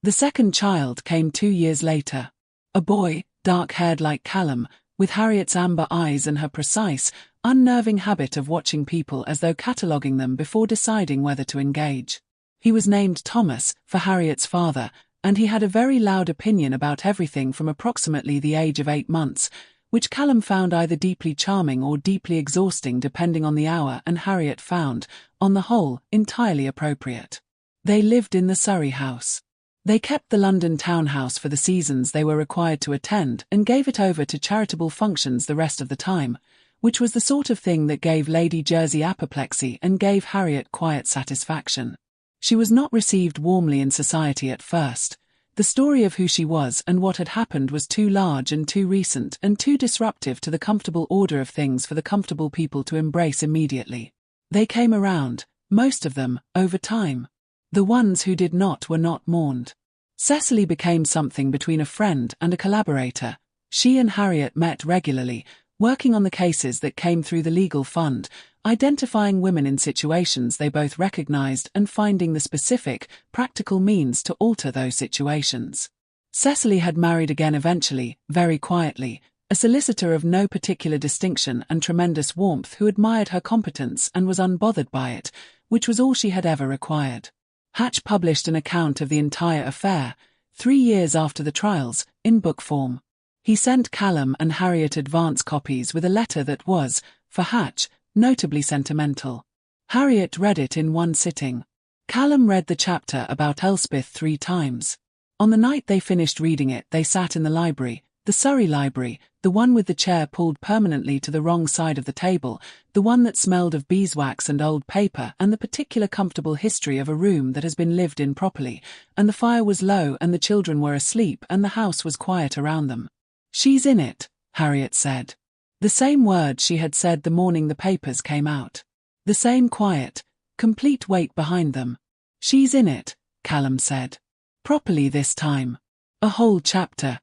The second child came 2 years later. A boy, dark-haired like Callum, with Harriet's amber eyes and her precise, unnerving habit of watching people as though cataloguing them before deciding whether to engage. He was named Thomas, for Harriet's father, and he had a very loud opinion about everything from approximately the age of 8 months, which Callum found either deeply charming or deeply exhausting depending on the hour, and Harriet found, on the whole, entirely appropriate. They lived in the Surrey house. They kept the London townhouse for the seasons they were required to attend and gave it over to charitable functions the rest of the time, which was the sort of thing that gave Lady Jersey apoplexy and gave Harriet quiet satisfaction. She was not received warmly in society at first. The story of who she was and what had happened was too large and too recent and too disruptive to the comfortable order of things for the comfortable people to embrace immediately. They came around, most of them, over time. The ones who did not were not mourned. Cecily became something between a friend and a collaborator. She and Harriet met regularly, working on the cases that came through the legal fund, identifying women in situations they both recognized and finding the specific, practical means to alter those situations. Cecily had married again eventually, very quietly, a solicitor of no particular distinction and tremendous warmth who admired her competence and was unbothered by it, which was all she had ever required. Hatch published an account of the entire affair, 3 years after the trials, in book form. He sent Callum and Harriet advance copies with a letter that was, for Hatch, notably sentimental. Harriet read it in one sitting. Callum read the chapter about Elspeth 3 times. On the night they finished reading it, they sat in the library, the Surrey library, the one with the chair pulled permanently to the wrong side of the table, the one that smelled of beeswax and old paper and the particular comfortable history of a room that has been lived in properly, and the fire was low and the children were asleep and the house was quiet around them. "She's in it," Harriet said. The same words she had said the morning the papers came out. The same quiet, complete weight behind them. "She's in it," Callum said. "Properly this time. A whole chapter.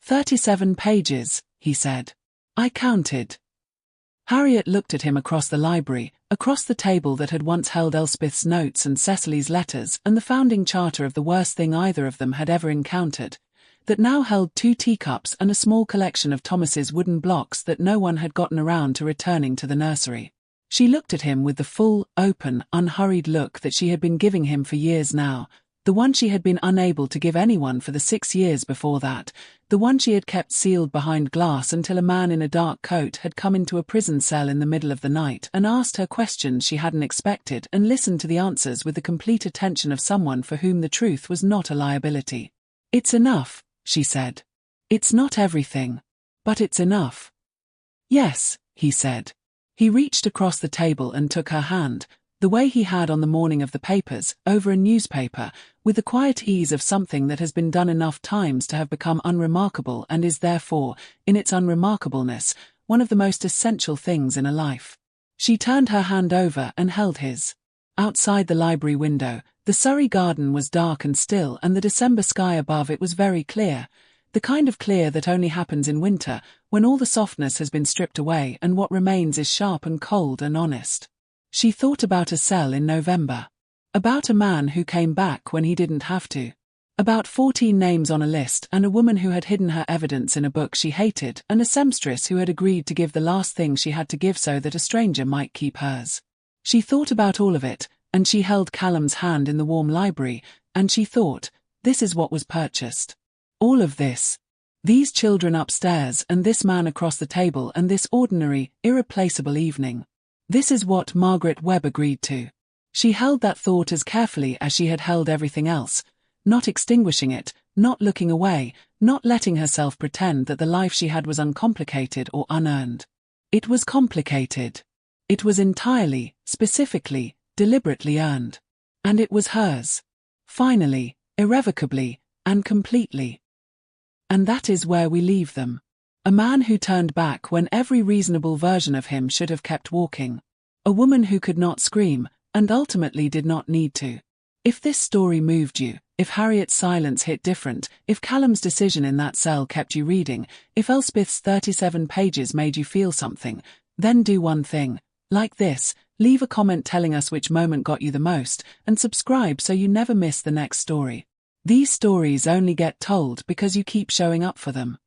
37 pages, he said. I counted." Harriet looked at him across the library, across the table that had once held Elspeth's notes and Cecily's letters and the founding charter of the worst thing either of them had ever encountered, that now held 2 teacups and a small collection of Thomas's wooden blocks that no one had gotten around to returning to the nursery. She looked at him with the full, open, unhurried look that she had been giving him for years now, the one she had been unable to give anyone for the 6 years before that, the one she had kept sealed behind glass until a man in a dark coat had come into a prison cell in the middle of the night and asked her questions she hadn't expected and listened to the answers with the complete attention of someone for whom the truth was not a liability. "It's enough," she said. "It's not everything. But it's enough." "Yes," he said. He reached across the table and took her hand, the way he had on the morning of the papers, over a newspaper, with the quiet ease of something that has been done enough times to have become unremarkable and is therefore, in its unremarkableness, one of the most essential things in a life. She turned her hand over and held his. Outside the library window, The Surrey garden was dark and still, and the December sky above it was very clear, the kind of clear that only happens in winter, when all the softness has been stripped away and what remains is sharp and cold and honest. She thought about a cell in November. About a man who came back when he didn't have to. About 14 names on a list, and a woman who had hidden her evidence in a book she hated, and a seamstress who had agreed to give the last thing she had to give so that a stranger might keep hers. She thought about all of it, and she held Callum's hand in the warm library, and she thought, this is what was purchased. All of this. These children upstairs, and this man across the table, and this ordinary, irreplaceable evening. This is what Margaret Webb agreed to. She held that thought as carefully as she had held everything else, not extinguishing it, not looking away, not letting herself pretend that the life she had was uncomplicated or unearned. It was complicated. It was entirely, specifically, deliberately earned. And it was hers. Finally, irrevocably, and completely. And that is where we leave them. A man who turned back when every reasonable version of him should have kept walking. A woman who could not scream, and ultimately did not need to. If this story moved you, if Harriet's silence hit different, if Callum's decision in that cell kept you reading, if Elspeth's 37 pages made you feel something, then do one thing. Like this, leave a comment telling us which moment got you the most, and subscribe so you never miss the next story. These stories only get told because you keep showing up for them.